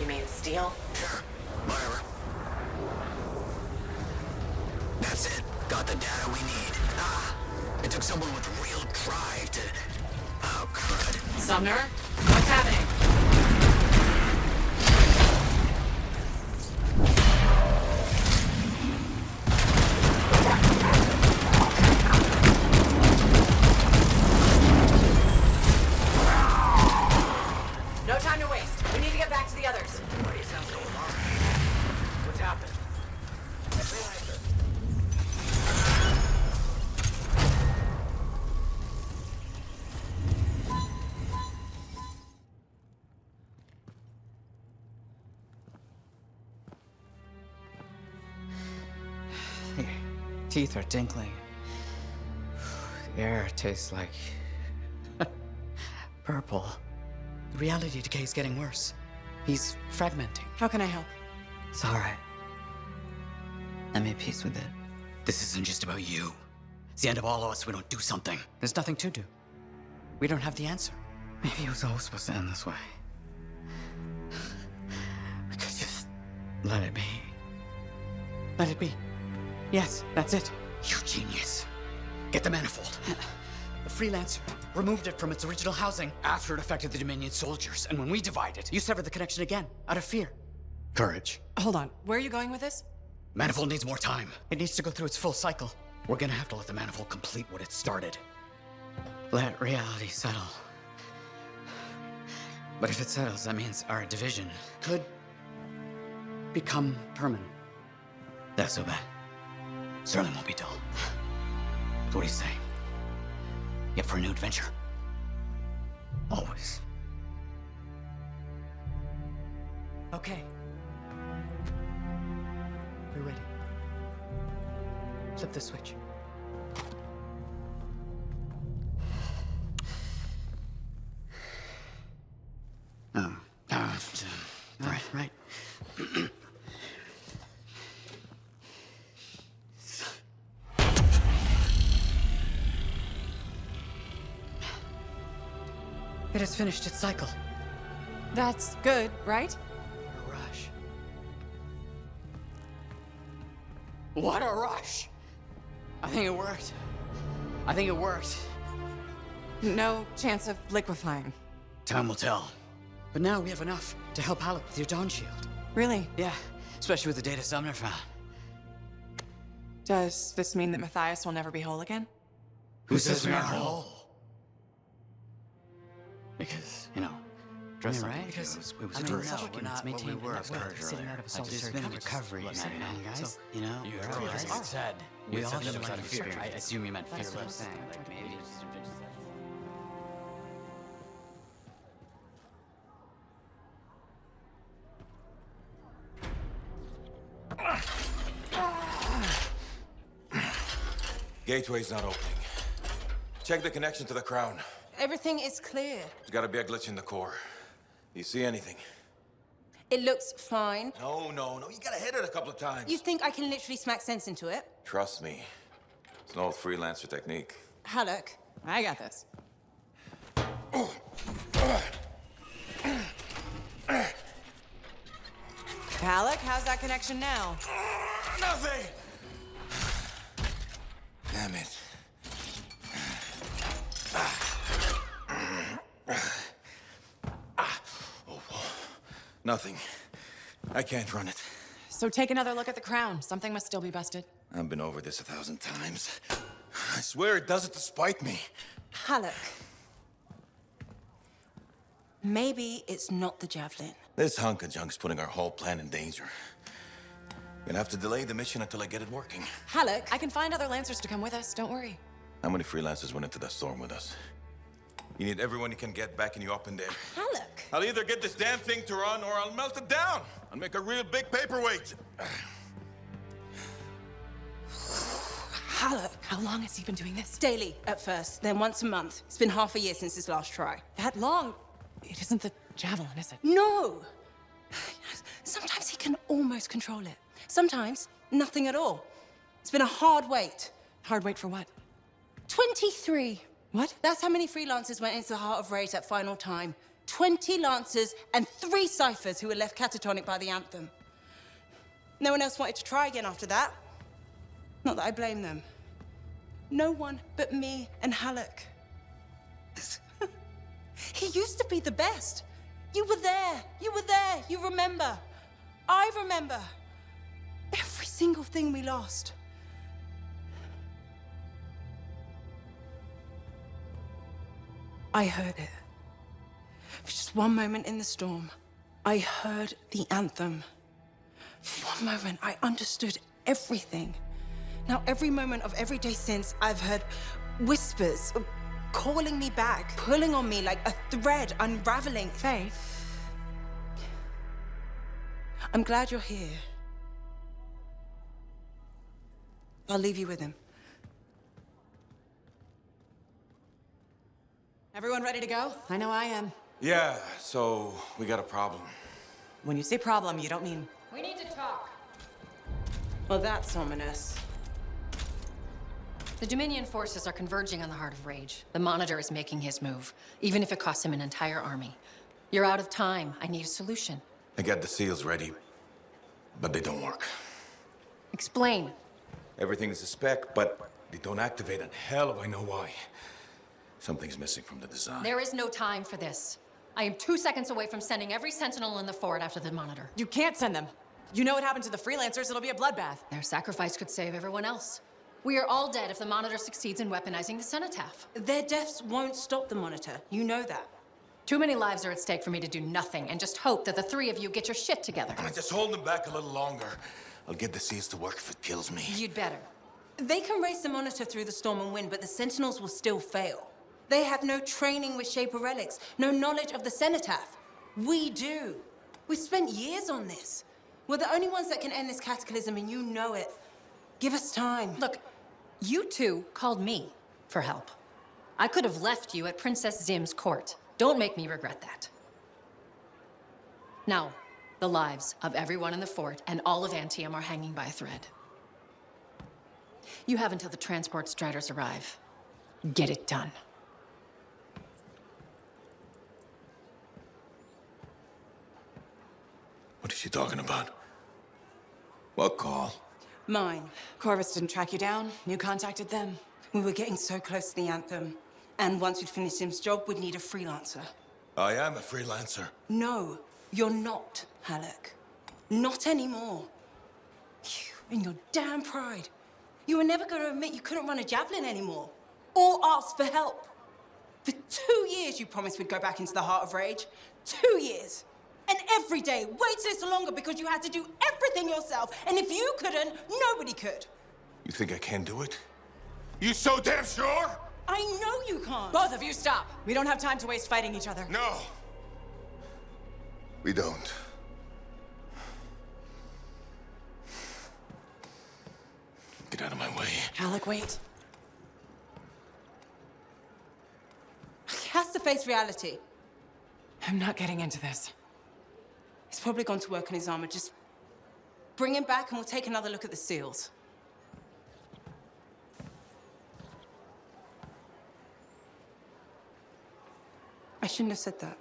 You mean steel? Sure. Whatever. That's it. Got the data we need. It took someone with real drive to... Oh, crud. Sumner? What's happening? No time to waste. We need to get back to the others. What sounds going on? What's happened? Your teeth are tinkling. The air tastes like purple. The reality decay is getting worse. He's fragmenting. How can I help? It's all right. I made peace with it. This isn't just about you. It's the end of all of us if we don't do something. There's nothing to do. We don't have the answer. Maybe it was always supposed to end this way. We could just let it be. Let it be. Yes, that's it. You genius. Get the manifold. The Freelancer removed it from its original housing after it affected the Dominion soldiers. And when we divided, you severed the connection again, out of fear. Courage. Hold on. Where are you going with this? Manifold needs more time. It needs to go through its full cycle. We're gonna have to let the manifold complete what it started. Let reality settle. But if it settles, that means our division could become permanent. That's so bad. Certainly won't be dull. So what do you say? You up for a new adventure? Always. Okay. We're ready. Flip the switch. Right. It has finished its cycle. That's good, right? A rush. What a rush! I think it worked. No chance of liquefying. Time will tell. But now we have enough to help Haluk with your Dawn Shield. Really? Yeah, especially with the data Sumner found. Does this mean that Matthias will never be whole again? Who says we aren't whole? Because, Dress right? Because it was I a mean, first. we're not maintain we were enough earlier. sitting out of a There's solitary been a recovery, recovery, sitting down, guys. So, You realize guys said. We all said should there was like no fear. fear. I assume you meant That's what I'm fearless. saying. Like maybe just Gateway's not opening. Check the connection to the crown. Everything is clear. There's gotta be a glitch in the core. Do you see anything? It looks fine. No. You gotta hit it a couple of times. You think I can literally smack sense into it? Trust me. It's an old freelancer technique. Haluk. I got this. Haluk, how's that connection now? Nothing! Damn it. Nothing. I can't run it. So take another look at the crown. Something must still be busted. I've been over this 1,000 times. I swear it does it to spite me. Haluk. Maybe it's not the javelin. This hunk of junk's putting our whole plan in danger. Gonna have to delay the mission until I get it working. Haluk. I can find other Lancers to come with us. Don't worry. How many freelancers went into that storm with us? You need everyone you can get backing you up in there. Haluk. I'll either get this damn thing to run or I'll melt it down. I'll make a real big paperweight. Haluk. How long has he been doing this? Daily at first, then once a month. It's been half a year since his last try. That long? It isn't the javelin, is it? No! Sometimes he can almost control it. Sometimes, nothing at all. It's been a hard wait. Hard wait for what? 23. What? That's how many freelancers went into the Heart of Rage that final time. 20 Lancers and 3 Ciphers who were left catatonic by the Anthem. No one else wanted to try again after that. Not that I blame them. No one but me and Haluk. He used to be the best. You were there. You were there. You remember. I remember. Every single thing we lost. I heard it. For just one moment in the storm, I heard the anthem. For one moment, I understood everything. Now, every moment of every day since, I've heard whispers calling me back, pulling on me like a thread unraveling. Faye. I'm glad you're here. I'll leave you with him. Everyone ready to go? I know I am. Yeah, so we got a problem. When you say problem, you don't mean... We need to talk. Well, that's ominous. The Dominion forces are converging on the Heart of Rage. The Monitor is making his move, even if it costs him an entire army. You're out of time. I need a solution. I got the seals ready, but they don't work. Explain. Everything is a spec, but they don't activate, and hell if I know why. Something's missing from the design. There is no time for this. I am 2 seconds away from sending every Sentinel in the fort after the Monitor. You can't send them. You know what happened to the Freelancers. It'll be a bloodbath. Their sacrifice could save everyone else. We are all dead if the Monitor succeeds in weaponizing the cenotaph. Their deaths won't stop the Monitor. You know that. Too many lives are at stake for me to do nothing and just hope that the 3 of you get your shit together. Just hold them back a little longer. I'll get the seals to work if it kills me. You'd better. They can race the Monitor through the storm and win, but the Sentinels will still fail. They have no training with Shaper relics, no knowledge of the cenotaph. We do. We've spent years on this. We're the only ones that can end this cataclysm, and you know it. Give us time. Look, you two called me for help. I could have left you at Princess Zim's court. Don't make me regret that. Now, the lives of everyone in the fort and all of ANTHEM are hanging by a thread. You have until the transport striders arrive. Get it done. What is she talking about? What call? Mine. Corvus didn't track you down. You contacted them. We were getting so close to the Anthem. And once we'd finished Sim's job, we'd need a freelancer. I am a freelancer. No, you're not, Haluk. Not anymore. You and your damn pride. You were never going to admit you couldn't run a javelin anymore. Or ask for help. For 2 years, you promised we'd go back into the Heart of Rage. 2 years. And every day, wait this longer because you had to do everything yourself. And if you couldn't, nobody could. You think I can do it? You so damn sure? I know you can't. Both of you stop. We don't have time to waste fighting each other. No. We don't. Get out of my way. Haluk, wait. He has to face reality. I'm not getting into this. He's probably gone to work on his armor. Just bring him back and we'll take another look at the seals. I shouldn't have said that.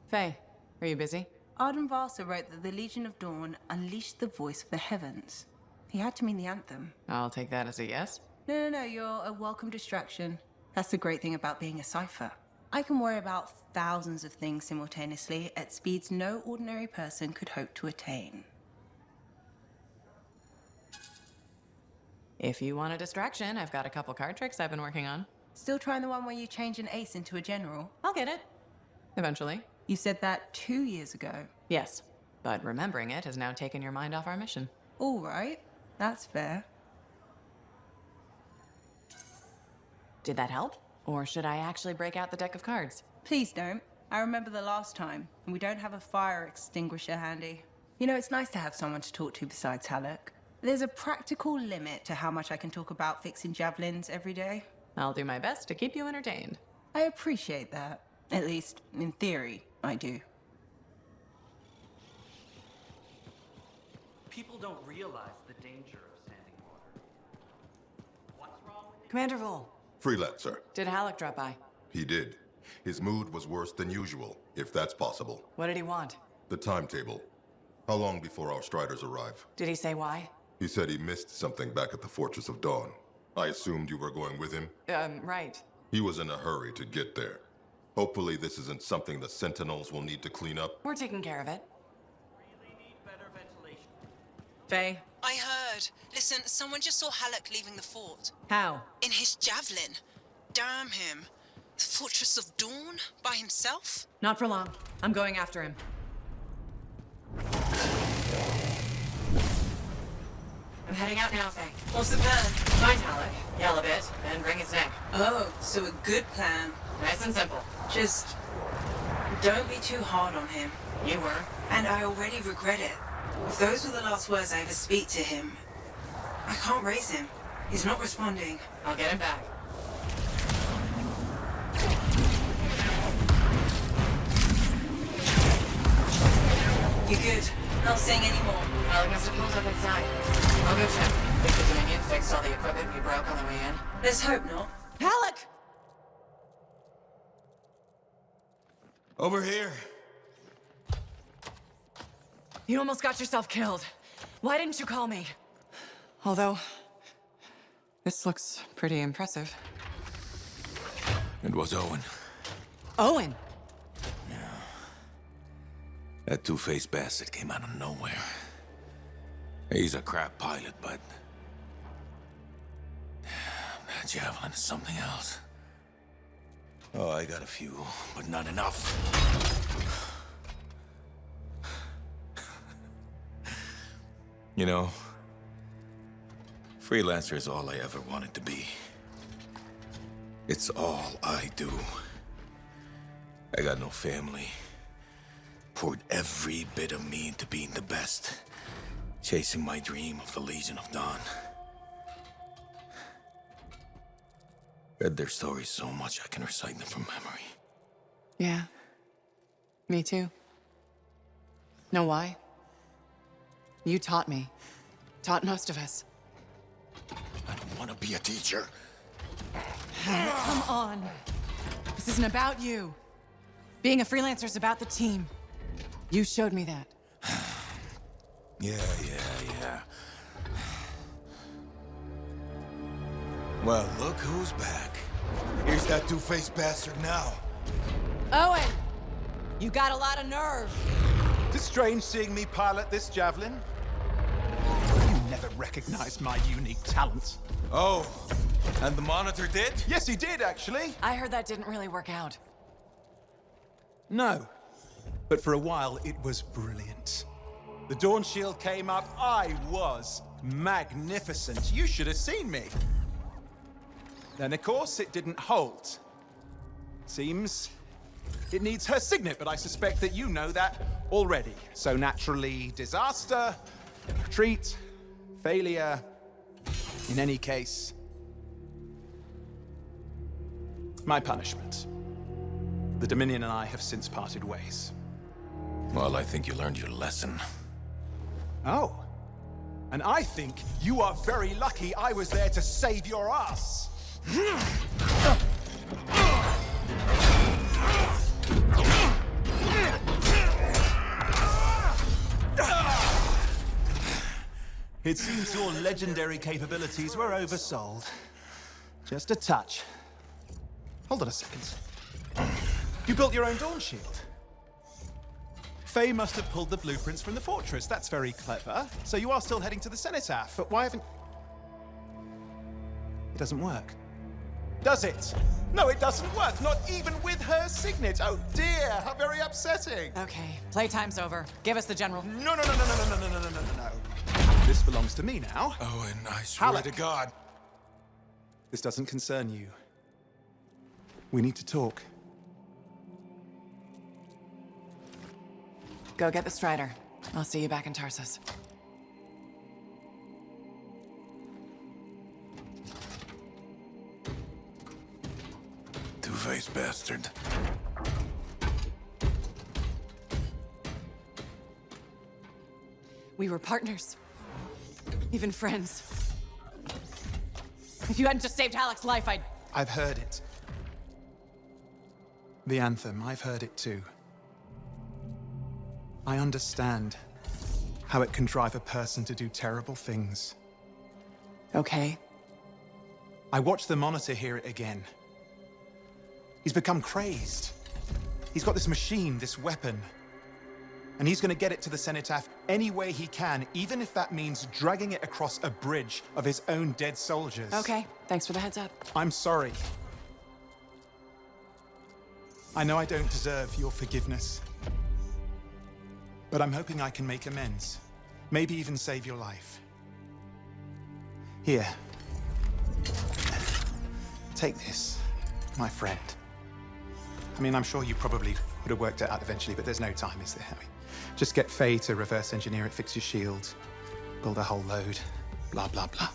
Faye, are you busy? Arden Varsa wrote that the Legion of Dawn unleashed the voice of the heavens. He had to mean the anthem. I'll take that as a yes. No, you're a welcome distraction. That's the great thing about being a cipher. I can worry about thousands of things simultaneously at speeds no ordinary person could hope to attain. If you want a distraction, I've got a couple card tricks I've been working on. Still trying the one where you change an ace into a general? I'll get it. Eventually. You said that 2 years ago. Yes, but remembering it has now taken your mind off our mission. All right, that's fair. Did that help? Or should I actually break out the deck of cards? Please don't. I remember the last time, and we don't have a fire extinguisher handy. You know, it's nice to have someone to talk to besides Haluk. There's a practical limit to how much I can talk about fixing javelins every day. I'll do my best to keep you entertained. I appreciate that. At least, in theory, I do. People don't realize the danger of standing water. What's wrong with Commander Vol. Freelancer. Did Haluk drop by? He did. His mood was worse than usual, if that's possible. What did he want? The timetable. How long before our striders arrive? Did he say why? He said he missed something back at the Fortress of Dawn. I assumed you were going with him? Right. He was in a hurry to get there. Hopefully this isn't something the Sentinels will need to clean up. We're taking care of it. Really need better ventilation. Faye? I heard. Listen, someone just saw Haluk leaving the fort. How? In his javelin. Damn him. The Fortress of Dawn? By himself? Not for long. I'm going after him. I'm heading out now, Faye. What's the plan? Find Haluk, yell a bit, and bring his neck. Oh, so a good plan. Nice and simple. Just don't be too hard on him. You were. And I already regret it. If those were the last words I ever speak to him, I can't raise him. He's not responding. I'll get him back. You good? Not saying any more. Haluk must have pulled up inside. I'll go check. Think the Dominion fixed all the equipment we broke on the way in? Let's hope not. Haluk! Over here. You almost got yourself killed. Why didn't you call me? Although, this looks pretty impressive. It was Owen. Owen? That two-faced bastard came out of nowhere. He's a crap pilot, but... that javelin is something else. Oh, I got a few, but not enough. You know, Freelancer is all I ever wanted to be. It's all I do. I got no family. Poured every bit of me into being the best. Chasing my dream of the Legion of Dawn. Read their stories so much I can recite them from memory. Yeah. Me too. Know why? You taught me. Taught most of us. I don't want to be a teacher. Come on. This isn't about you. Being a freelancer is about the team. You showed me that. Yeah. Well, look who's back. Here's that two-faced bastard now. Owen! You got a lot of nerve. It's strange seeing me pilot this javelin. You never recognized my unique talents. Oh, and the Monitor did? Yes, he did, actually. I heard that didn't really work out. No. But for a while, it was brilliant. The Dawn Shield came up. I was magnificent. You should have seen me. Then, of course, it didn't hold. Seems It needs her signet, but I suspect that you know that already. So naturally, disaster, retreat, failure. In any case, my punishment. The Dominion and I have since parted ways. Well, I think you learned your lesson. Oh. And I think you are very lucky I was there to save your ass. It seems your legendary capabilities were oversold. Just a touch. Hold on a second. You built your own dawn shield. Faye must have pulled the blueprints from the fortress. That's very clever. So you are still heading to the cenotaph, but why haven't... It doesn't work. Does it? No, it doesn't work. Not even with her signet. Oh dear, how very upsetting. Okay, playtime's over. Give us the general. No. This belongs to me now. Owen, I swear Haluk. to God. This doesn't concern you. We need to talk. Go get the Strider. I'll see you back in Tarsis. Two-faced bastard. We were partners. Even friends. If you hadn't just saved Haluk's life, I've heard it. The anthem, I've heard it too. I understand how it can drive a person to do terrible things. Okay. I watched the monitor hear it again. He's become crazed. He's got this machine, this weapon. And he's gonna get it to the cenotaph any way he can, even if that means dragging it across a bridge of his own dead soldiers. Okay, thanks for the heads up. I'm sorry. I know I don't deserve your forgiveness. But I'm hoping I can make amends. Maybe even save your life. Here. Take this, my friend. I mean, I'm sure you probably would have worked it out eventually, but there's no time, is there? I mean, just get Faye to reverse engineer it, fix your shield, build a whole load, blah, blah, blah.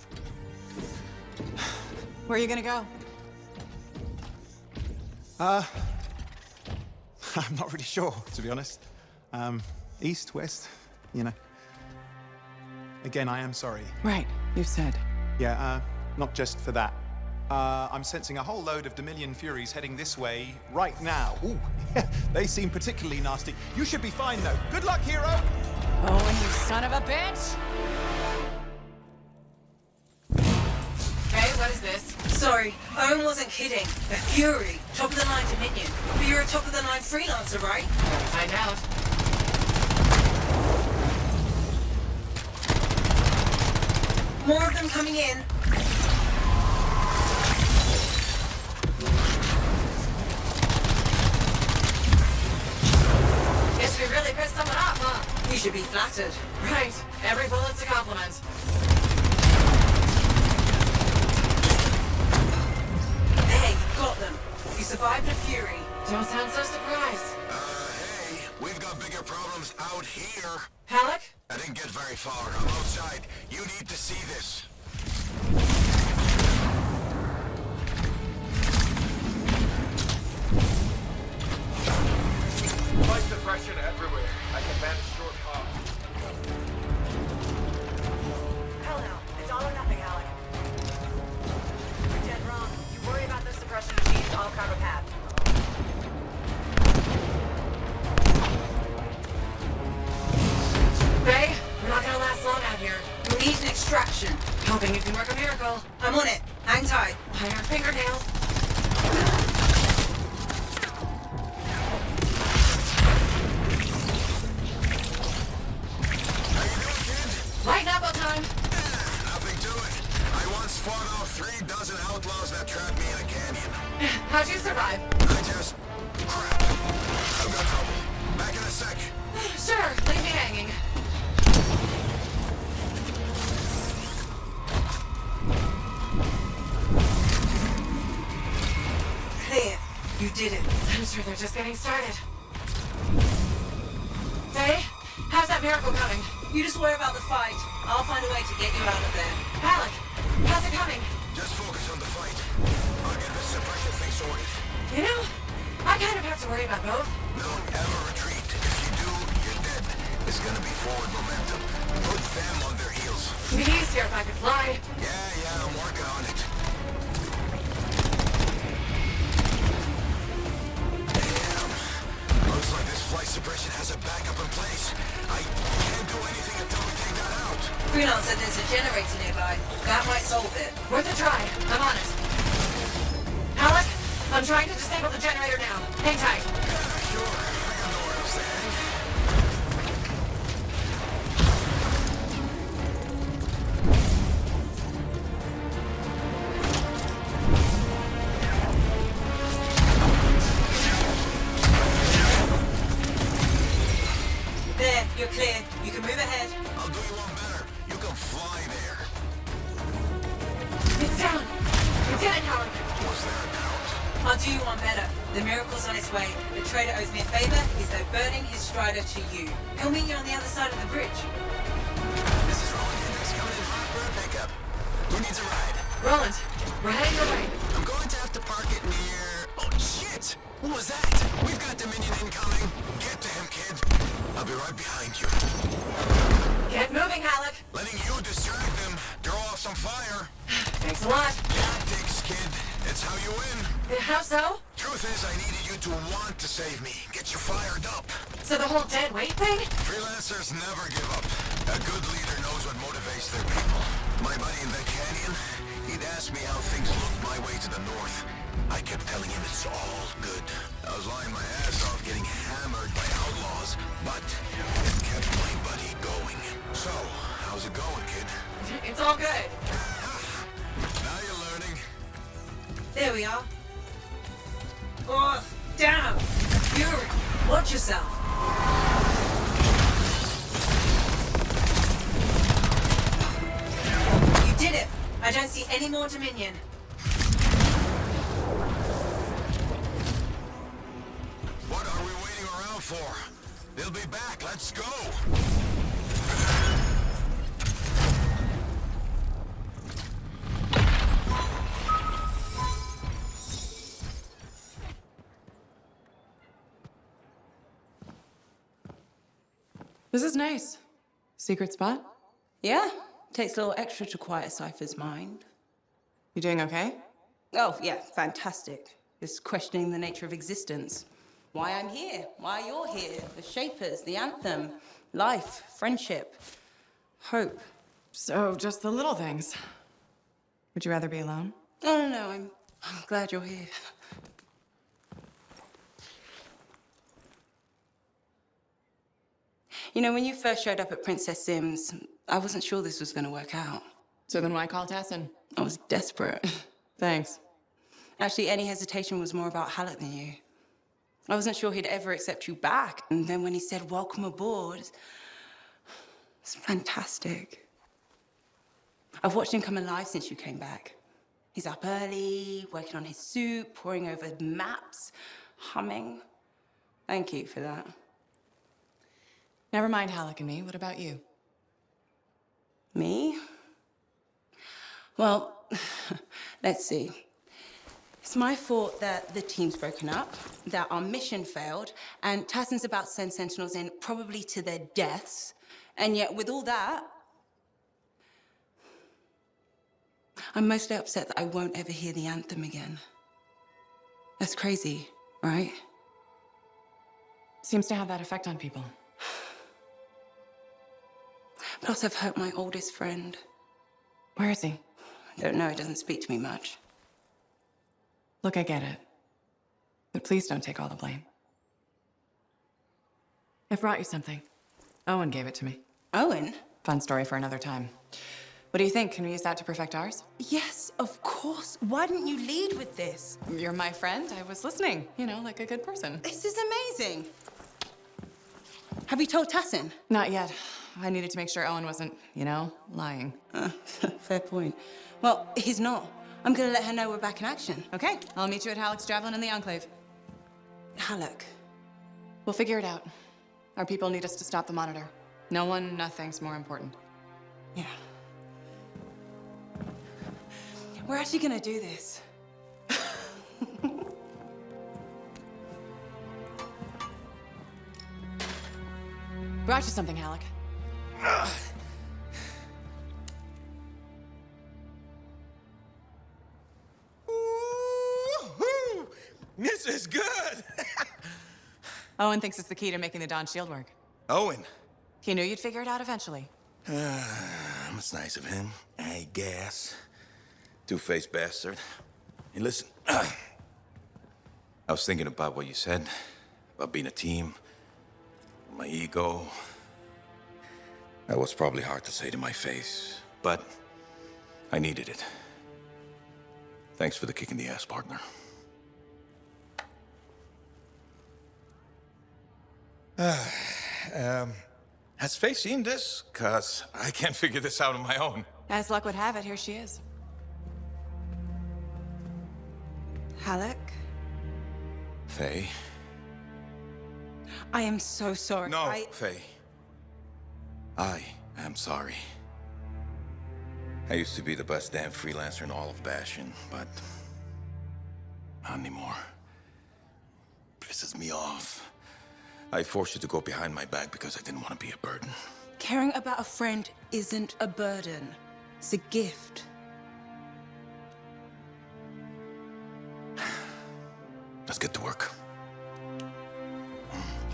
Where are you gonna go? I'm not really sure, to be honest. East, west, you know. Again, I am sorry. Right, you've said. Yeah, not just for that. I'm sensing a whole load of Dominion Furies heading this way right now. Ooh, they seem particularly nasty. You should be fine, though. Good luck, hero! Oh, you son of a bitch! Hey, what is this? Sorry, Owen wasn't kidding. A Fury, top-of-the-line Dominion. But you're a top-of-the-line Freelancer, right? Find out. More of them coming in. Guess we really pissed someone off, huh? You should be flattered. Right. Every bullet's a compliment. There, you got them. You survived a Fury. Don't sound so surprised. Hey, we've got bigger problems out here. Haluk? I didn't get very far. I'm outside. You need to see this. Light suppression everywhere. I can manage short hop. Hell no. It's all or nothing, Haluk. You're dead wrong. You worry about the suppression machines, I'll carve a path. Faye, we're not gonna last long out here. We need an extraction. Hoping you can work a miracle. I'm on it. Hang tight. Iron fingernails. Lighten up on time. Nothing to it. I once fought off 3 dozen outlaws that trapped me in a canyon. How'd you survive? I just... crap. I've got trouble. Back in a sec. Sure, leave me hanging. Clear. You did it. I'm sure they're just getting started. Faye, how's that miracle coming? You just worry about the fight. I'll find a way to get you out of there. Haluk, how's it coming? Just focus on the fight. I'll get this suppression thing sorted. You know, I kind of have to worry about both. Don't ever retreat. If you do, you're dead. It's gonna be forward momentum. Put them on their heels. It'd be easier if I could fly. Yeah, I'm working on it. Damn. Looks like this flight suppression has a backup in place. I can't do anything until we take that out. Freelancer said there's a generator nearby. That might solve it. Worth a try. I'm on it. Haluk, I'm trying to disable the generator now. Hang tight. Sure. I got nowhere else to hang. There, you're clear. You can move ahead. I'll do you one better. You can fly there. It's down. You did it, Haluk. Was there a doubt? I'll do you one better. The miracle's on its way. The trader owes me a favor. He's burning his strider to you. He'll meet you on the other side of the bridge. This is Roland Hendricks coming in hot for a pickup. Who needs a ride? Roland, we're heading your way. I'm going to have to park it near... Oh, shit! What was that? We've got Dominion incoming. Get to him, kid. I'll be right behind you. Get moving, Haluk. Letting you distract them. Draw off some fire. Thanks a lot. Tactics, kid. It's how you win. How so? Truth is, I needed you to want to save me. Get you fired up. So the whole dead weight thing? Freelancers never give up. A good leader knows what motivates their people. My buddy in the canyon, he'd ask me how things looked my way to the north. I kept telling him it's all good. I was lying my ass off getting hammered by outlaws, but it kept my buddy going. So, how's it going, kid? It's all good. Now you're learning. There we are. Oh, damn! Fury, watch yourself. You did it. I don't see any more Dominion. What are we waiting around for? They'll be back. Let's go. This is nice. Secret spot? Yeah, takes a little extra to quiet Cypher's mind. You doing okay? Oh, yeah, fantastic. Just questioning the nature of existence. Why I'm here, why you're here, the Shapers, the Anthem, life, friendship, hope. So, just the little things. Would you rather be alone? No, I'm glad you're here. You know, when you first showed up at Princess Sim's, I wasn't sure this was gonna work out. So then why call Tessin? I was desperate. Thanks. Actually, any hesitation was more about Haluk than you. I wasn't sure he'd ever accept you back. And then when he said, welcome aboard, it's fantastic. I've watched him come alive since you came back. He's up early, working on his suit, poring over maps, humming. Thank you for that. Never mind Haluk and me. What about you? Me? Well, let's see. It's my fault that the team's broken up, that our mission failed, and Tassin's about to send Sentinels in, probably to their deaths. And yet, with all that, I'm mostly upset that I won't ever hear the anthem again. That's crazy, right? Seems to have that effect on people. Plus, I've hurt my oldest friend. Where is he? I don't know, he doesn't speak to me much. Look, I get it. But please don't take all the blame. I've brought you something. Owen gave it to me. Owen? Fun story for another time. What do you think? Can we use that to perfect ours? Yes, of course. Why didn't you lead with this? You're my friend. I was listening, you know, like a good person. This is amazing. Have you told Tassin? Not yet. I needed to make sure Owen wasn't, you know, lying. Fair point. Well, he's not. I'm gonna let her know we're back in action, okay? I'll meet you at Haluk's Javelin in the Enclave. Haluk. We'll figure it out. Our people need us to stop the monitor. No one, nothing's more important. Yeah. We're actually gonna do this. Brought you something, Haluk. Woo-hoo! This is good! Owen thinks it's the key to making the Dawn shield work. Owen. He knew you'd figure it out eventually. That's nice of him, I guess. Two-faced bastard. Hey, listen. I was thinking about what you said, about being a team, my ego. That was probably hard to say to my face, but I needed it. Thanks for the kick in the ass, partner. Has Faye seen this? 'Cause I can't figure this out on my own. As luck would have it, here she is. Haluk, Faye? I am so sorry. No, Faye. I am sorry. I used to be the best damn freelancer in all of Bastion, but not anymore. Pisses me off. I forced you to go behind my back because I didn't want to be a burden. Caring about a friend isn't a burden. It's a gift. Let's get to work.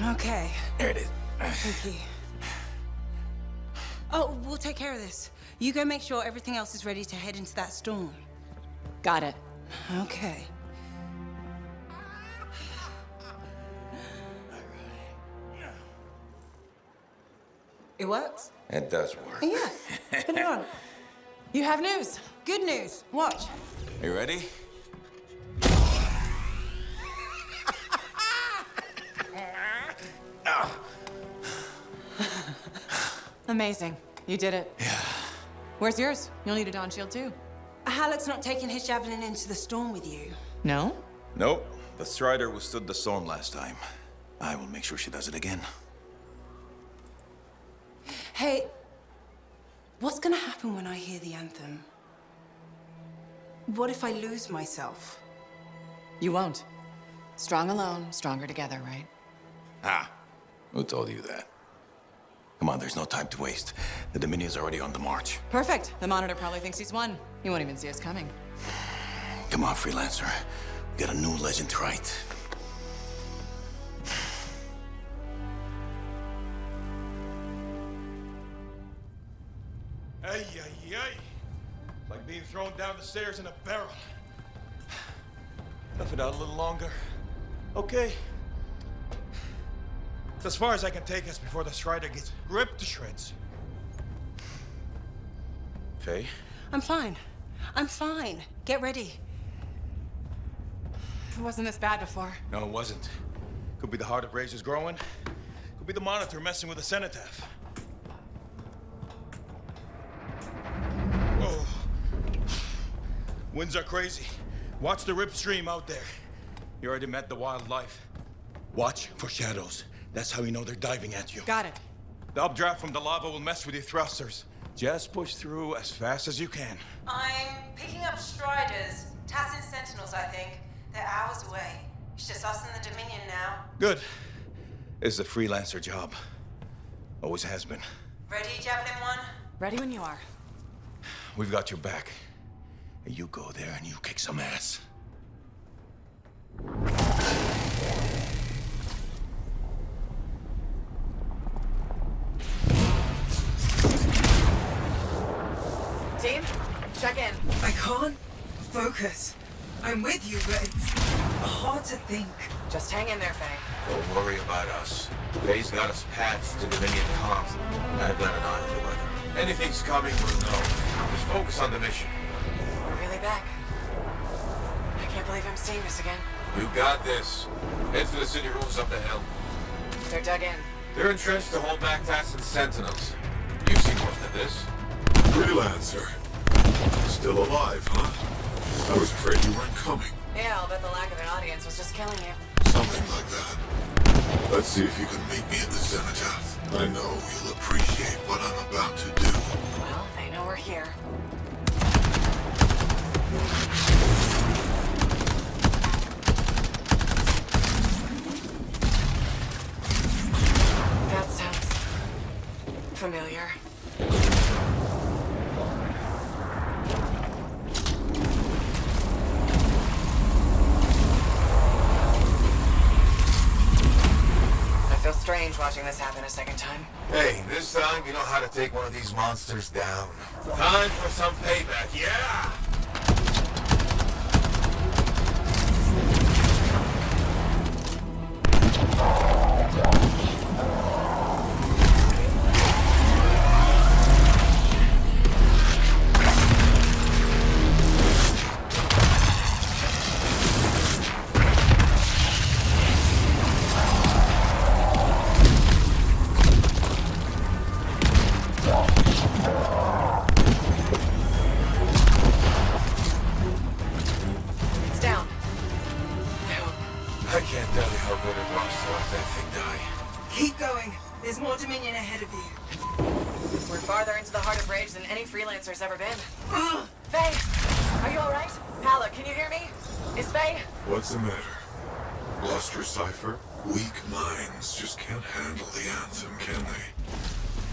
Okay. There it is. Thank you. Oh, we'll take care of this. You go make sure everything else is ready to head into that storm. Got it. Okay. It works? It does work. Yeah. Put it on. You have news. Good news. Watch. Are you ready? Amazing. You did it. Yeah. Where's yours? You'll need a Dawn shield too. Haluk's not taking his javelin into the storm with you. No? Nope. The Strider withstood the storm last time. I will make sure she does it again. Hey, what's gonna happen when I hear the anthem? What if I lose myself? You won't. Strong alone, stronger together, right? Ah, who told you that? Come on, there's no time to waste. The Dominion's already on the march. Perfect. The Monitor probably thinks he's won. He won't even see us coming. Come on, Freelancer. We got a new legend to write. Ay, ay, ay. It's like being thrown down the stairs in a barrel. Tough it out a little longer. Okay. It's as far as I can take us before the Strider gets ripped to shreds. Faye? I'm fine. I'm fine. Get ready. It wasn't this bad before. No, it wasn't. Could be the heart of Razor's growing. Could be the Monitor messing with the cenotaph. Whoa. Winds are crazy. Watch the rip stream out there. You already met the wildlife. Watch for shadows. That's how you know they're diving at you. Got it. The updraft from the lava will mess with your thrusters. Just push through as fast as you can. I'm picking up Striders. Tassin Sentinels, I think. They're hours away. It's just us and the Dominion now. Good. It's a Freelancer job. Always has been. Ready, Javelin 1? Ready when you are. We've got your back. You go there and you kick some ass. Team, check in. I can't focus. I'm with you, but it's hard to think. Just hang in there, Faye. Don't worry about us. Faye's got us patched to Dominion comms. I've got an eye on the weather. Anything's coming, we'll know. Just focus on the mission. We're really back. I can't believe I'm seeing this again. You got this. Head for the city rooms up the hill. They're dug in. They're entrenched to hold back Tassin's Sentinels. You've seen most of this. Freelancer. Still alive, huh? I was afraid you weren't coming. Yeah, I'll bet the lack of an audience was just killing you. Something like that. Let's see if you can meet me at the cenotaph. I know you'll appreciate what I'm about to do. Well, they know we're here. That sounds familiar. I feel strange watching this happen a second time. Hey, this time you know how to take one of these monsters down. Time for some payback, yeah! It's down. I can't tell you how good it was to watch that thing die. Keep going. There's more Dominion ahead of you. We're farther into the heart of rage than any Freelancer's ever been. Faye, are you alright? Haluk, can you hear me? Is Faye? What's the matter? Lost your cipher? Weak minds just can't handle the anthem, can they?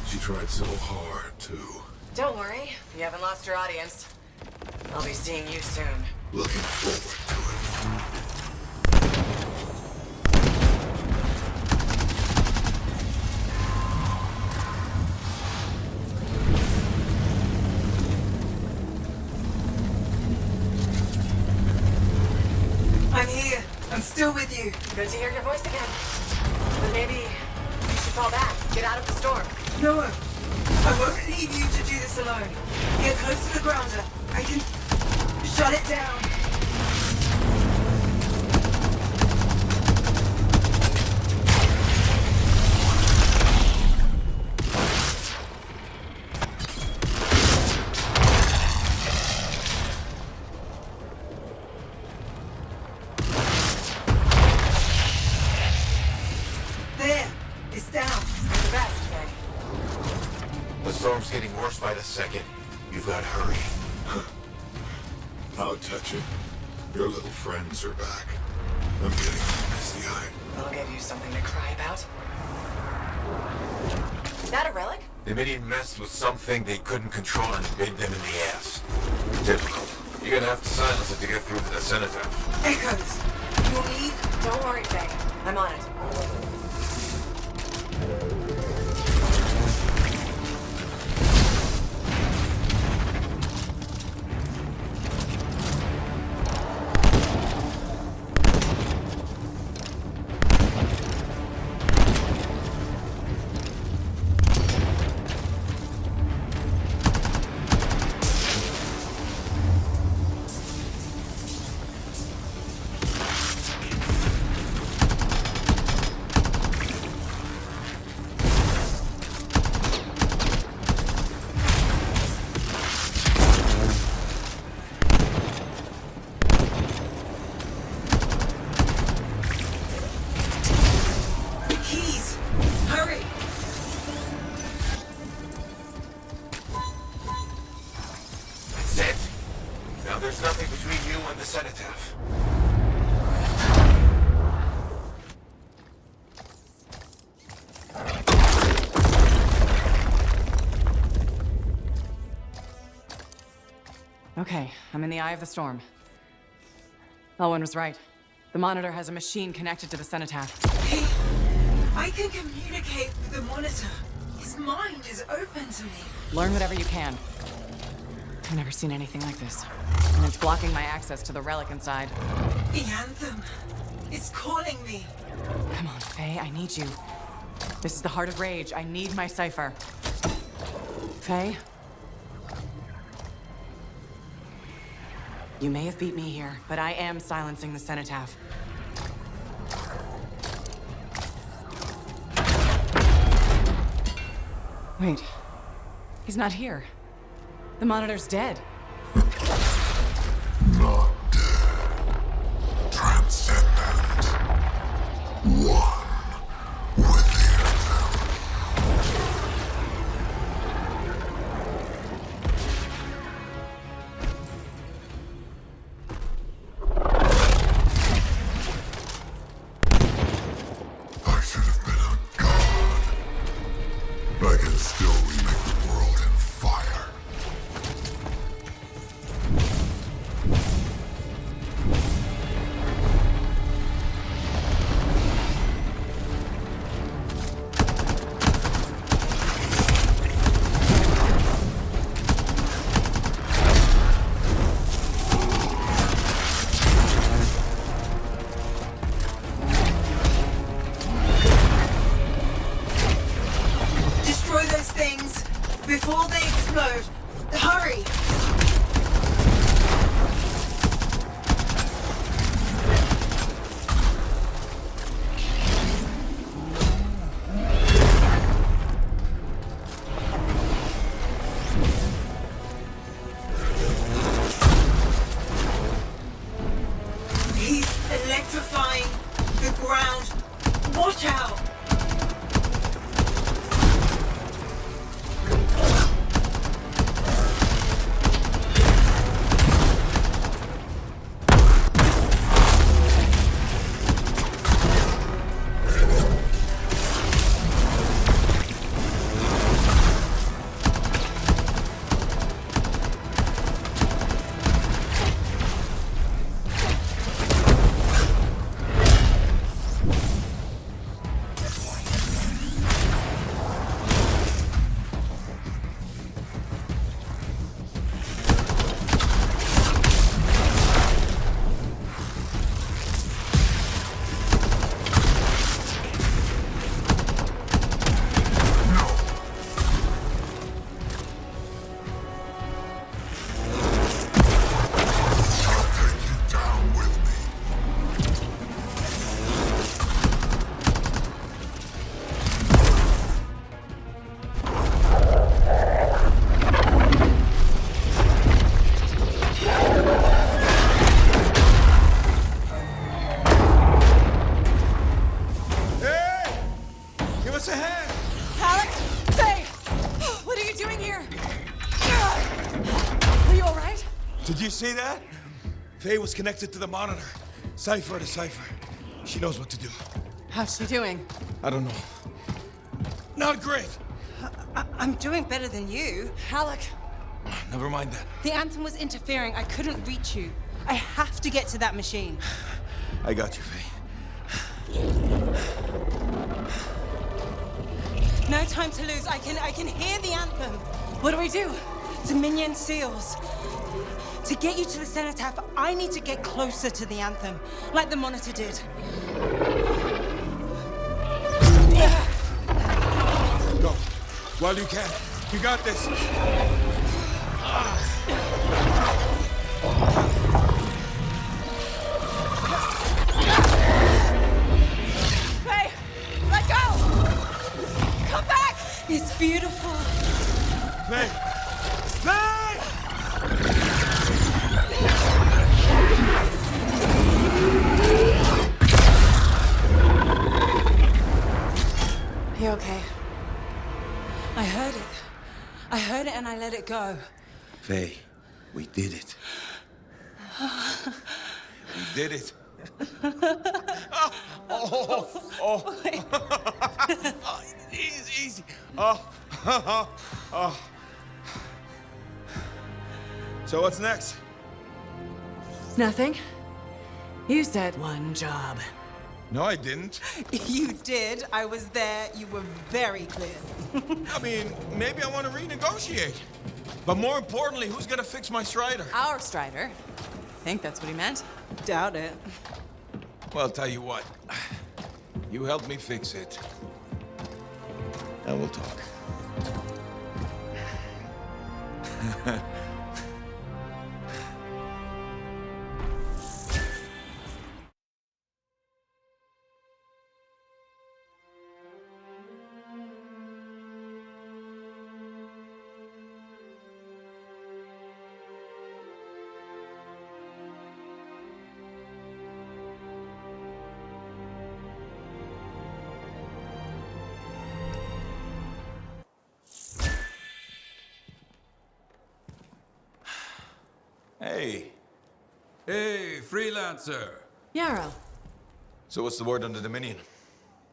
She tried so hard, too. Don't worry. You haven't lost your audience. I'll be seeing you soon. Looking forward to it. I'm here. I'm still with you. Good to hear your voice again. But maybe you should fall back. Get out of the storm. No. I won't leave you to do this alone. Get close to the grounder. I can shut it down. There. It's down. You're the best, Faye. The storm's getting worse by the second. You've got to hurry. How touching. Your little friends are back. I'm getting misty-eyed. I'll give you something to cry about. Is that a relic? The Dominion messed with something they couldn't control and it bit them in the ass. Difficult. You're gonna have to silence it to get through to the cenotaph. Echoes. You'll need... Don't worry, Faye. I'm on it. There's nothing between you and the cenotaph. Okay, I'm in the eye of the storm. Owen was right. The monitor has a machine connected to the cenotaph. Hey, I can communicate with the monitor. His mind is open to me. Learn whatever you can. I've never seen anything like this. And it's blocking my access to the relic inside. The anthem. It's calling me. Come on, Faye, I need you. This is the heart of rage. I need my cipher. Faye? You may have beat me here, but I am silencing the cenotaph. Wait. He's not here. The monitor's dead. Not dead. Transcendent. see that? Faye was connected to the monitor. Cipher to cipher. She knows what to do. How's she doing? I don't know. Not great. I'm doing better than you. Haluk. Never mind that. The Anthem was interfering. I couldn't reach you. I have to get to that machine. I got you, Faye. No time to lose. I can hear the Anthem. What do? Dominion seals. To get you to the cenotaph, I need to get closer to the Anthem, like the monitor did. Go. While you can. You got this. Faye, let go! Come back! It's beautiful. Faye! Faye! You okay? I heard it. I heard it and I let it go. Faye, we did it. We did it. Oh. Easy. Oh. So what's next? Nothing. You said one job. No, I didn't. You did. I was there. You were very clear. I mean, maybe I want to renegotiate. But more importantly, who's gonna fix my Strider? Our Strider. I think that's what he meant. Doubt it. Well, I'll tell you what. You help me fix it. And we'll talk. Hey, Freelancer. Yarrow. So what's the word on the Dominion?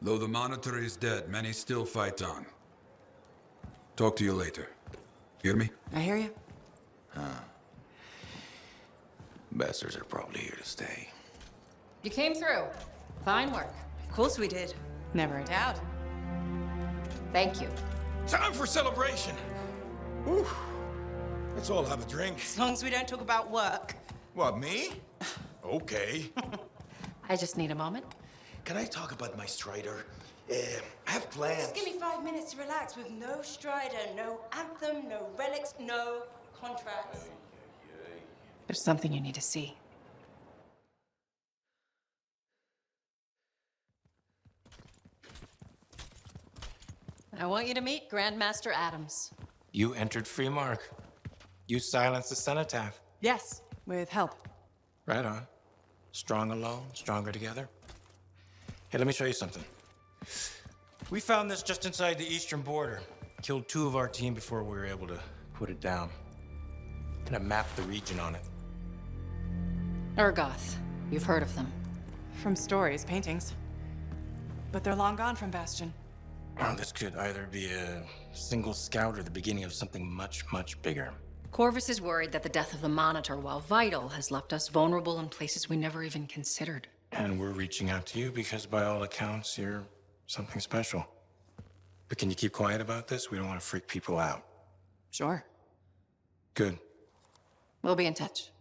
Though the Monitor is dead, many still fight on. Talk to you later. Hear me? I hear you. Bastards are probably here to stay. You came through. Fine work. Of course we did. Never a doubt. Thank you. Time for celebration. Whew. Let's all have a drink. As long as we don't talk about work. What, me? Okay. I just need a moment. Can I talk about my Strider? I have plans. Just give me 5 minutes to relax with no Strider, no Anthem, no relics, no contracts. There's something you need to see. I want you to meet Grandmaster Adams. You entered Freemark. You silenced the cenotaph. Yes, with help. Right on. Strong alone, stronger together. Hey, let me show you something. We found this just inside the eastern border. Killed 2 of our team before we were able to put it down. And I mapped the region on it. Urgoth. You've heard of them. From stories, paintings. But they're long gone from Bastion. Oh, this could either be a single scout or the beginning of something much, much bigger. Corvus is worried that the death of the Monitor, while vital, has left us vulnerable in places we never even considered. And we're reaching out to you because by all accounts, you're something special. But can you keep quiet about this? We don't want to freak people out. Sure. Good. We'll be in touch.